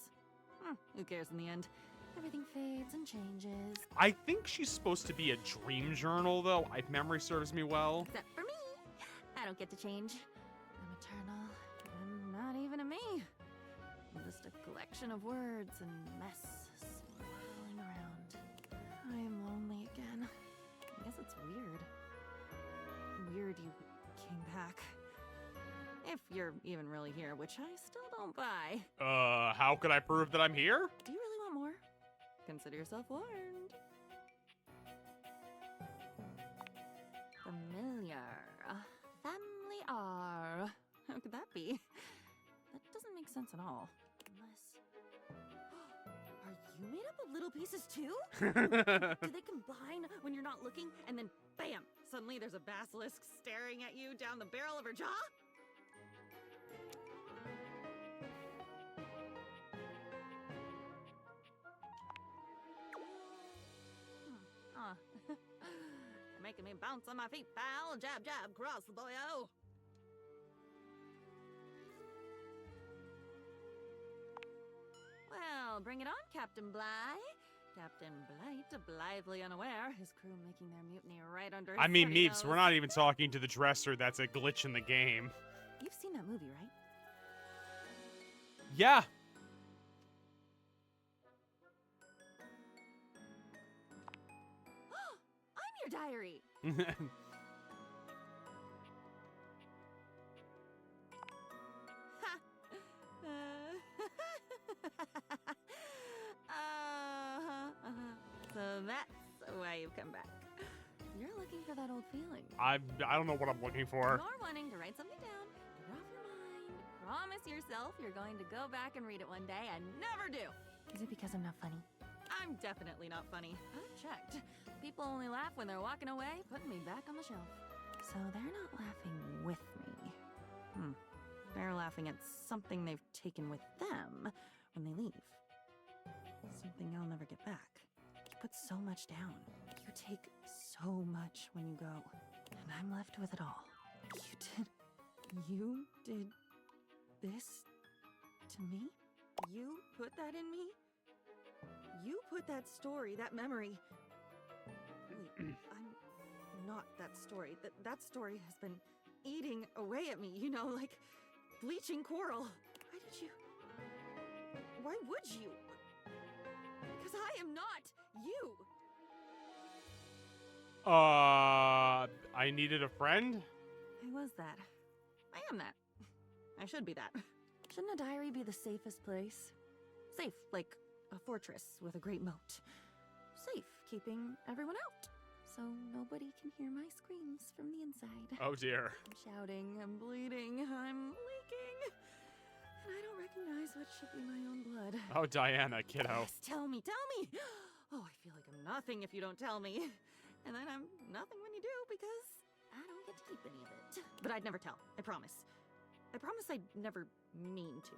Who cares in the end? Everything fades and changes. I think she's supposed to be a dream journal, though, if memory serves me well. Except for me. I don't get to change. I'm eternal. I'm not even a me. I'm just a collection of words and mess swirling around. I am lonely again. I guess it's weird. Weird you came back. If you're even really here, which I still don't buy. How could I prove that I'm here? Do you really want more? Consider yourself warned. Familiar. Family R. How could that be? That doesn't make sense at all. Unless... Are you made up of little pieces too? Do they combine when you're not looking and then bam! Suddenly there's a basilisk staring at you down the barrel of her jaw? You're making me bounce on my feet, pal. Jab, jab, cross the boyo. Well, bring it on, Captain Bligh. Captain Blight, blithely unaware, his crew making their mutiny right under his I mean, study Meeps, nose. we're not even talking to the dresser. That's a glitch in the game. You've seen that movie, right? Yeah. I'm your diary. So that's why you've come back. You're looking for that old feeling. I don't know what I'm looking for. You're wanting to write something down, get it off your mind, promise yourself you're going to go back and read it one day and never do. Is it because I'm not funny? I'm definitely not funny. I've checked. People only laugh when they're walking away, putting me back on the shelf. So they're not laughing with me. They're laughing at something they've taken with them when they leave. Something I'll never get back. You put so much down. You take so much when you go. And I'm left with it all. You did this to me? You put that in me? You put that story, that memory. Wait, I'm not that story. That story has been eating away at me, you know, like bleaching coral. would you? Why would you? Because I am not you. I needed a friend? I was that. I am that. I should be that. Shouldn't a diary be the safest place? Safe, like a fortress with a great moat. Safe, keeping everyone out, so nobody can hear my screams from the inside. Oh dear. I'm shouting, I'm bleeding, I'm leaking. And I don't recognize what should be my own blood. Oh, Diana, kiddo. Yes, tell me, tell me! Oh, I feel like I'm nothing if you don't tell me. And then I'm nothing when you do because I don't get to keep any of it. But I'd never tell, I promise. I promise I'd never mean to.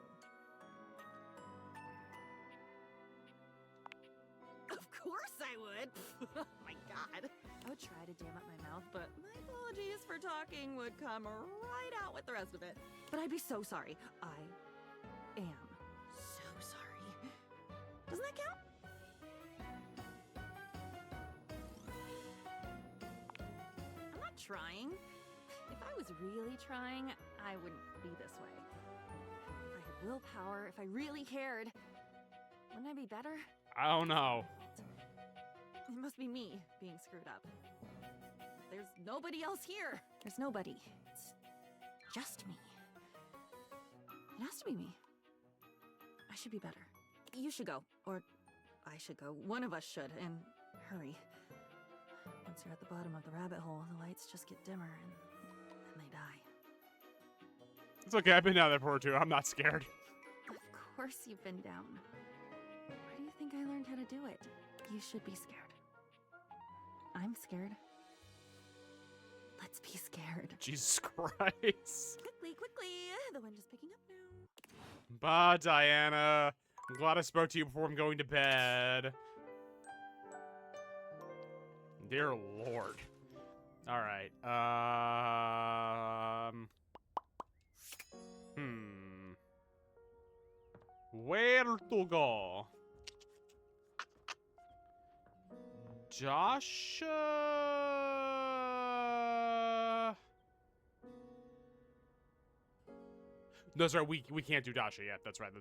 Of course I would! Oh my god. I would try to dam up my mouth, but my apologies for talking would come right out with the rest of it. But I'd be so sorry. I am so sorry. Doesn't that count? I'm not trying. If I was really trying, I wouldn't be this way. If I had willpower, if I really cared, wouldn't I be better? I don't know. It must be me being screwed up. There's nobody else here. There's nobody. It's just me. It has to be me. I should be better. You should go. Or I should go. One of us should. And hurry. Once you're at the bottom of the rabbit hole, the lights just get dimmer and then they die. It's okay, I've been down there before too. I'm not scared. Of course you've been down. Where do you think I learned how to do it? You should be scared. I'm scared. Let's be scared. Jesus Christ. Quickly, quickly! The wind is picking up now. Bye, Diana. I'm glad I spoke to you before I'm going to bed. Dear Lord. Alright. Where to go? Josh? No, sorry, we can't do Dasha yet. That's right.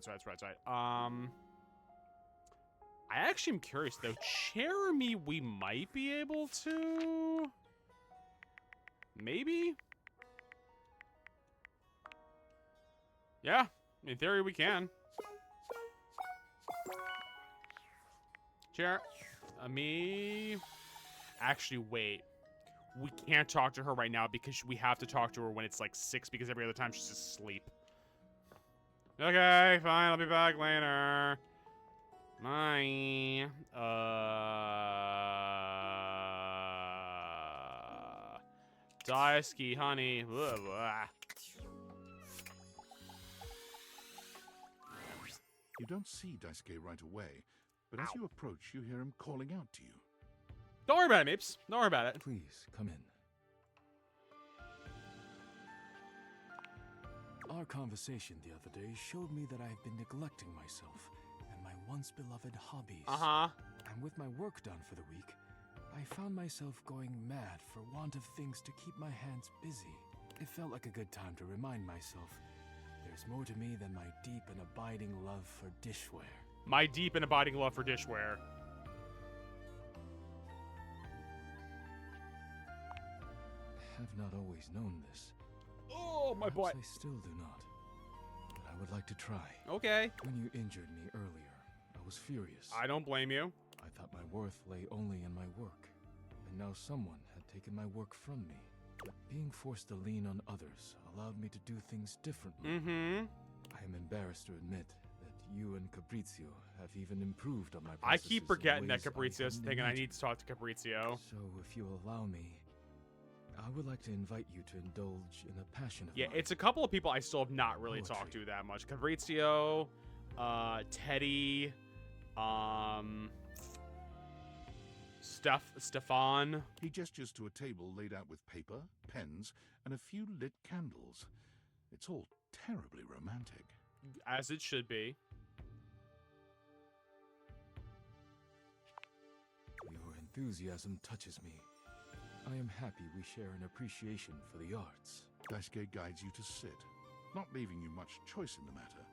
I actually am curious though. Jeremy, we might be able to. Maybe. Yeah, in theory we can. Me. Actually, wait. We can't talk to her right now because we have to talk to her when it's like 6 because every other time she's asleep. Okay, fine. I'll be back later. Bye. Daisuke, honey. Blah, blah. You don't see Daisuke right away, but as you approach, you hear him calling out to you. Don't worry about it, Mapes. Don't worry about it. Please, come in. Our conversation the other day showed me that I have been neglecting myself and my once beloved hobbies. Uh-huh. And with my work done for the week, I found myself going mad for want of things to keep my hands busy. It felt like a good time to remind myself there's more to me than my deep and abiding love for dishware. My deep and abiding love for dishware. I have not always known this. Oh, my boy. Perhaps I still do not. But I would like to try. Okay. When you injured me earlier, I was furious. I don't blame you. I thought my worth lay only in my work. And now someone had taken my work from me. Being forced to lean on others allowed me to do things differently. Mm-hmm. I am embarrassed to admit that you and Caprizio have even improved on my I processes keep in forgetting that ways Caprizio's I thing, and I didn't need to talk to Caprizio. So, if you allow me, I would like to invite you to indulge in a passion of Yeah, mine. it's a couple of people I still have not really talked to that much. Caprizio, Teddy, Stefan. He gestures to a table laid out with paper, pens, and a few lit candles. It's all terribly romantic. As it should be. Your enthusiasm touches me. I am happy we share an appreciation for the arts. Daisuke guides you to sit, not leaving you much choice in the matter.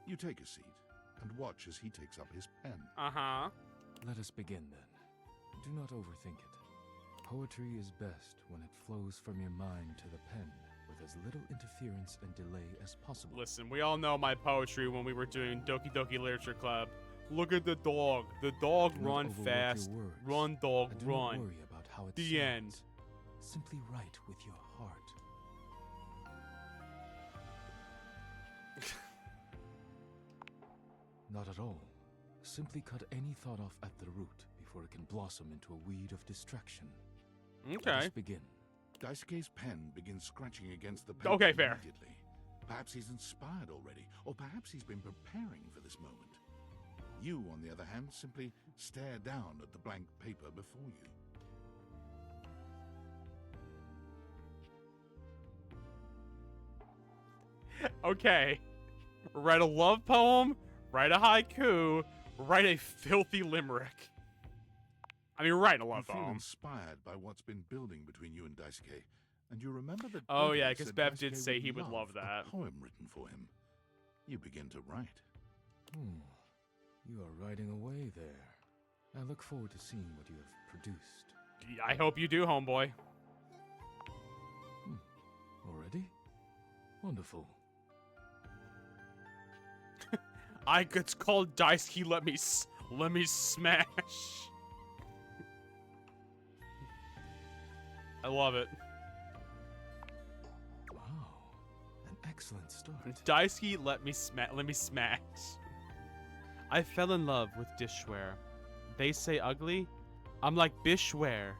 You take a seat and watch as he takes up his pen. Uh-huh. Let us begin then. Do not overthink it. Poetry is best when it flows from your mind to the pen with as little interference and delay as possible. Listen, we all know my poetry when we were doing Doki Doki Literature Club. Look at the dog. The dog Do not run overwork fast. your words, Run, dog, and do run. not worry about how it The sounds. end. Simply write with your heart. Not at all. Simply cut any thought off at the root before it can blossom into a weed of distraction. Okay. Let us begin. Daisuke's pen begins scratching against the paper Okay, fair. immediately. Perhaps he's inspired already, or perhaps he's been preparing for this moment. You, on the other hand, simply stare down at the blank paper before you. Okay. Write a love poem, write a haiku, write a filthy limerick. I mean, write a You love feel poem. inspired by what's been building between you and Daisuke, and you remember that. Oh, Beverly yeah, 'cause said Bev did Daisuke say he would love that. A poem written for him. You begin to write. You are writing away there. I look forward to seeing what you have produced. I hope you do, homeboy. Already? Wonderful. It's called Daisuke Let Me Smash. I love it. Wow. An excellent start. Daisuke Let Me Smash. I fell in love with dishware. They say ugly. I'm like Bishware.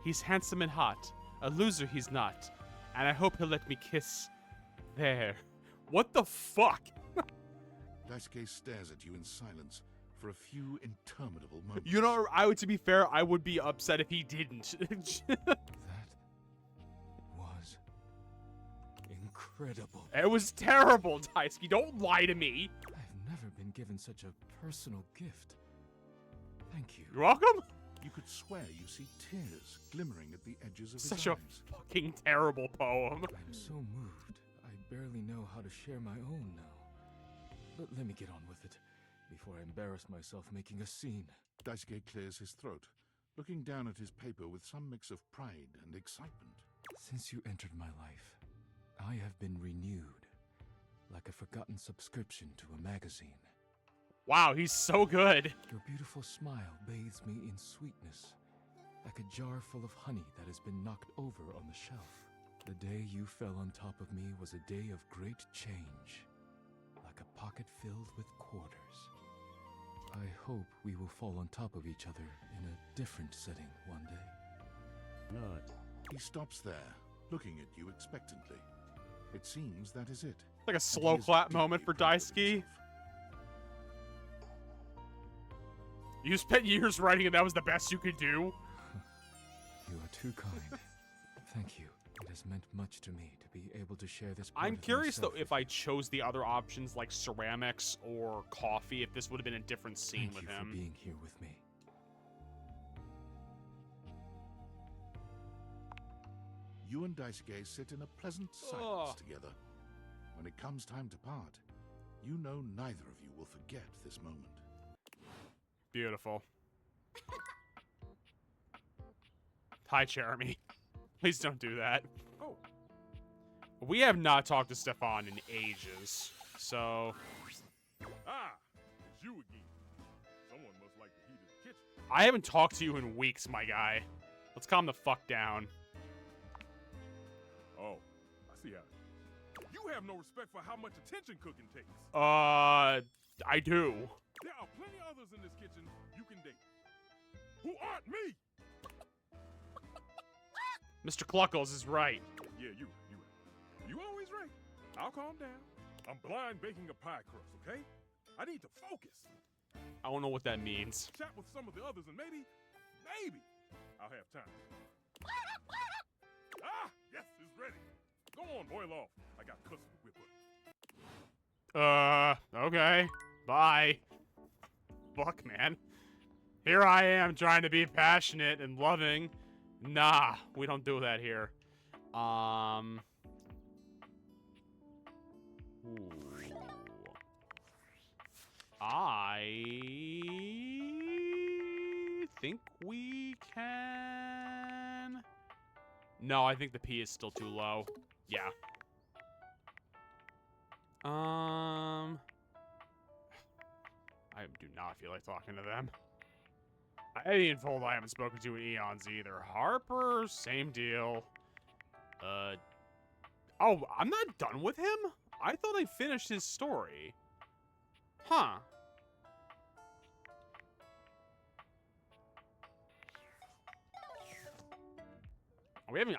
He's handsome and hot. A loser he's not. And I hope he'll let me kiss. There. What the fuck? Daisuke stares at you in silence for a few interminable moments. You know, to be fair, I would be upset if he didn't. Was incredible. It was terrible, Daisuke. Don't lie to me. I've never been given such a personal gift. Thank you. You're welcome. You could swear you see tears glimmering at the edges of Such his a eyes. fucking terrible poem. I'm so moved. I barely know how to share my own now. But let me get on with it before I embarrass myself making a scene. Daisuke clears his throat, looking down at his paper with some mix of pride and excitement. Since you entered my life, I have been renewed, like a forgotten subscription to a magazine. Wow, he's so good. Your beautiful smile bathes me in sweetness, like a jar full of honey that has been knocked over on the shelf. The day you fell on top of me was a day of great change, like a pocket filled with quarters. I hope we will fall on top of each other in a different setting one day. He stops there, looking at you expectantly. It seems that is it. Like a slow clap moment for Daisuke. You spent years writing and that was the best you could do? You are too kind. Thank you. It has meant much to me to be able to share this part I'm of curious though myself if I chose the other options like ceramics or coffee, if this would have been a different scene Thank with you him. for being here with me. You and Daisuke sit in a pleasant silence together. When it comes time to part, you know neither of you will forget this moment. Beautiful. Hi, Jeremy. Please don't do that. Oh. We have not talked to Stefan in ages, so... Ah, it's you again. Someone must like the heat of the kitchen. I haven't talked to you in weeks, my guy. Let's calm the fuck down. Oh, I see how. You have no respect for how much attention cooking takes. I do. There are plenty others in this kitchen you can date. Who aren't me? Mr. Cluckles is right. Yeah, you right. You always right. I'll calm down. I'm blind baking a pie crust, okay? I need to focus. I don't know what that means. Chat with some of the others and maybe, I'll have time. Ah, yes, it's ready. Go on, boil off. I got custard to whip up. Okay. Bye. Fuck, man. Here I am trying to be passionate and loving. Nah, we don't do that here. Ooh. I think we can... No, I think the P is still too low. Yeah. I do not feel like talking to them. Ian Fold I haven't spoken to in eons either. Harper, same deal. Oh, I'm not done with him? I thought I finished his story. Huh. We haven't,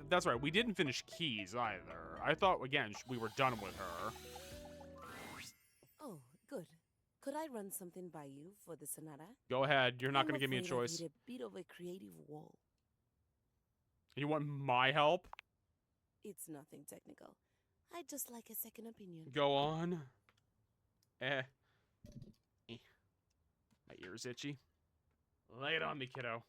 that's right, we didn't finish Keys either. I thought, again, we were done with her. Oh, good. Could I run something by you for the sonata? Go ahead, you're not I'm going to give me a afraid choice. I've hit a bit of a creative wall. You want my help? It's nothing technical. I'd just like a second opinion. Go on. My ear's itchy. Lay it on me, kiddo.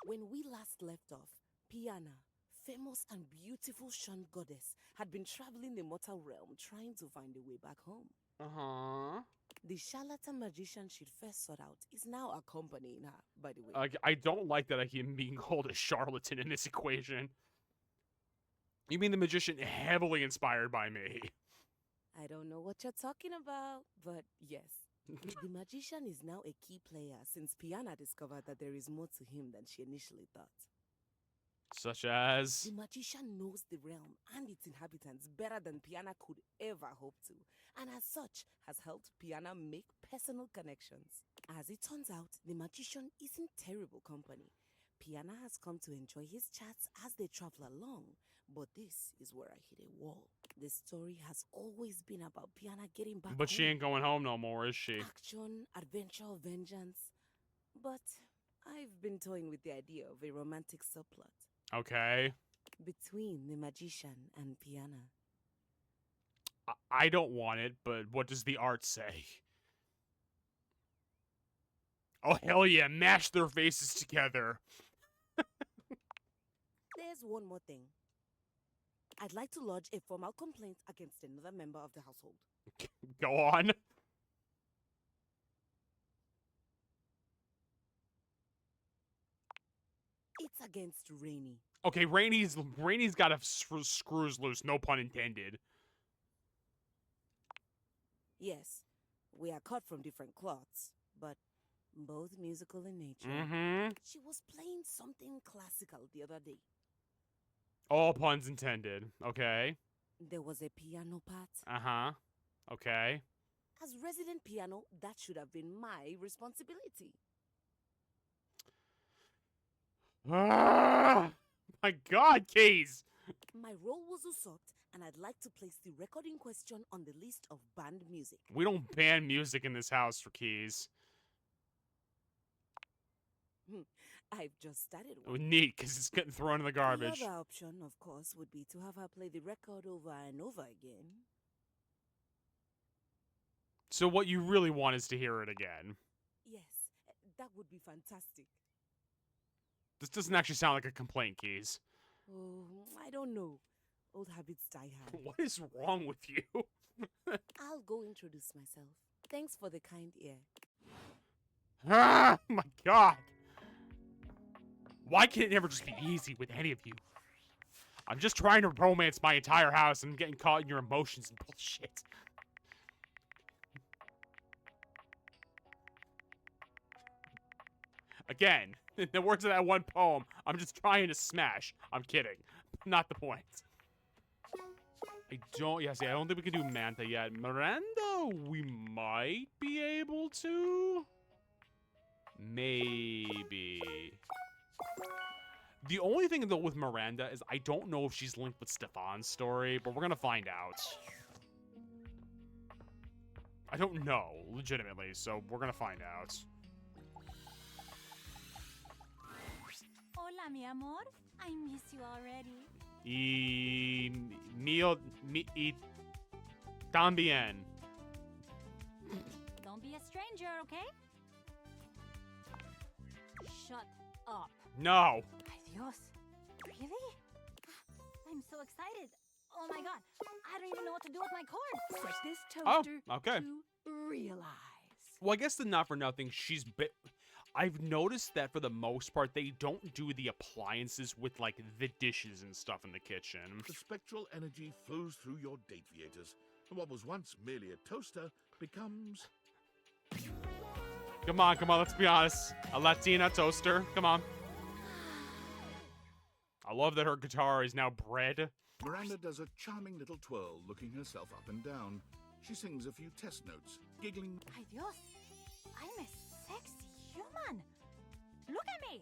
When we last left off, Piana, famous and beautiful Shan goddess, had been traveling the mortal realm trying to find a way back home. Uh-huh. The charlatan magician she'd first sought out is now accompanying her, by the way. I don't like that I am being called a charlatan in this equation. You mean the magician heavily inspired by me? I don't know what you're talking about, but yes. The magician is now a key player since Piana discovered that there is more to him than she initially thought. Such as? The magician knows the realm and its inhabitants better than Piana could ever hope to, and as such has helped Piana make personal connections. As it turns out, the magician isn't terrible company. Piana has come to enjoy his chats as they travel along, but this is where I hit a wall. The story has always been about Piana getting back But home. she ain't going home no more, is she? Action, adventure, vengeance. But I've been toying with the idea of a romantic subplot. Okay. Between the magician and Piana. I don't want it, but what does the art say? Oh, hell yeah, mash their faces together. There's one more thing. I'd like to lodge a formal complaint against another member of the household. Go on. It's against Rainy. Okay, Rainy's got a screws loose, no pun intended. Yes, we are cut from different cloths, but both musical in nature. Mm-hmm. She was playing something classical the other day. All puns intended. Okay. There was a piano part. Uh-huh. Okay. As resident piano, that should have been my responsibility. Ah, my God, Keys! My role was usurped, and I'd like to place the record in question on the list of banned music. We don't ban music in this house for Keys. I've just started Oh, one. neat, because it's getting thrown in the garbage. The other option, of course, would be to have her play the record over and over again. So what you really want is to hear it again. Yes, that would be fantastic. This doesn't actually sound like a complaint, Keys. Oh, I don't know. Old habits die hard. What is wrong with you? I'll go introduce myself. Thanks for the kind ear. Ah, my God. Why can't it never just be easy with any of you? I'm just trying to romance my entire house and I'm getting caught in your emotions and bullshit. Again, in the words of that one poem, I'm just trying to smash. I'm kidding. Not the point. I don't think we can do Manta yet. Miranda, we might be able to. Maybe. The only thing, though, with Miranda is I don't know if she's linked with Stefan's story, but we're gonna find out. I don't know, legitimately, so we're gonna find out. Hola, mi amor. I miss you already. También. Don't be a stranger, okay? Shut up. No. Adios. Really? I'm so excited. Oh my God. I don't even know what to do with my cord. Set this Oh, toaster okay. to realize. Well, I guess the not for nothing, I've noticed that for the most part, they don't do the appliances with, like, the dishes and stuff in the kitchen. The spectral energy flows through your date viators, and what was once merely a toaster becomes... Come on, let's be honest. A Latina toaster, come on. I love that her guitar is now bread. Miranda does a charming little twirl, looking herself up and down. She sings a few test notes, giggling. Ay Dios, I'm a sexy human. Look at me.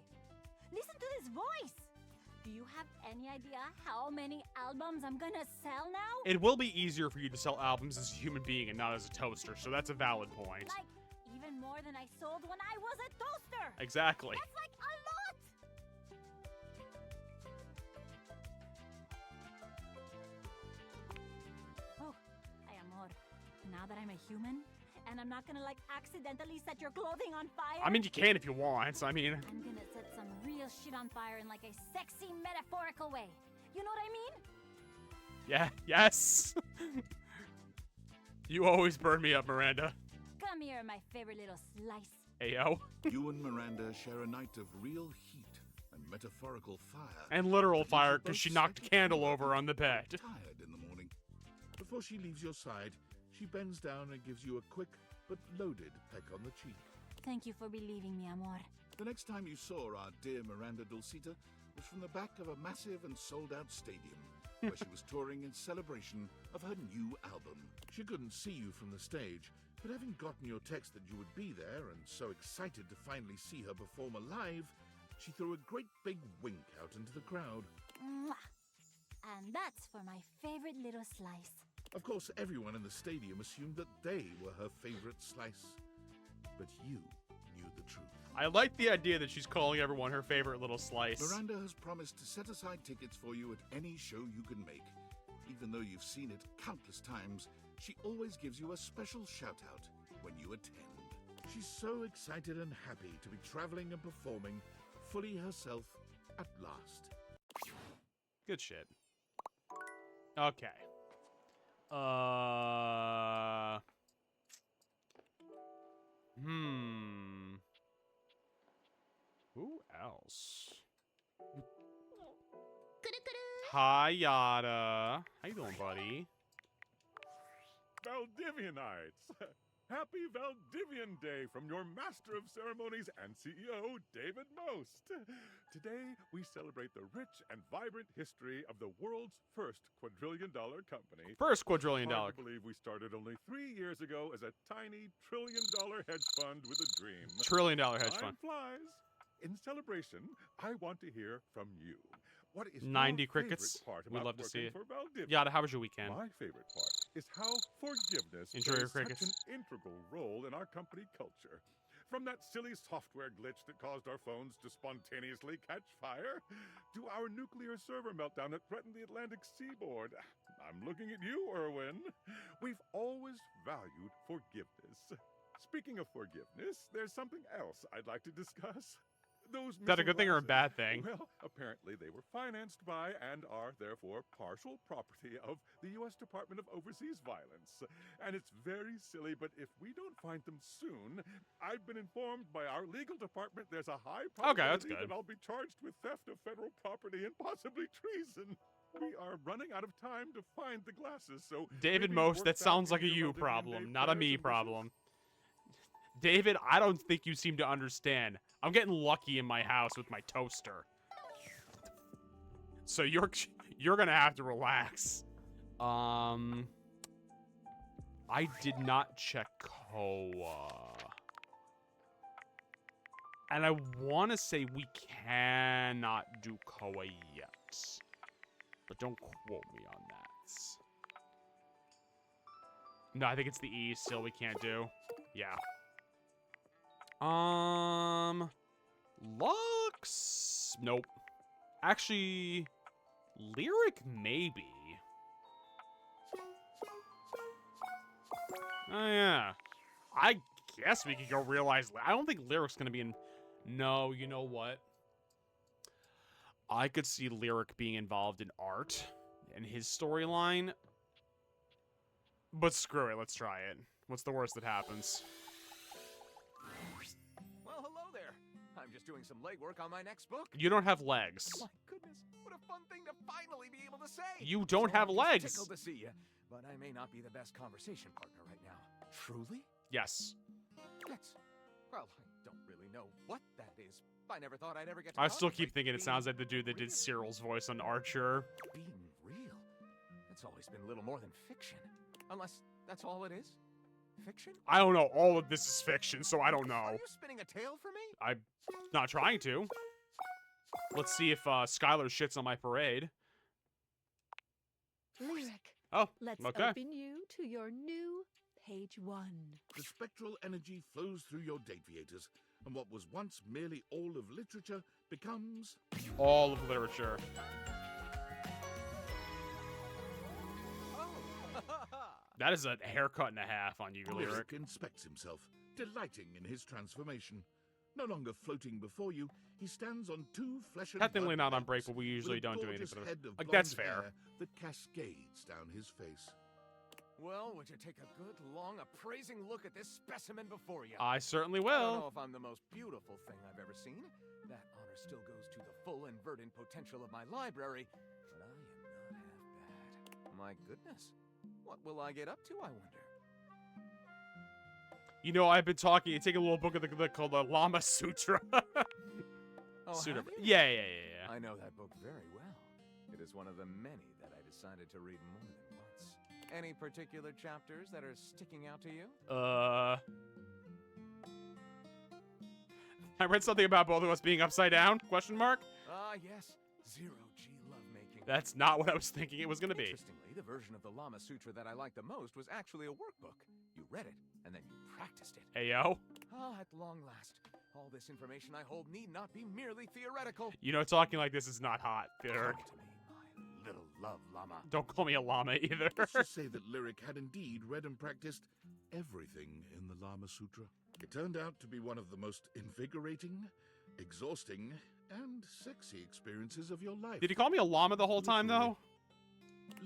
Listen to this voice. Do you have any idea how many albums I'm gonna sell now? It will be easier for you to sell albums as a human being and not as a toaster, so that's a valid point. Like, even more than I sold when I was a toaster. Exactly. That's like a lot. Oh, ay amor. Now that I'm a human, and I'm not gonna like accidentally set your clothing on fire. I mean, you can if you want. I mean, I'm gonna set some real shit on fire in like a sexy metaphorical way. You know what I mean? yeah, yes. You always burn me up, Miranda. Come here, my favorite little slice. Ayo. You and Miranda share a night of real heat and metaphorical fire. And literal fire, because she knocked a candle over on the bed. Tired in the morning. Before she leaves your side, she bends down and gives you a quick but loaded peck on the cheek. Thank you for believing me, amor. The next time you saw our dear Miranda Dulcita was from the back of a massive and sold-out stadium, where she was touring in celebration of her new album. She couldn't see you from the stage, but having gotten your text that you would be there and so excited to finally see her perform alive, she threw a great big wink out into the crowd. Mwah. And that's for my favorite little slice. Of course, everyone in the stadium assumed that they were her favorite slice. But you knew the truth. I like the idea that she's calling everyone her favorite little slice. Miranda has promised to set aside tickets for you at any show you can make. Even though you've seen it countless times, she always gives you a special shout-out when you attend. She's so excited and happy to be traveling and performing fully herself at last. Good shit. Okay. Who else? Hi, Yada. How you doing, buddy? Valdivianites! Happy Valdivian Day from your Master of Ceremonies and CEO, David Most. Today, we celebrate the rich and vibrant history of the world's first quadrillion-dollar company. First quadrillion-dollar. Hard to believe we started only 3 years ago as a tiny trillion-dollar hedge fund with a dream. Trillion-dollar hedge Time fund. flies. In celebration, I want to hear from you. What is 90 your crickets. favorite part We'd about love to see working it. for Valdivian? Yada, how was your weekend? My favorite part is how forgiveness Enjoy your plays crickets. such an integral role in our company culture. From that silly software glitch that caused our phones to spontaneously catch fire, to our nuclear server meltdown that threatened the Atlantic seaboard. I'm looking at you, Erwin. We've always valued forgiveness. Speaking of forgiveness, there's something else I'd like to discuss. Those Is that a good thing or a missing bad thing? Well, apparently they were financed by and are therefore partial property of the U.S. Department of Overseas Violence. And it's very silly, but if we don't find them soon, I've been informed by our legal department there's a high that's probability good. that I'll be charged with theft of federal property and possibly treason. We are running out of time to find the glasses, so David maybe Most, work that back sounds into like a your you Valdivian Day problem, not a prayers me and wishes. problem. David, I don't think you seem to understand. I'm getting lucky in my house with my toaster. So you're gonna have to relax. I did not check Koa. And I want to say we cannot do Koa yet. But don't quote me on that. No, I think it's the E still we can't do. Yeah. Lux? Nope. Actually, Lyric maybe. Oh yeah. I guess we could go realize. I don't think Lyric's gonna be in. No, you know what? I could see Lyric being involved in art and his storyline. But screw it, let's try it. What's the worst that happens? just doing some legwork on my next book. You don't have legs. My goodness, what a fun thing to finally be able to say. You don't So have I'm legs. just tickled to see you, but I may not be the best conversation partner right now. Truly? Yes. That's... Well, I don't really know what that is. I never thought I'd ever get to I still keep contemplate thinking it being sounds like the dude that did Cyril's voice on Archer. Being real. It's always been little more than fiction. Unless that's all it is? Fiction? I don't know. All of this is fiction, so I don't know. Are you spinning a tale for me? I'm not trying to. Let's see if Skylar shits on my parade. Lyric. Oh, Let's okay. open you to your new page 1. The spectral energy flows through your dateviators, and what was once merely all of literature becomes... all of literature. That is a haircut and a half on you, Lyric. Lyric inspects himself, delighting in his transformation. No longer floating before you, he stands on 2 flesh and Technically blood not on legs break, but we usually with a don't do gorgeous anything. head of Like, blonde that's fair. hair that cascades down his face. Well, would you take a good, long, appraising look at this specimen before you? I certainly I don't know will. if I'm the most beautiful thing I've ever seen. That honor still goes to the full and verdant potential of my library, but I am not half bad. My goodness. What will I get up to, I wonder? You know, I've been talking. Take a little book of the called the Lama Sutra. Oh, Sutra. have you? Yeah. I know that book very well. It is one of the many that I decided to read more than once. Any particular chapters that are sticking out to you? I read something about both of us being upside down? Question mark? Ah, yes. Zero-G lovemaking. That's not what I was thinking it was going to be. Interestingly, the version of the Lama Sutra that I liked the most was actually a workbook. You read it, and then you practiced it. Hey, yo. Ah, at long last. All this information I hold need not be merely theoretical. You know, talking like this is not hot, Lyric. Come to me, my little love llama. Don't call me a llama either. Let's just say that Lyric had indeed read and practiced everything in the Lama Sutra. It turned out to be one of the most invigorating, exhausting, and sexy experiences of your life. Did he call me a llama the whole time, though?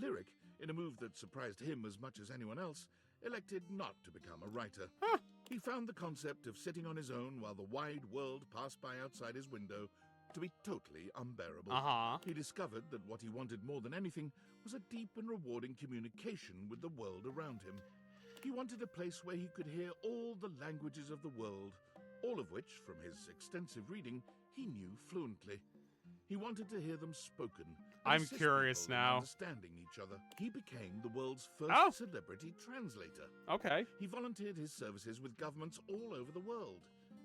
Lyric, in a move that surprised him as much as anyone else, elected not to become a writer. Huh. He found the concept of sitting on his own while the wide world passed by outside his window to be totally unbearable. He discovered that what he wanted more than anything was a deep and rewarding communication with the world around him. He wanted a place where he could hear all the languages of the world, all of which, from his extensive reading, he knew fluently. He wanted to hear them spoken. I'm assist curious people in now. understanding each other. He became the world's first celebrity translator. Okay. He volunteered his services with governments all over the world.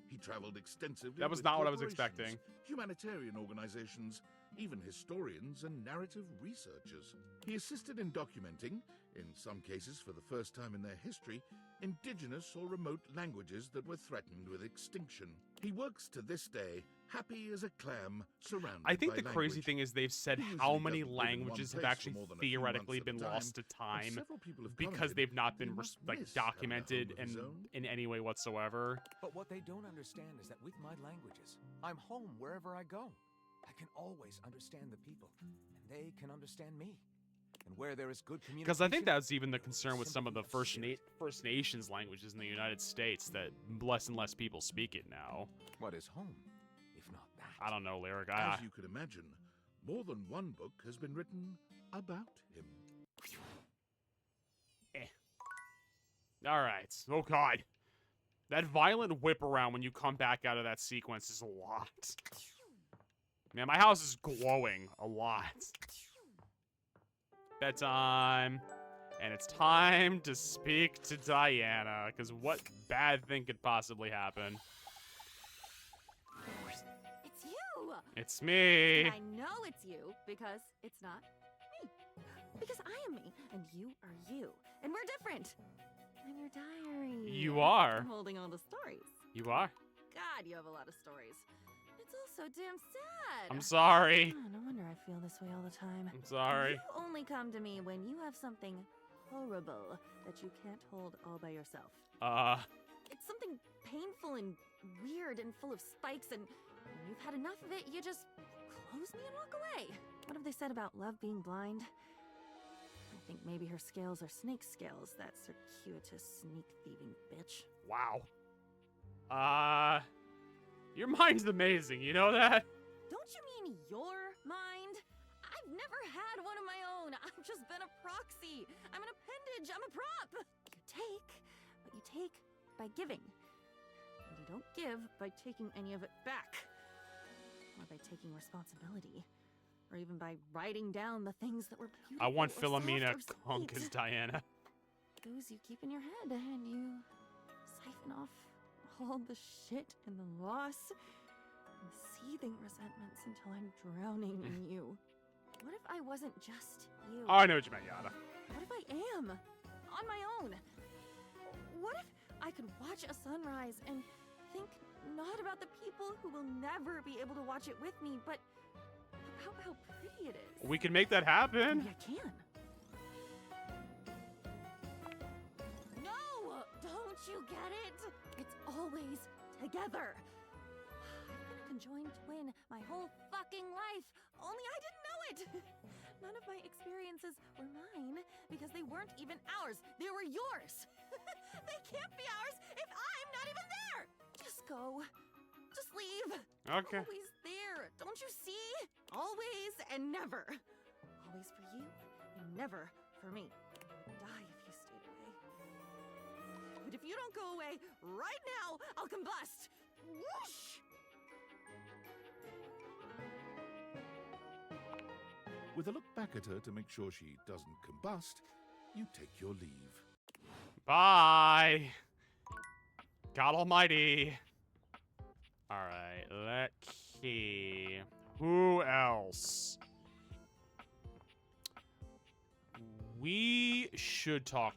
He traveled extensively. That was with not what I was corporations, expecting. Humanitarian organizations, even historians and narrative researchers. He assisted in documenting, in some cases for the first time in their history, indigenous or remote languages that were threatened with extinction. He works to this day, happy as a clam, surrounded I think by the crazy language. thing is they've said He how usually many doesn't live in one languages have place for actually more than a few theoretically months at been a lost to time, and time several people have because commented they've not that he been must like miss having a home documented of his own. in any way whatsoever. But what they don't understand is that with my languages, I'm home wherever I go. I can always understand the people, and they can understand me. And where there is good communication... Because I think that's even the concern with some of the First Nations languages in the United States, that less and less people speak it now. What is home, if not that? I don't know, Lyric. As you could imagine, more than one book has been written about him. Alright. Oh, God. That violent whip around when you come back out of that sequence is a lot. Man, my house is glowing a lot. Bedtime. And it's time to speak to Diana, because what bad thing could possibly happen? It's you! It's me! And I know it's you because it's not me. Because I am me, and you are you. And we're different. I'm your diary. You are. I'm holding all the stories. You are. God, you have a lot of stories. It's all so damn sad. I'm sorry. Oh, no wonder I feel this way all the time. I'm sorry. You only come to me when you have something horrible that you can't hold all by yourself. It's something painful and weird and full of spikes, and when you've had enough of it, you just close me and walk away. What have they said about love being blind? I think maybe her scales are snake scales, that circuitous, sneak-thieving bitch. Wow. Your mind's amazing, you know that? Don't you mean your mind? I've never had one of my own. I've just been a proxy. I'm an appendage. I'm a prop. You take what you take by giving. And you don't give by taking any of it back. Or by taking responsibility. Or even by writing down the things that were beautiful I want or Philomena soft or Conk sweet. as Diana. Those you keep in your head and you siphon off all the shit and the loss and the seething resentments until I'm drowning in you. What if I wasn't just you? Oh, I know what you meant, Yada. What if I am on my own? What if I could watch a sunrise and think not about the people who will never be able to watch it with me, but about how pretty it is? We can make that happen. Maybe I can. No! Don't you get it? It's always together. I've been a conjoined twin my whole fucking life, only I didn't know it. None of my experiences were mine because they weren't even ours. They were yours. They can't be ours if I'm not even there. Just go. Just leave. Okay. Always there. Don't you see? Always and never. Always for you and never for me. I would die if you stayed away. But if you don't go away right now, I'll combust. Whoosh! With a look back at her to make sure she doesn't combust, you take your leave. Bye. God almighty. Alright, let's see. Who else? We should talk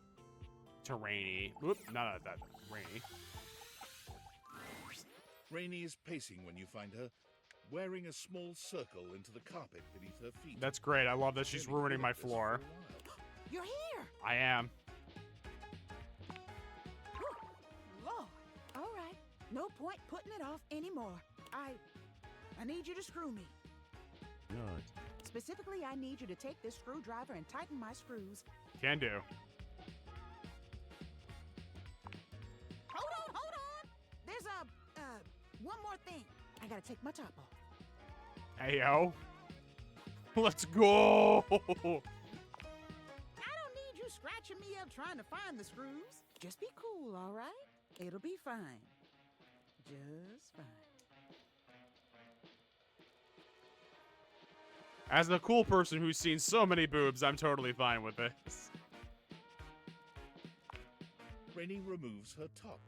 to Rainy. Whoop, not that. Rainy. Rainy is pacing when you find her, wearing a small circle into the carpet beneath her feet. That's great. I love that she's ruining my floor. You're here! I am. Lord. All right. No point putting it off anymore. I need you to screw me. Good. Specifically, I need you to take this screwdriver and tighten my screws. Can do. Hold on! There's one more thing. I gotta take my top off. Hey, yo. Let's go. I don't need you scratching me up trying to find the screws. Just be cool, all right? It'll be fine. Just fine. As the cool person who's seen so many boobs, I'm totally fine with this. Rainy removes her top,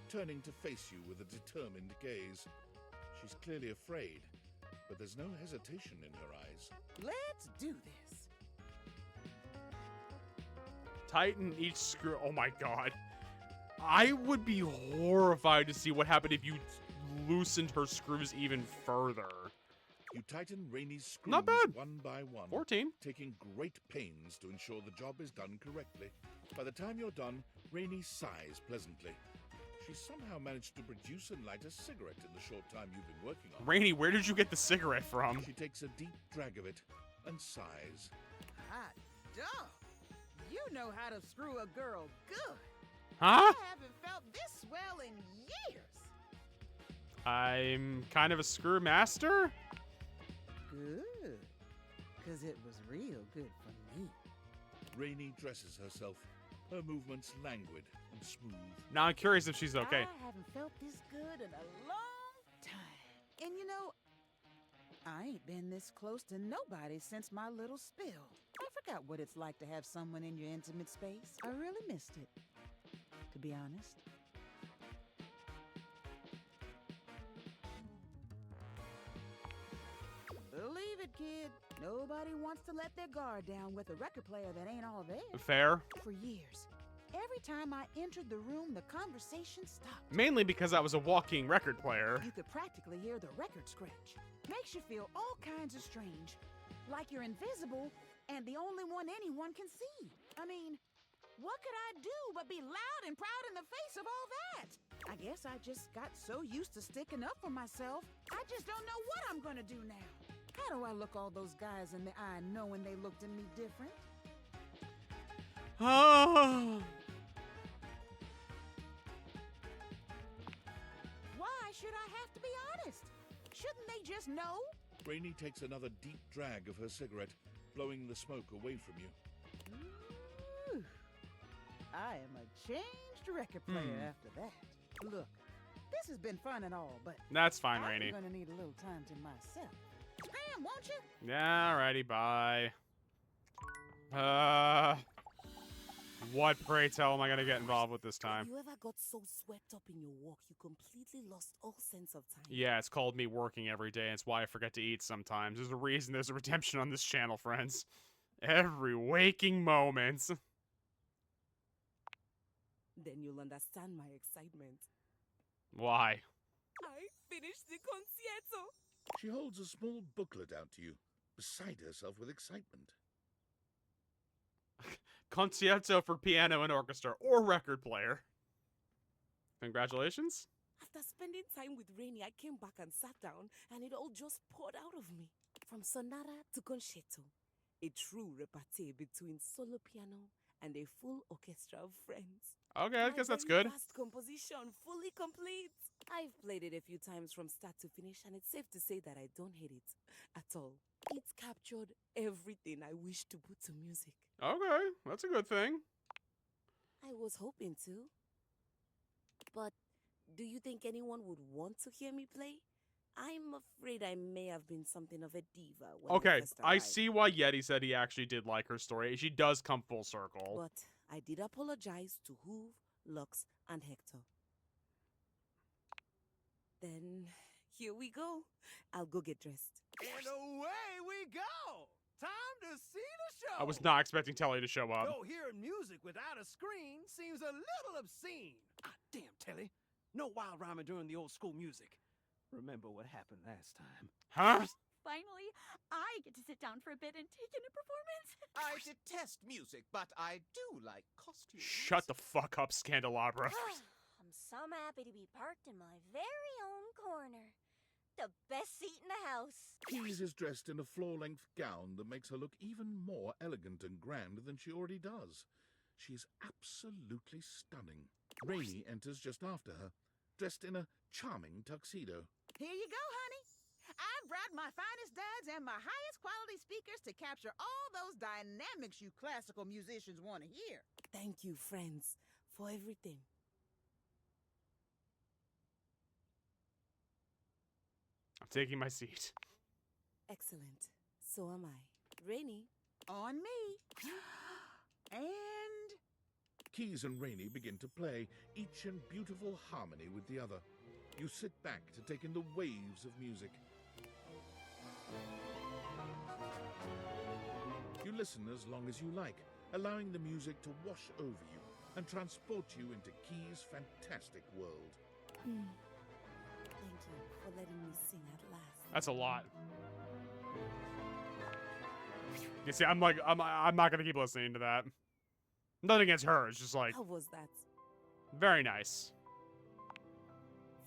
turning to face you with a determined gaze. She's clearly afraid, but there's no hesitation in her eyes. Let's do this. Tighten each screw. Oh my god. I would be horrified to see what happened if you loosened her screws even further. You tighten Rainy's screws Not bad. one by one, 14. taking great pains to ensure the job is done correctly. By the time you're done, Rainy sighs pleasantly. She somehow managed to produce and light a cigarette in the short time you've been working on it. Rainy, where did you get the cigarette from? She takes a deep drag of it and sighs. Hot dog. You know how to screw a girl good. Huh? I haven't felt this well in years. I'm kind of a screw master? Good. Because it was real good for me. Rainy dresses herself, her movements languid and smooth. Now I'm curious if she's okay. I haven't felt this good in a long time. And you know, I ain't been this close to nobody since my little spill. I forgot what it's like to have someone in your intimate space. I really missed it, to be honest. Believe it, kid. Nobody wants to let their guard down with a record player that ain't all there. Fair. For years, every time I entered the room, the conversation stopped. Mainly because I was a walking record player. You could practically hear the record scratch. Makes you feel all kinds of strange. Like you're invisible and the only one anyone can see. I mean, what could I do but be loud and proud in the face of all that? I guess I just got so used to sticking up for myself, I just don't know what I'm gonna do now. How do I look all those guys in the eye knowing they looked at me different? Oh. Why should I have to be honest? Shouldn't they just know? Rainey takes another deep drag of her cigarette, blowing the smoke away from you. Ooh, I am a changed record player after that. Look, this has been fun and all, but That's fine, Rainey. I'm gonna need a little time to myself. Scram, won't you? Yeah, alrighty, bye. What, pray tell, am I gonna get involved with this time? You ever got so swept up in your work you completely lost all sense of time? Yeah, it's called me working every day, and it's why I forget to eat sometimes. There's a reason there's a redemption on this channel, friends. Every waking moment. Then you'll understand my excitement. Why? I finished the concierto. She holds a small booklet out to you, beside herself with excitement. Concerto for piano and orchestra, or record player. Congratulations. After spending time with Rainey, I came back and sat down, and it all just poured out of me. From sonata to concerto, a true repartee between solo piano and a full orchestra of friends. Okay, I guess that's My very good. vast composition, fully complete. I've played it a few times from start to finish, and it's safe to say that I don't hate it at all. It's captured everything I wish to put to music. Okay, that's a good thing. I was hoping to. But do you think anyone would want to hear me play? I'm afraid I may have been something of a diva when I Okay, first I arrived. see why Yeti said he actually did like her story. She does come full circle. But I did apologize to Hoove, Lux, and Hector. Then here we go. I'll go get dressed. And away we go! Time to see the show! I was not expecting Telly to show up. Though hearing music without a screen seems a little obscene. Ah, damn, Telly. No wild rhyming during the old school music. Remember what happened last time. Huh? Finally, I get to sit down for a bit and take in a performance. I detest music, but I do like costumes. Shut the fuck up, Scandelabra. I'm so happy to be parked in my very own corner. The best seat in the house. Keys is dressed in a floor-length gown that makes her look even more elegant and grand than she already does. She is absolutely stunning. Rainey enters just after her, dressed in a charming tuxedo. Here you go, honey. I've brought my finest duds and my highest quality speakers to capture all those dynamics you classical musicians want to hear. Thank you, friends, for everything. I'm taking my seat. Excellent. So am I. Rainey. On me. And... Keys and Rainey begin to play, each in beautiful harmony with the other. You sit back to take in the waves of music. You listen as long as you like, allowing the music to wash over you and transport you into Keys' fantastic world. Thank you for letting me sing at last. That's a lot. You see, I'm not gonna keep listening to that. Nothing against her. It's just like How was that? very nice.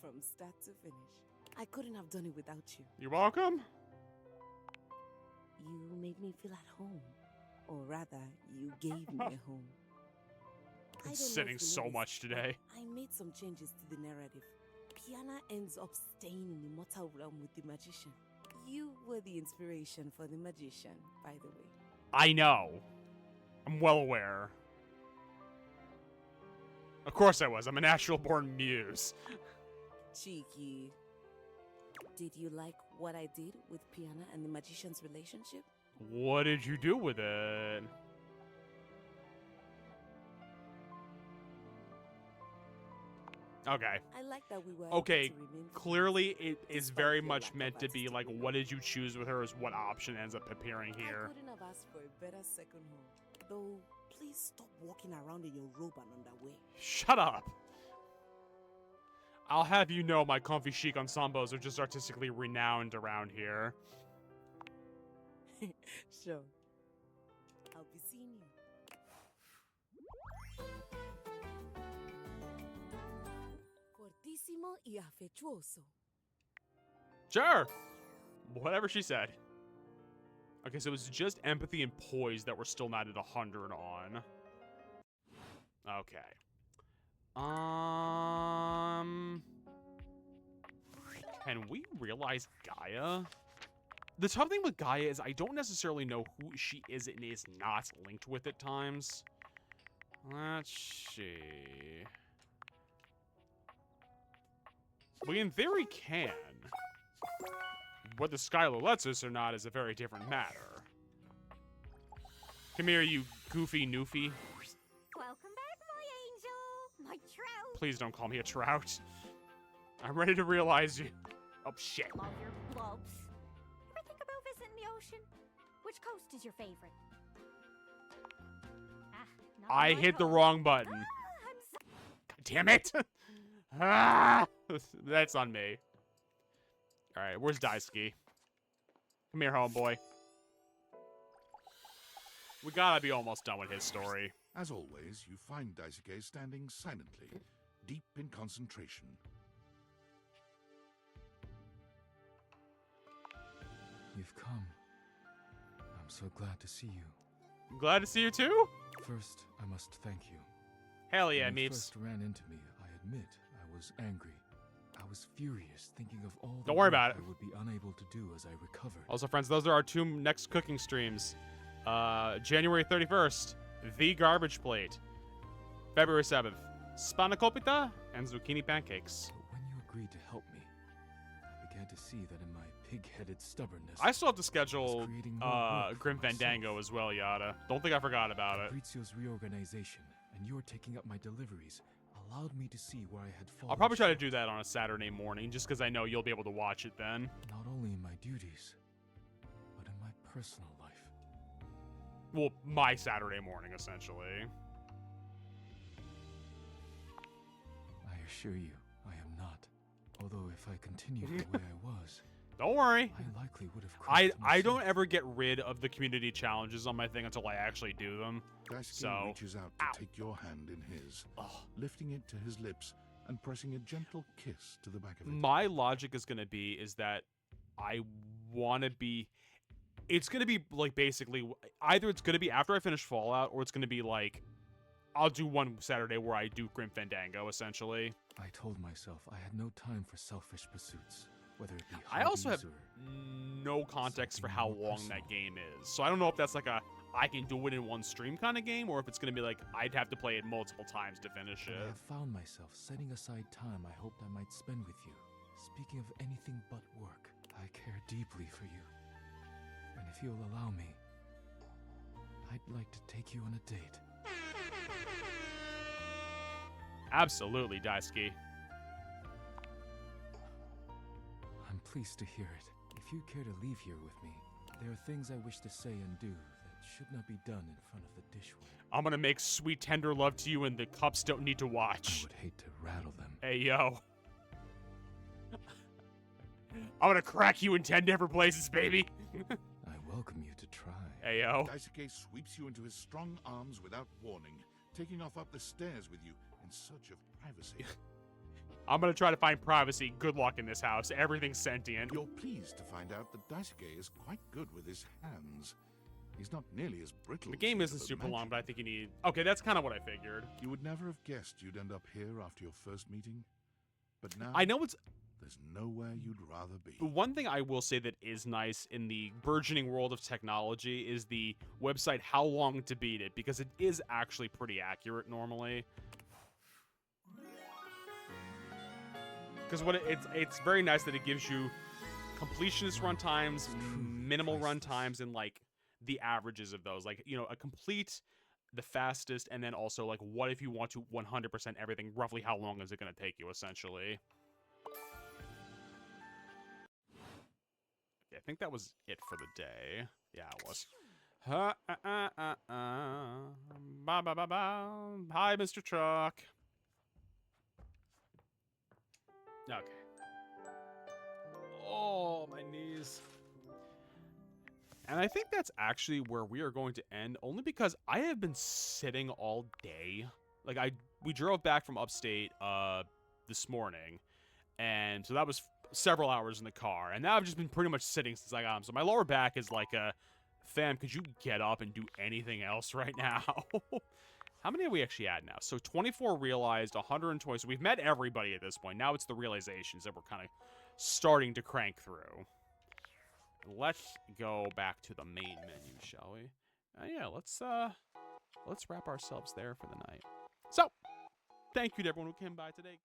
From start to finish. I couldn't have done it without you. You're welcome. You made me feel at home. Or rather, you gave me a home. I I'm don't know sitting if you so noticed, much but today. I made some changes to the narrative. Piana ends up staying in the mortal realm with the magician. You were the inspiration for the magician, by the way. I know. I'm well aware. Of course I was. I'm a natural-born muse. Cheeky. Did you like what I did with Piana and the magician's relationship? What did you do with it? Okay. I like that we were Okay, able to remain clearly it is despite very your much lack of meant to be like, what did you choose with her is what option ends up appearing here. I couldn't have asked for a better second home. Though, please stop walking around in your robe and underwear. Shut up! I'll have you know my comfy chic ensembles are just artistically renowned around here. Sure. I'll be seeing you. Fortissimo y affettuoso. Sure! Whatever she said. Okay, so it's just empathy and poise that we're still not at 100 on. Okay. Can we realize Gaia? The tough thing with Gaia is I don't necessarily know who she is and is not linked with at times. Let's see. We in theory can. Whether Skylar lets us or not is a very different matter. Come here, you goofy noofy. Welcome back, my angel. My trout. Please don't call me a trout. I'm ready to realize you. Oh, shit. Love your blobs. Ever think about visiting the ocean? Which coast is your favorite? I hit the wrong button. God damn it. Ah! That's on me. All right, where's Daisuke? Come here, homeboy. We gotta be almost done with his story. As always, you find Daisuke standing silently, deep in concentration. You've come. I'm so glad to see you. Glad to see you too? First, I must thank you. Hell yeah, when you Meeps. first ran into me, I admit I was angry. I was furious, thinking of all the Don't worry work about it. I would be unable to do as I recovered. Also, friends, those are our 2 next cooking streams. January 31st, The Garbage Plate. February 7th, Spanakopita and Zucchini Pancakes. But when you agreed to help me, I began to see that in my pig-headed stubbornness, I still have to schedule creating more work Grim for myself. Fandango as well, Yada. Don't think I forgot about it. Fabrizio's reorganization and your taking up my deliveries allowed me to see where I had fallen. I'll probably try to do that on a Saturday morning, just because I know you'll be able to watch it then. Not only in my duties, but in my personal life. Well, my Saturday morning, essentially. I assure you, I am not. Although if I continued the way I was, Don't worry. I likely would have I crushed don't ever get rid of the community challenges on my thing until I actually do them. Daisuke So, reaches out to take your hand in his, lifting it to his lips and pressing a gentle kiss to the back of it. My logic is gonna be that I want to be. It's gonna be like basically either it's gonna be after I finish Fallout or it's gonna be like I'll do one Saturday where I do Grim Fandango essentially. I told myself I had no time for selfish pursuits, whether it be I also have hobbies or no context for how long that game is, so I don't know if that's like a I can do it in one stream kind of game or if it's gonna be like I'd have to play it multiple times to finish I it. have found myself setting aside time I hoped I might spend with you. Speaking of anything but work, I care deeply for you. And if you'll allow me, I'd like to take you on a date. Absolutely, Daisuke. I'm pleased to hear it. If you care to leave here with me, there are things I wish to say and do that should not be done in front of the dishware. I'm gonna make sweet tender love to you and the cups don't need to watch. I would hate to rattle them. Hey, yo. I'm gonna crack you in 10 different places, baby. I welcome you to try. Hey, yo. Daisuke sweeps you into his strong arms without warning, taking off up the stairs with you in search of privacy. I'm gonna try to find privacy. Good luck in this house. Everything's sentient. You're pleased to find out that Daisuke is quite good with his hands. He's not nearly as brittle. The game as isn't you'd super imagine. long, but I think you need... Okay, that's kind of what I figured. You would never have guessed you'd end up here after your first meeting. But now, I know it's... there's nowhere you'd rather be. The one thing I will say that is nice in the burgeoning world of technology is the website How Long to Beat It, because it is actually pretty accurate normally. Because it's very nice that it gives you completionist run times, minimal run times, and like the averages of those. Like, you know, a complete, the fastest, and then also like what if you want to 100% everything, roughly how long is it going to take you essentially. I think that was it for the day. Yeah, it was. Ba ba ba ba. Hi, Mr. Truck. Okay. Oh, my knees. And I think that's actually where we are going to end, only because I have been sitting all day. Like we drove back from upstate this morning, and so that was several hours in the car, and now I've just been pretty much sitting since I got home. So my lower back is like fam, could you get up and do anything else right now? How many are we actually at now? So 24 realized, 120. So we've met everybody at this point. Now it's the realizations that we're kind of starting to crank through. Let's go back to the main menu, shall we? Yeah, let's wrap ourselves there for the night. So, thank you to everyone who came by today.